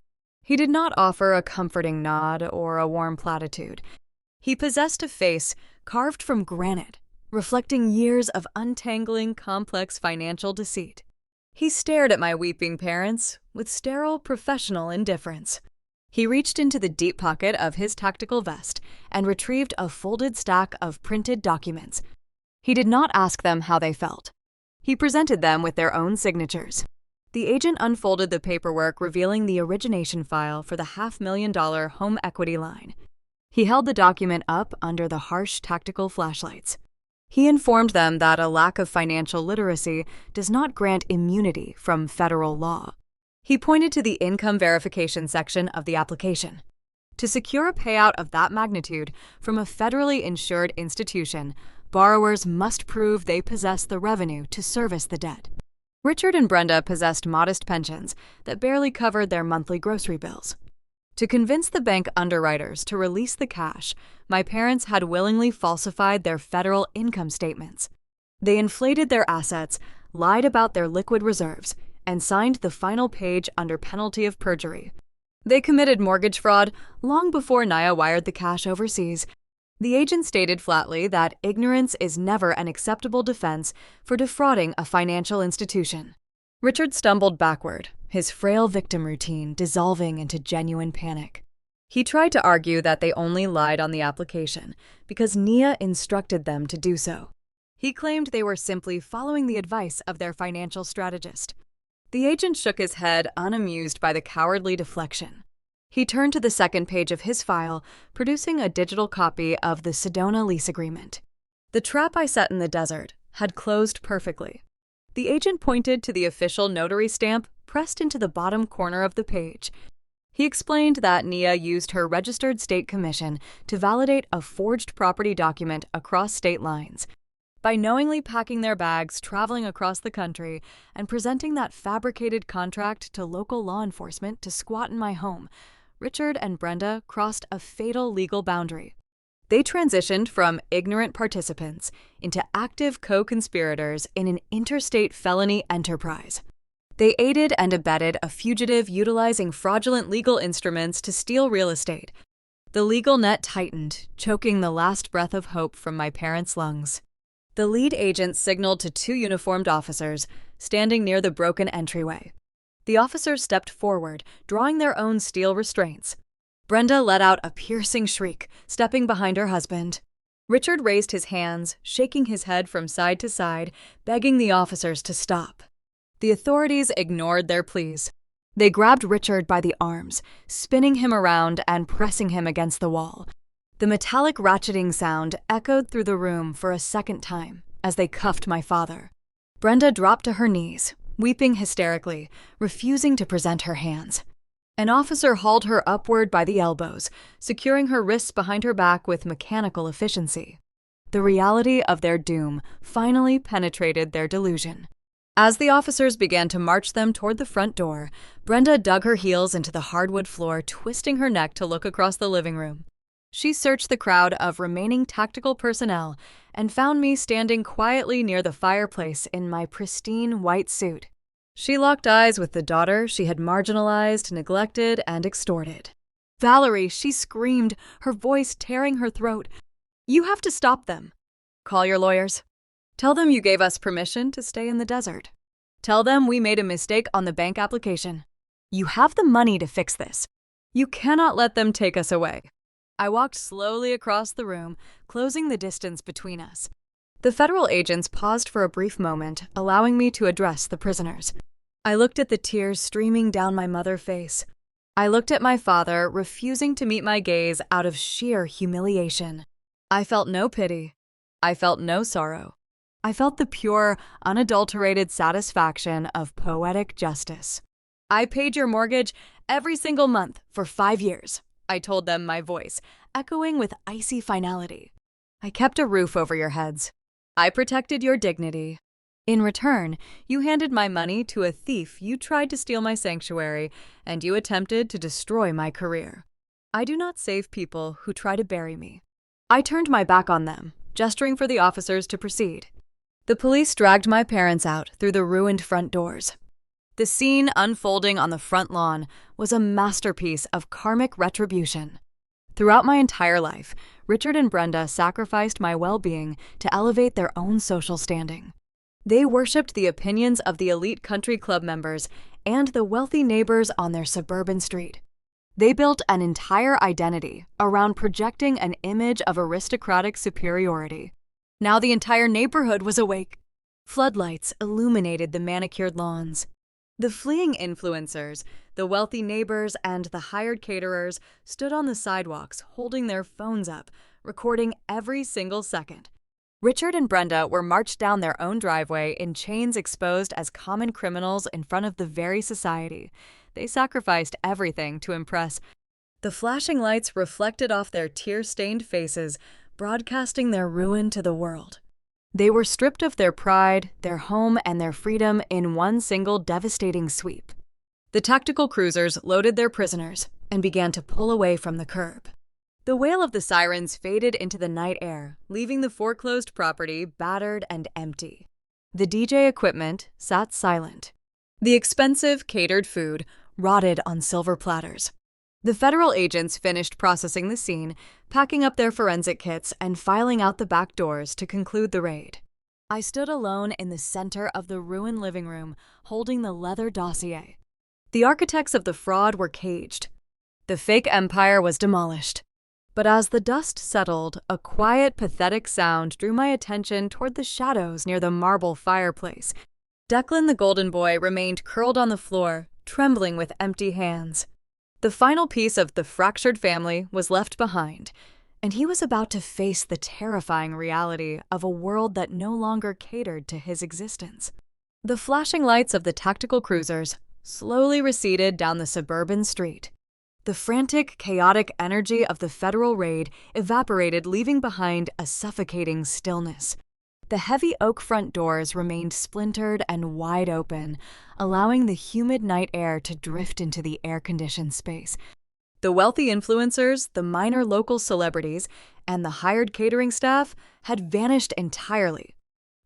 He did not offer a comforting nod or a warm platitude. He possessed a face carved from granite, reflecting years of untangling complex financial deceit. He stared at my weeping parents with sterile professional indifference. He reached into the deep pocket of his tactical vest and retrieved a folded stack of printed documents. He did not ask them how they felt. He presented them with their own signatures. The agent unfolded the paperwork revealing the origination file for the $500,000 home equity line. He held the document up under the harsh tactical flashlights. He informed them that a lack of financial literacy does not grant immunity from federal law. He pointed to the income verification section of the application. To secure a payout of that magnitude from a federally insured institution, borrowers must prove they possess the revenue to service the debt. Richard and Brenda possessed modest pensions that barely covered their monthly grocery bills. To convince the bank underwriters to release the cash, my parents had willingly falsified their federal income statements. They inflated their assets, lied about their liquid reserves, and signed the final page under penalty of perjury. They committed mortgage fraud long before Naya wired the cash overseas. The agent stated flatly that ignorance is never an acceptable defense for defrauding a financial institution. Richard stumbled backward, his frail victim routine dissolving into genuine panic. He tried to argue that they only lied on the application because Nia instructed them to do so. He claimed they were simply following the advice of their financial strategist. The agent shook his head, unamused by the cowardly deflection. He turned to the second page of his file, producing a digital copy of the Sedona lease agreement. The trap I set in the desert had closed perfectly. The agent pointed to the official notary stamp pressed into the bottom corner of the page. He explained that Nia used her registered state commission to validate a forged property document across state lines. By knowingly packing their bags, traveling across the country, and presenting that fabricated contract to local law enforcement to squat in my home, Richard and Brenda crossed a fatal legal boundary. They transitioned from ignorant participants into active co-conspirators in an interstate felony enterprise. They aided and abetted a fugitive utilizing fraudulent legal instruments to steal real estate. The legal net tightened, choking the last breath of hope from my parents' lungs. The lead agent signaled to two uniformed officers standing near the broken entryway. The officers stepped forward, drawing their own steel restraints. Brenda let out a piercing shriek, stepping behind her husband. Richard raised his hands, shaking his head from side to side, begging the officers to stop. The authorities ignored their pleas. They grabbed Richard by the arms, spinning him around and pressing him against the wall. The metallic ratcheting sound echoed through the room for a second time as they cuffed my father. Brenda dropped to her knees, weeping hysterically, refusing to present her hands. An officer hauled her upward by the elbows, securing her wrists behind her back with mechanical efficiency. The reality of their doom finally penetrated their delusion. As the officers began to march them toward the front door, Brenda dug her heels into the hardwood floor, twisting her neck to look across the living room. She searched the crowd of remaining tactical personnel and found me standing quietly near the fireplace in my pristine white suit. She locked eyes with the daughter she had marginalized, neglected, and extorted. "Valerie," she screamed, her voice tearing her throat. You have to stop them. Call your lawyers. Tell them you gave us permission to stay in the desert. Tell them we made a mistake on the bank application. You have the money to fix this. You cannot let them take us away. I walked slowly across the room, closing the distance between us. The federal agents paused for a brief moment, allowing me to address the prisoners. I looked at the tears streaming down my mother's face. I looked at my father, refusing to meet my gaze out of sheer humiliation. I felt no pity. I felt no sorrow. I felt the pure, unadulterated satisfaction of poetic justice. I paid your mortgage every single month for 5 years, I told them, my voice echoing with icy finality. I kept a roof over your heads. I protected your dignity. In return, you handed my money to a thief. You tried to steal my sanctuary, and you attempted to destroy my career. I do not save people who try to bury me. I turned my back on them, gesturing for the officers to proceed. The police dragged my parents out through the ruined front doors. The scene unfolding on the front lawn was a masterpiece of karmic retribution. Throughout my entire life, Richard and Brenda sacrificed my well-being to elevate their own social standing. They worshipped the opinions of the elite country club members and the wealthy neighbors on their suburban street. They built an entire identity around projecting an image of aristocratic superiority. Now the entire neighborhood was awake. Floodlights illuminated the manicured lawns. The fleeing influencers, the wealthy neighbors, and the hired caterers stood on the sidewalks holding their phones up, recording every single second. Richard and Brenda were marched down their own driveway in chains, exposed as common criminals in front of the very society. They sacrificed everything to impress. The flashing lights reflected off their tear-stained faces, broadcasting their ruin to the world. They were stripped of their pride, their home, and their freedom in one single devastating sweep. The tactical cruisers loaded their prisoners and began to pull away from the curb. The wail of the sirens faded into the night air, leaving the foreclosed property battered and empty. The DJ equipment sat silent. The expensive, catered food rotted on silver platters. The federal agents finished processing the scene, packing up their forensic kits, and filing out the back doors to conclude the raid. I stood alone in the center of the ruined living room, holding the leather dossier. The architects of the fraud were caged. The fake empire was demolished. But as the dust settled, a quiet, pathetic sound drew my attention toward the shadows near the marble fireplace. Declan, the golden boy, remained curled on the floor, trembling with empty hands. The final piece of the fractured family was left behind, and he was about to face the terrifying reality of a world that no longer catered to his existence. The flashing lights of the tactical cruisers slowly receded down the suburban street. The frantic, chaotic energy of the federal raid evaporated, leaving behind a suffocating stillness. The heavy oak front doors remained splintered and wide open, allowing the humid night air to drift into the air-conditioned space. The wealthy influencers, the minor local celebrities, and the hired catering staff had vanished entirely.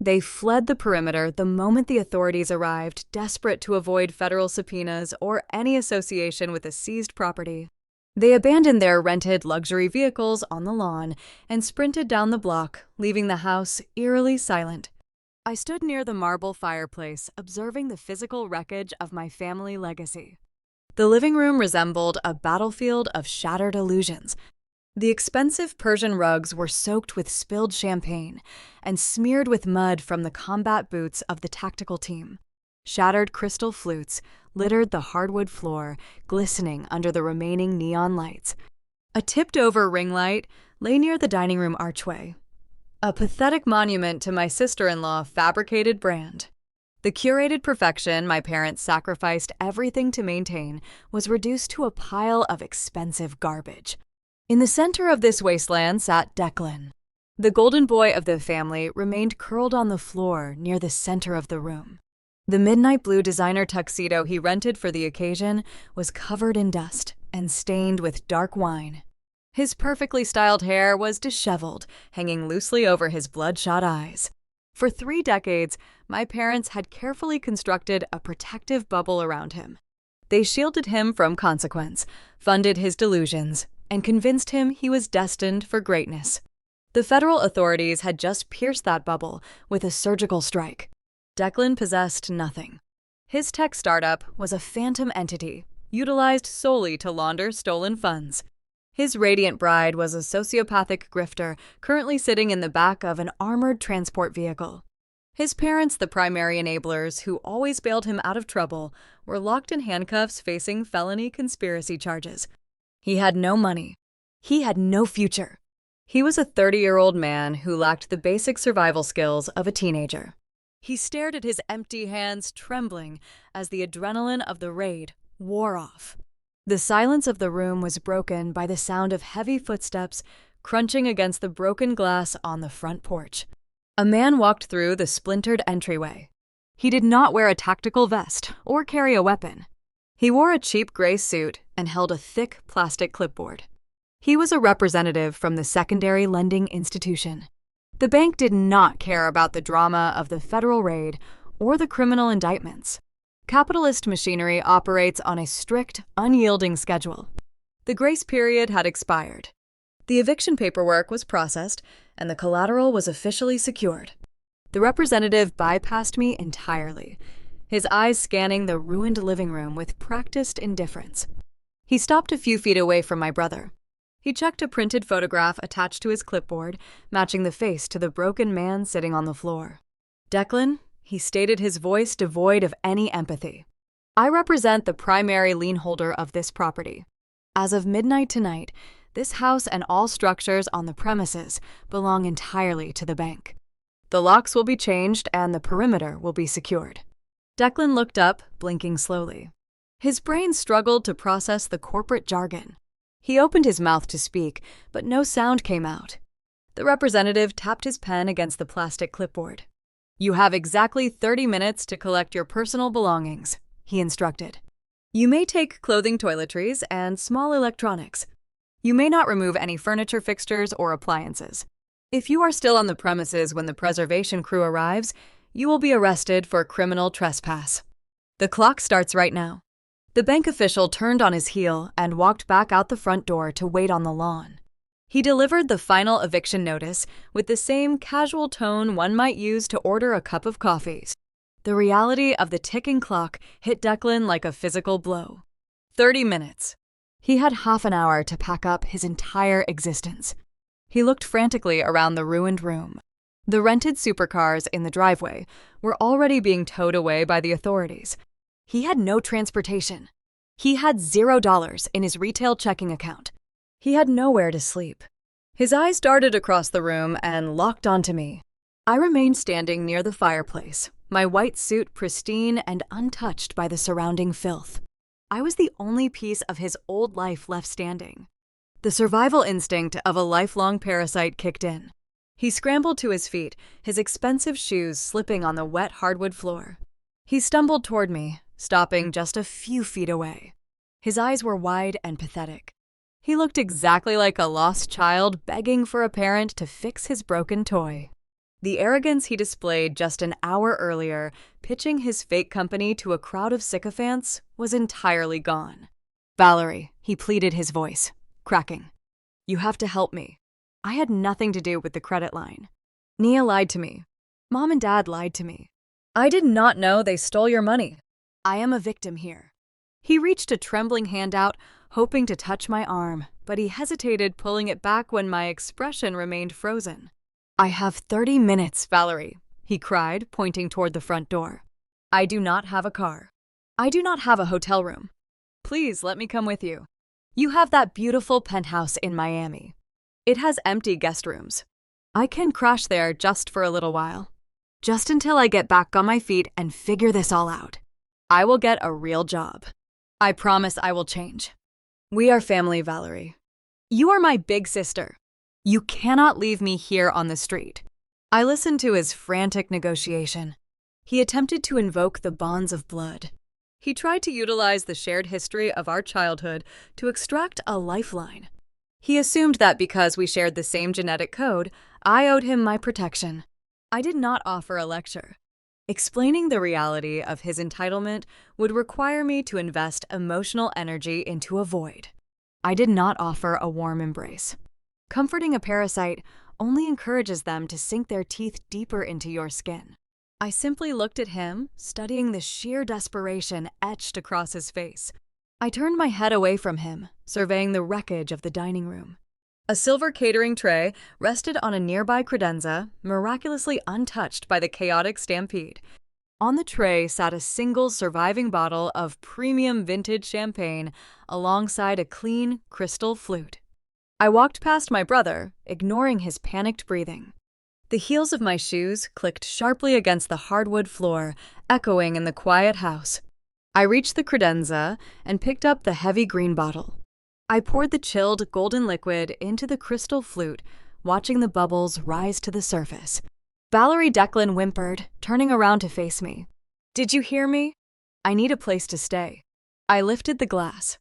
They fled the perimeter the moment the authorities arrived, desperate to avoid federal subpoenas or any association with the seized property. They abandoned their rented luxury vehicles on the lawn and sprinted down the block, leaving the house eerily silent. I stood near the marble fireplace, observing the physical wreckage of my family legacy. The living room resembled a battlefield of shattered illusions. The expensive Persian rugs were soaked with spilled champagne and smeared with mud from the combat boots of the tactical team. Shattered crystal flutes littered the hardwood floor, glistening under the remaining neon lights. A tipped-over ring light lay near the dining room archway, a pathetic monument to my sister-in-law fabricated brand. The curated perfection my parents sacrificed everything to maintain was reduced to a pile of expensive garbage. In the center of this wasteland sat Declan. The golden boy of the family remained curled on the floor near the center of the room. The midnight blue designer tuxedo he rented for the occasion was covered in dust and stained with dark wine. His perfectly styled hair was disheveled, hanging loosely over his bloodshot eyes. For 3 decades, my parents had carefully constructed a protective bubble around him. They shielded him from consequence, funded his delusions, and convinced him he was destined for greatness. The federal authorities had just pierced that bubble with a surgical strike. Declan possessed nothing. His tech startup was a phantom entity, utilized solely to launder stolen funds. His radiant bride was a sociopathic grifter currently sitting in the back of an armored transport vehicle. His parents, the primary enablers who always bailed him out of trouble, were locked in handcuffs facing felony conspiracy charges. He had no money. He had no future. He was a 30-year-old man who lacked the basic survival skills of a teenager. He stared at his empty hands trembling as the adrenaline of the raid wore off. The silence of the room was broken by the sound of heavy footsteps crunching against the broken glass on the front porch. A man walked through the splintered entryway. He did not wear a tactical vest or carry a weapon. He wore a cheap gray suit and held a thick plastic clipboard. He was a representative from the secondary lending institution. The bank did not care about the drama of the federal raid or the criminal indictments. Capitalist machinery operates on a strict, unyielding schedule. The grace period had expired. The eviction paperwork was processed, and the collateral was officially secured. The representative bypassed me entirely, his eyes scanning the ruined living room with practiced indifference. He stopped a few feet away from my brother. He checked a printed photograph attached to his clipboard, matching the face to the broken man sitting on the floor. "Declan," he stated, his voice devoid of any empathy, "I represent the primary lien holder of this property. As of midnight tonight, this house and all structures on the premises belong entirely to the bank. The locks will be changed and the perimeter will be secured." Declan looked up, blinking slowly. His brain struggled to process the corporate jargon. He opened his mouth to speak, but no sound came out. The representative tapped his pen against the plastic clipboard. "You have exactly 30 minutes to collect your personal belongings," he instructed. "You may take clothing, toiletries, and small electronics. You may not remove any furniture fixtures or appliances. If you are still on the premises when the preservation crew arrives, you will be arrested for criminal trespass. The clock starts right now." The bank official turned on his heel and walked back out the front door to wait on the lawn. He delivered the final eviction notice with the same casual tone one might use to order a cup of coffee. The reality of the ticking clock hit Declan like a physical blow. 30 minutes. He had half an hour to pack up his entire existence. He looked frantically around the ruined room. The rented supercars in the driveway were already being towed away by the authorities. He had no transportation. He had $0 in his retail checking account. He had nowhere to sleep. His eyes darted across the room and locked onto me. I remained standing near the fireplace, my white suit pristine and untouched by the surrounding filth. I was the only piece of his old life left standing. The survival instinct of a lifelong parasite kicked in. He scrambled to his feet, his expensive shoes slipping on the wet hardwood floor. He stumbled toward me, stopping just a few feet away. His eyes were wide and pathetic. He looked exactly like a lost child begging for a parent to fix his broken toy. The arrogance he displayed just an hour earlier, pitching his fake company to a crowd of sycophants, was entirely gone. "Valerie," he pleaded, his voice cracking. "You have to help me. I had nothing to do with the credit line. Nia lied to me. Mom and Dad lied to me. I did not know they stole your money. I am a victim here." He reached a trembling hand out, hoping to touch my arm, but he hesitated, pulling it back when my expression remained frozen. "I have 30 minutes, Valerie," he cried, pointing toward the front door. "I do not have a car. I do not have a hotel room. Please let me come with you. You have that beautiful penthouse in Miami. It has empty guest rooms. I can crash there just for a little while. Just until I get back on my feet and figure this all out. I will get a real job. I promise I will change. We are family, Valerie. You are my big sister. You cannot leave me here on the street." I listened to his frantic negotiation. He attempted to invoke the bonds of blood. He tried to utilize the shared history of our childhood to extract a lifeline. He assumed that because we shared the same genetic code, I owed him my protection. I did not offer a lecture. Explaining the reality of his entitlement would require me to invest emotional energy into a void. I did not offer a warm embrace. Comforting a parasite only encourages them to sink their teeth deeper into your skin. I simply looked at him, studying the sheer desperation etched across his face. I turned my head away from him, surveying the wreckage of the dining room. A silver catering tray rested on a nearby credenza, miraculously untouched by the chaotic stampede. On the tray sat a single surviving bottle of premium vintage champagne alongside a clean, crystal flute. I walked past my brother, ignoring his panicked breathing. The heels of my shoes clicked sharply against the hardwood floor, echoing in the quiet house. I reached the credenza and picked up the heavy green bottle. I poured the chilled golden liquid into the crystal flute, watching the bubbles rise to the surface. Valerie Declan whimpered, turning around to face me. "Did you hear me? I need a place to stay." I lifted the glass.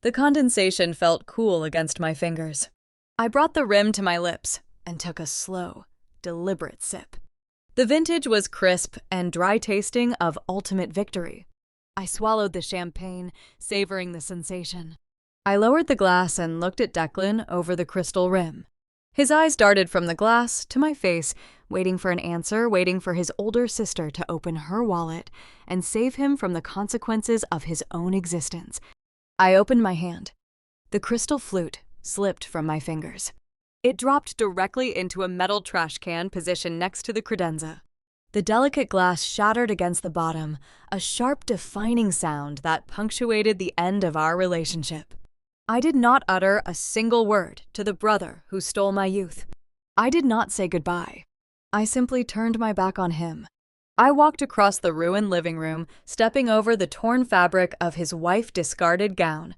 The condensation felt cool against my fingers. I brought the rim to my lips and took a slow, deliberate sip. The vintage was crisp and dry-tasting of ultimate victory. I swallowed the champagne, savoring the sensation. I lowered the glass and looked at Declan over the crystal rim. His eyes darted from the glass to my face, waiting for an answer, waiting for his older sister to open her wallet and save him from the consequences of his own existence. I opened my hand. The crystal flute slipped from my fingers. It dropped directly into a metal trash can positioned next to the credenza. The delicate glass shattered against the bottom, a sharp, defining sound that punctuated the end of our relationship. I did not utter a single word to the brother who stole my youth. I did not say goodbye. I simply turned my back on him. I walked across the ruined living room, stepping over the torn fabric of his wife-discarded gown.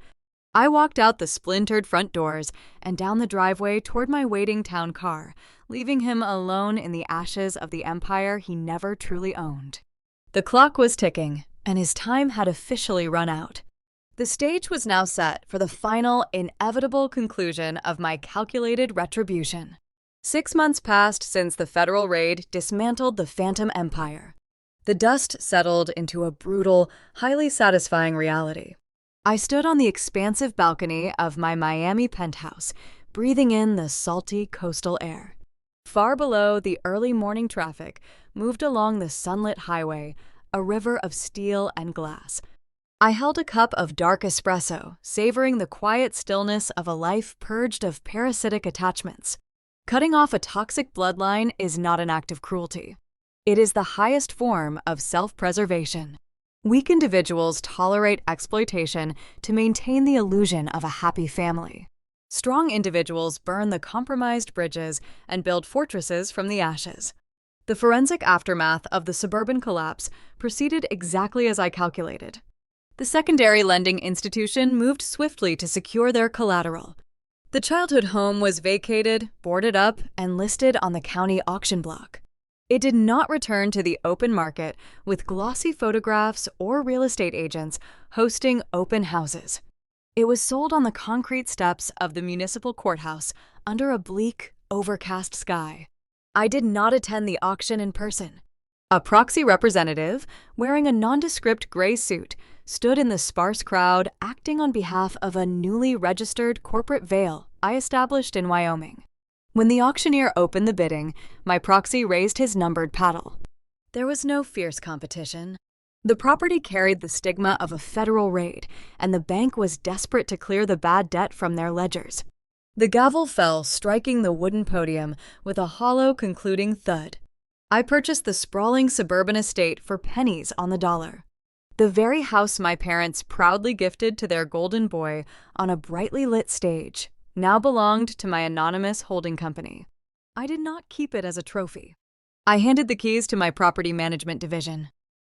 I walked out the splintered front doors and down the driveway toward my waiting town car, leaving him alone in the ashes of the empire he never truly owned. The clock was ticking, and his time had officially run out. The stage was now set for the final, inevitable conclusion of my calculated retribution. 6 months passed since the federal raid dismantled the Phantom Empire. The dust settled into a brutal, highly satisfying reality. I stood on the expansive balcony of my Miami penthouse, breathing in the salty coastal air. Far below, the early morning traffic moved along the sunlit highway, a river of steel and glass. I held a cup of dark espresso, savoring the quiet stillness of a life purged of parasitic attachments. Cutting off a toxic bloodline is not an act of cruelty. It is the highest form of self-preservation. Weak individuals tolerate exploitation to maintain the illusion of a happy family. Strong individuals burn the compromised bridges and build fortresses from the ashes. The forensic aftermath of the suburban collapse proceeded exactly as I calculated. The secondary lending institution moved swiftly to secure their collateral. The childhood home was vacated, boarded up, and listed on the county auction block. It did not return to the open market with glossy photographs or real estate agents hosting open houses. It was sold on the concrete steps of the municipal courthouse under a bleak, overcast sky. I did not attend the auction in person. A proxy representative, wearing a nondescript gray suit, stood in the sparse crowd acting on behalf of a newly registered corporate veil I established in Wyoming. When the auctioneer opened the bidding, my proxy raised his numbered paddle. There was no fierce competition. The property carried the stigma of a federal raid, and the bank was desperate to clear the bad debt from their ledgers. The gavel fell, striking the wooden podium with a hollow, concluding thud. I purchased the sprawling suburban estate for pennies on the dollar. The very house my parents proudly gifted to their golden boy on a brightly lit stage now belonged to my anonymous holding company. I did not keep it as a trophy. I handed the keys to my property management division.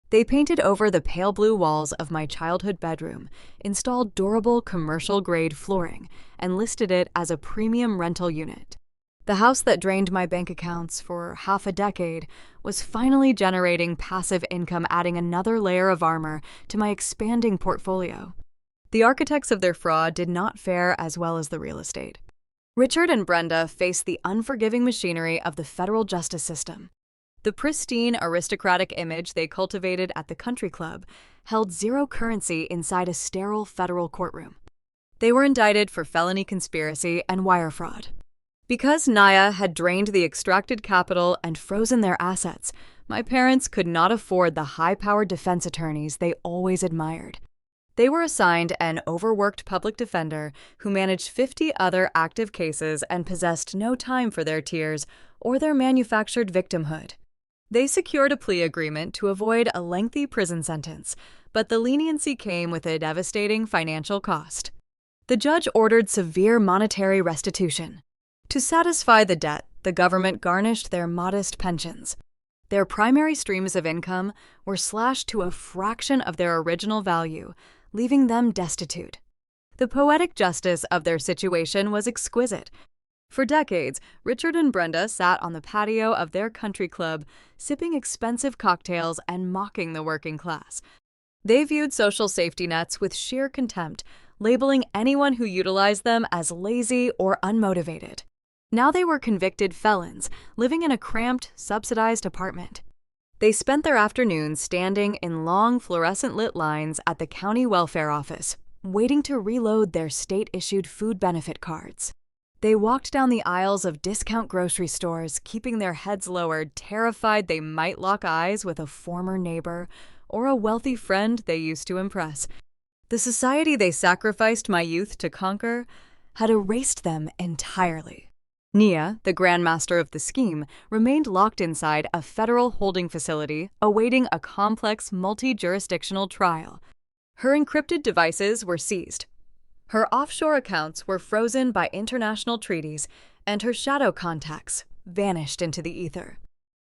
They painted over the pale blue walls of my childhood bedroom, installed durable commercial-grade flooring, and listed it as a premium rental unit. The house that drained my bank accounts for half a decade was finally generating passive income, adding another layer of armor to my expanding portfolio. The architects of their fraud did not fare as well as the real estate. Richard and Brenda faced the unforgiving machinery of the federal justice system. The pristine, aristocratic image they cultivated at the country club held zero currency inside a sterile federal courtroom. They were indicted for felony conspiracy and wire fraud. Because Naya had drained the extracted capital and frozen their assets, my parents could not afford the high-powered defense attorneys they always admired. They were assigned an overworked public defender who managed 50 other active cases and possessed no time for their tears or their manufactured victimhood. They secured a plea agreement to avoid a lengthy prison sentence, but the leniency came with a devastating financial cost. The judge ordered severe monetary restitution. To satisfy the debt, the government garnished their modest pensions. Their primary streams of income were slashed to a fraction of their original value, leaving them destitute. The poetic justice of their situation was exquisite. For decades, Richard and Brenda sat on the patio of their country club, sipping expensive cocktails and mocking the working class. They viewed social safety nets with sheer contempt, labeling anyone who utilized them as lazy or unmotivated. Now they were convicted felons, living in a cramped, subsidized apartment. They spent their afternoons standing in long, fluorescent-lit lines at the county welfare office, waiting to reload their state-issued food benefit cards. They walked down the aisles of discount grocery stores, keeping their heads lowered, terrified they might lock eyes with a former neighbor or a wealthy friend they used to impress. The society they sacrificed my youth to conquer had erased them entirely. Nia, the grandmaster of the scheme, remained locked inside a federal holding facility, awaiting a complex multi-jurisdictional trial. Her encrypted devices were seized. Her offshore accounts were frozen by international treaties, and her shadow contacts vanished into the ether.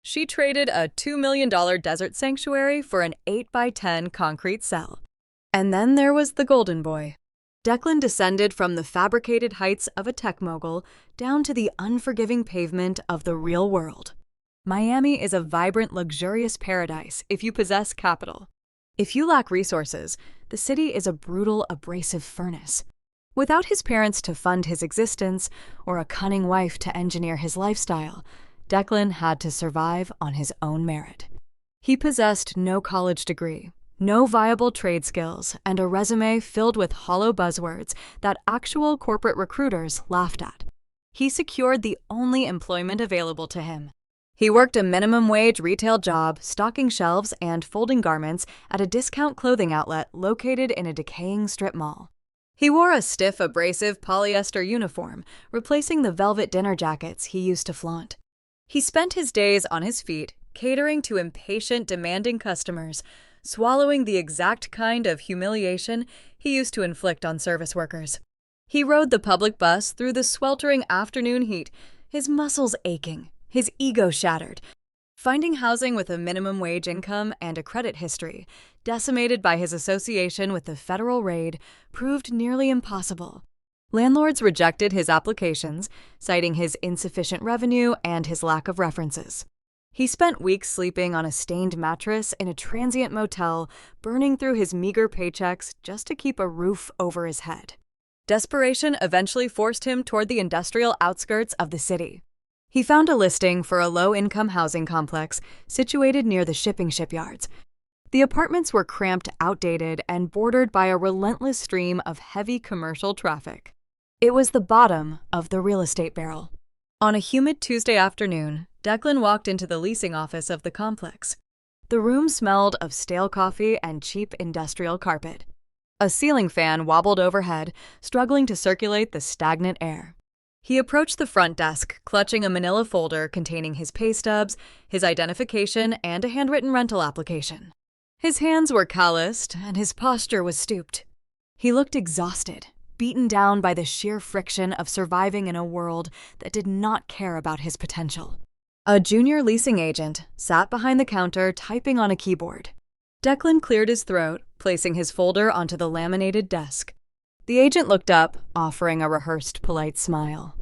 She traded a $2 million desert sanctuary for an 8x10 concrete cell. And then there was the golden boy. Declan descended from the fabricated heights of a tech mogul down to the unforgiving pavement of the real world. Miami is a vibrant, luxurious paradise if you possess capital. If you lack resources, the city is a brutal, abrasive furnace. Without his parents to fund his existence or a cunning wife to engineer his lifestyle, Declan had to survive on his own merit. He possessed no college degree, no viable trade skills, and a resume filled with hollow buzzwords that actual corporate recruiters laughed at. He secured the only employment available to him. He worked a minimum-wage retail job, stocking shelves and folding garments at a discount clothing outlet located in a decaying strip mall. He wore a stiff, abrasive polyester uniform, replacing the velvet dinner jackets he used to flaunt. He spent his days on his feet, catering to impatient, demanding customers, swallowing the exact kind of humiliation he used to inflict on service workers. He rode the public bus through the sweltering afternoon heat, his muscles aching, his ego shattered. Finding housing with a minimum wage income and a credit history, decimated by his association with the federal raid, proved nearly impossible. Landlords rejected his applications, citing his insufficient revenue and his lack of references. He spent weeks sleeping on a stained mattress in a transient motel, burning through his meager paychecks just to keep a roof over his head. Desperation eventually forced him toward the industrial outskirts of the city. He found a listing for a low-income housing complex situated near the shipping shipyards. The apartments were cramped, outdated, and bordered by a relentless stream of heavy commercial traffic. It was the bottom of the real estate barrel. On a humid Tuesday afternoon, Declan walked into the leasing office of the complex. The room smelled of stale coffee and cheap industrial carpet. A ceiling fan wobbled overhead, struggling to circulate the stagnant air. He approached the front desk, clutching a manila folder containing his pay stubs, his identification, and a handwritten rental application. His hands were calloused, and his posture was stooped. He looked exhausted, beaten down by the sheer friction of surviving in a world that did not care about his potential. A junior leasing agent sat behind the counter typing on a keyboard. Declan cleared his throat, placing his folder onto the laminated desk. The agent looked up, offering a rehearsed, polite smile.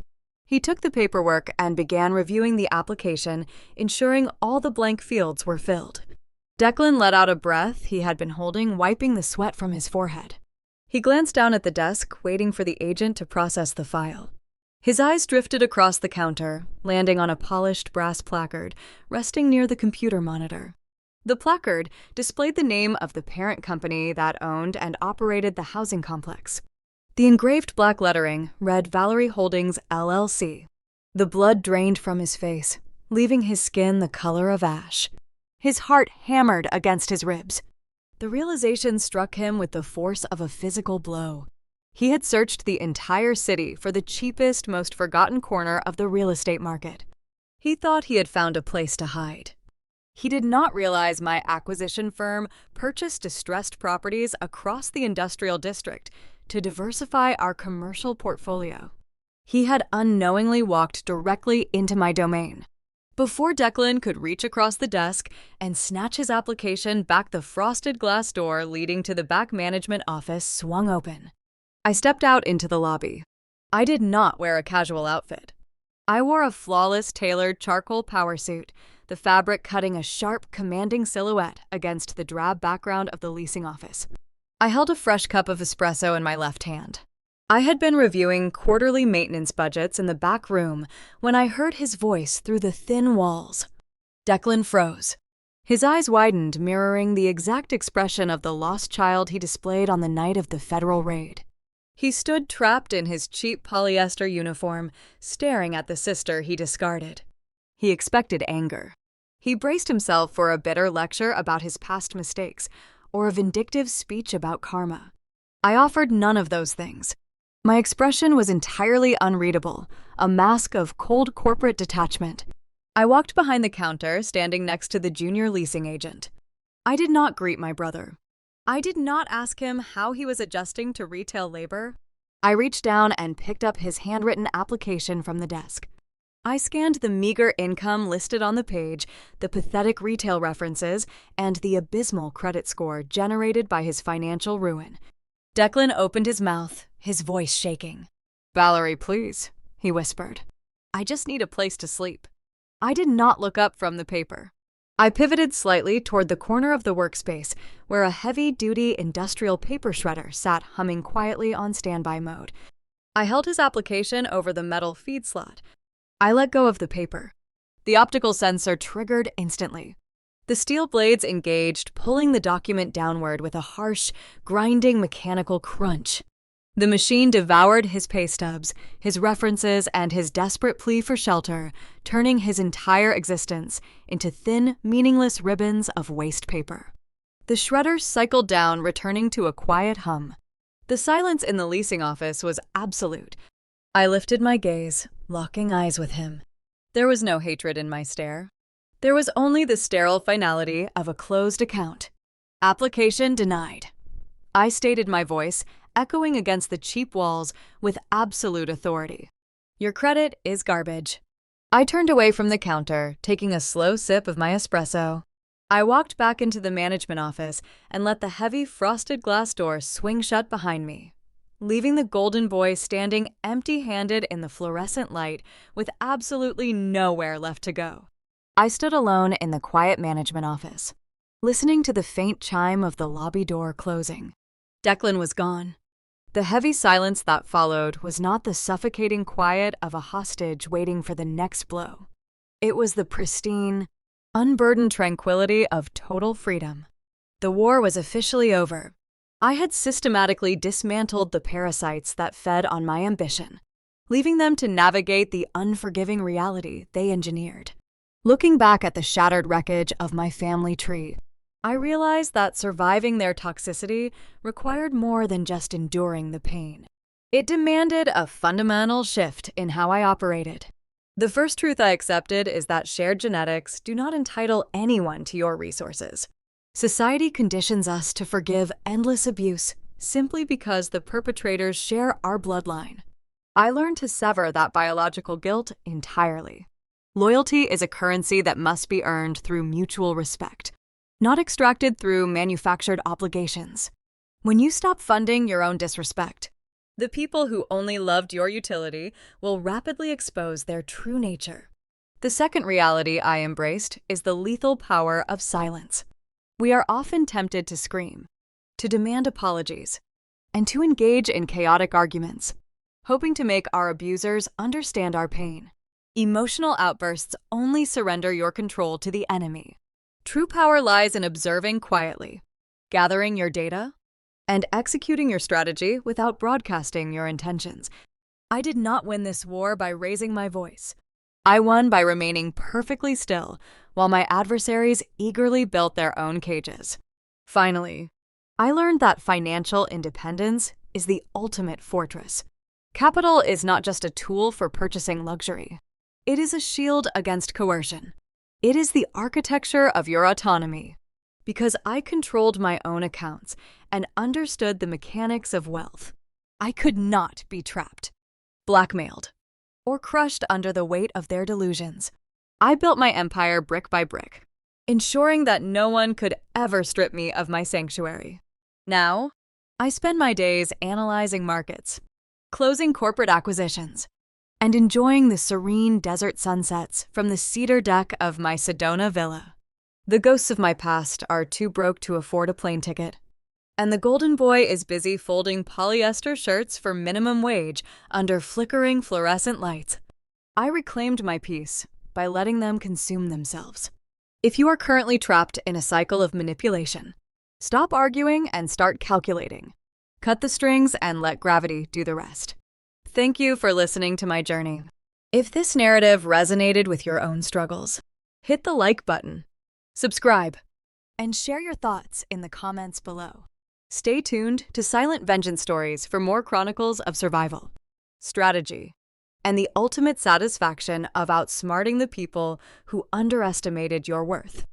He took the paperwork and began reviewing the application, ensuring all the blank fields were filled. Declan let out a breath he had been holding, wiping the sweat from his forehead. He glanced down at the desk, waiting for the agent to process the file. His eyes drifted across the counter, landing on a polished brass placard resting near the computer monitor. The placard displayed the name of the parent company that owned and operated the housing complex. The engraved black lettering read Valerie Holdings, LLC. The blood drained from his face, leaving his skin the color of ash. His heart hammered against his ribs. The realization struck him with the force of a physical blow. He had searched the entire city for the cheapest, most forgotten corner of the real estate market. He thought he had found a place to hide. He did not realize my acquisition firm purchased distressed properties across the industrial district to diversify our commercial portfolio. He had unknowingly walked directly into my domain. Before Declan could reach across the desk and snatch his application back, the frosted glass door leading to the back management office swung open. I stepped out into the lobby. I did not wear a casual outfit. I wore a flawless tailored charcoal power suit, the fabric cutting a sharp, commanding silhouette against the drab background of the leasing office. I held a fresh cup of espresso in my left hand. I had been reviewing quarterly maintenance budgets in the back room when I heard his voice through the thin walls. Declan froze. His eyes widened, mirroring the exact expression of the lost child he displayed on the night of the federal raid. He stood trapped in his cheap polyester uniform, staring at the sister he discarded. He expected anger. He braced himself for a bitter lecture about his past mistakes or a vindictive speech about karma. I offered none of those things. My expression was entirely unreadable, a mask of cold corporate detachment. I walked behind the counter, standing next to the junior leasing agent. I did not greet my brother. I did not ask him how he was adjusting to retail labor. I reached down and picked up his handwritten application from the desk. I scanned the meager income listed on the page, the pathetic retail references, and the abysmal credit score generated by his financial ruin. Declan opened his mouth, his voice shaking. "Valerie, please," he whispered. "I just need a place to sleep." I did not look up from the paper. I pivoted slightly toward the corner of the workspace, where a heavy-duty industrial paper shredder sat humming quietly on standby mode. I held his application over the metal feed slot. I let go of the paper. The optical sensor triggered instantly. The steel blades engaged, pulling the document downward with a harsh, grinding mechanical crunch. The machine devoured his pay stubs, his references, and his desperate plea for shelter, turning his entire existence into thin, meaningless ribbons of waste paper. The shredder cycled down, returning to a quiet hum. The silence in the leasing office was absolute. I lifted my gaze, locking eyes with him. There was no hatred in my stare. There was only the sterile finality of a closed account. Application denied. I stated my voice, echoing against the cheap walls with absolute authority. Your credit is garbage. I turned away from the counter, taking a slow sip of my espresso. I walked back into the management office and let the heavy frosted glass door swing shut behind me, leaving the golden boy standing empty-handed in the fluorescent light with absolutely nowhere left to go. I stood alone in the quiet management office, listening to the faint chime of the lobby door closing. Declan was gone. The heavy silence that followed was not the suffocating quiet of a hostage waiting for the next blow. It was the pristine, unburdened tranquility of total freedom. The war was officially over. I had systematically dismantled the parasites that fed on my ambition, leaving them to navigate the unforgiving reality they engineered. Looking back at the shattered wreckage of my family tree, I realized that surviving their toxicity required more than just enduring the pain. It demanded a fundamental shift in how I operated. The first truth I accepted is that shared genetics do not entitle anyone to your resources. Society conditions us to forgive endless abuse simply because the perpetrators share our bloodline. I learned to sever that biological guilt entirely. Loyalty is a currency that must be earned through mutual respect, not extracted through manufactured obligations. When you stop funding your own disrespect, the people who only loved your utility will rapidly expose their true nature. The second reality I embraced is the lethal power of silence. We are often tempted to scream, to demand apologies, and to engage in chaotic arguments, hoping to make our abusers understand our pain. Emotional outbursts only surrender your control to the enemy. True power lies in observing quietly, gathering your data, and executing your strategy without broadcasting your intentions. I did not win this war by raising my voice. I won by remaining perfectly still while my adversaries eagerly built their own cages. Finally, I learned that financial independence is the ultimate fortress. Capital is not just a tool for purchasing luxury. It is a shield against coercion. It is the architecture of your autonomy. Because I controlled my own accounts and understood the mechanics of wealth, I could not be trapped, blackmailed, or crushed under the weight of their delusions. I built my empire brick by brick, ensuring that no one could ever strip me of my sanctuary. Now, I spend my days analyzing markets, closing corporate acquisitions, and enjoying the serene desert sunsets from the cedar deck of my Sedona villa. The ghosts of my past are too broke to afford a plane ticket, and the golden boy is busy folding polyester shirts for minimum wage under flickering fluorescent lights. I reclaimed my peace by letting them consume themselves. If you are currently trapped in a cycle of manipulation, stop arguing and start calculating. Cut the strings and let gravity do the rest. Thank you for listening to my journey. If this narrative resonated with your own struggles, hit the like button, subscribe, and share your thoughts in the comments below. Stay tuned to Silent Vengeance Stories for more chronicles of survival, strategy, and the ultimate satisfaction of outsmarting the people who underestimated your worth.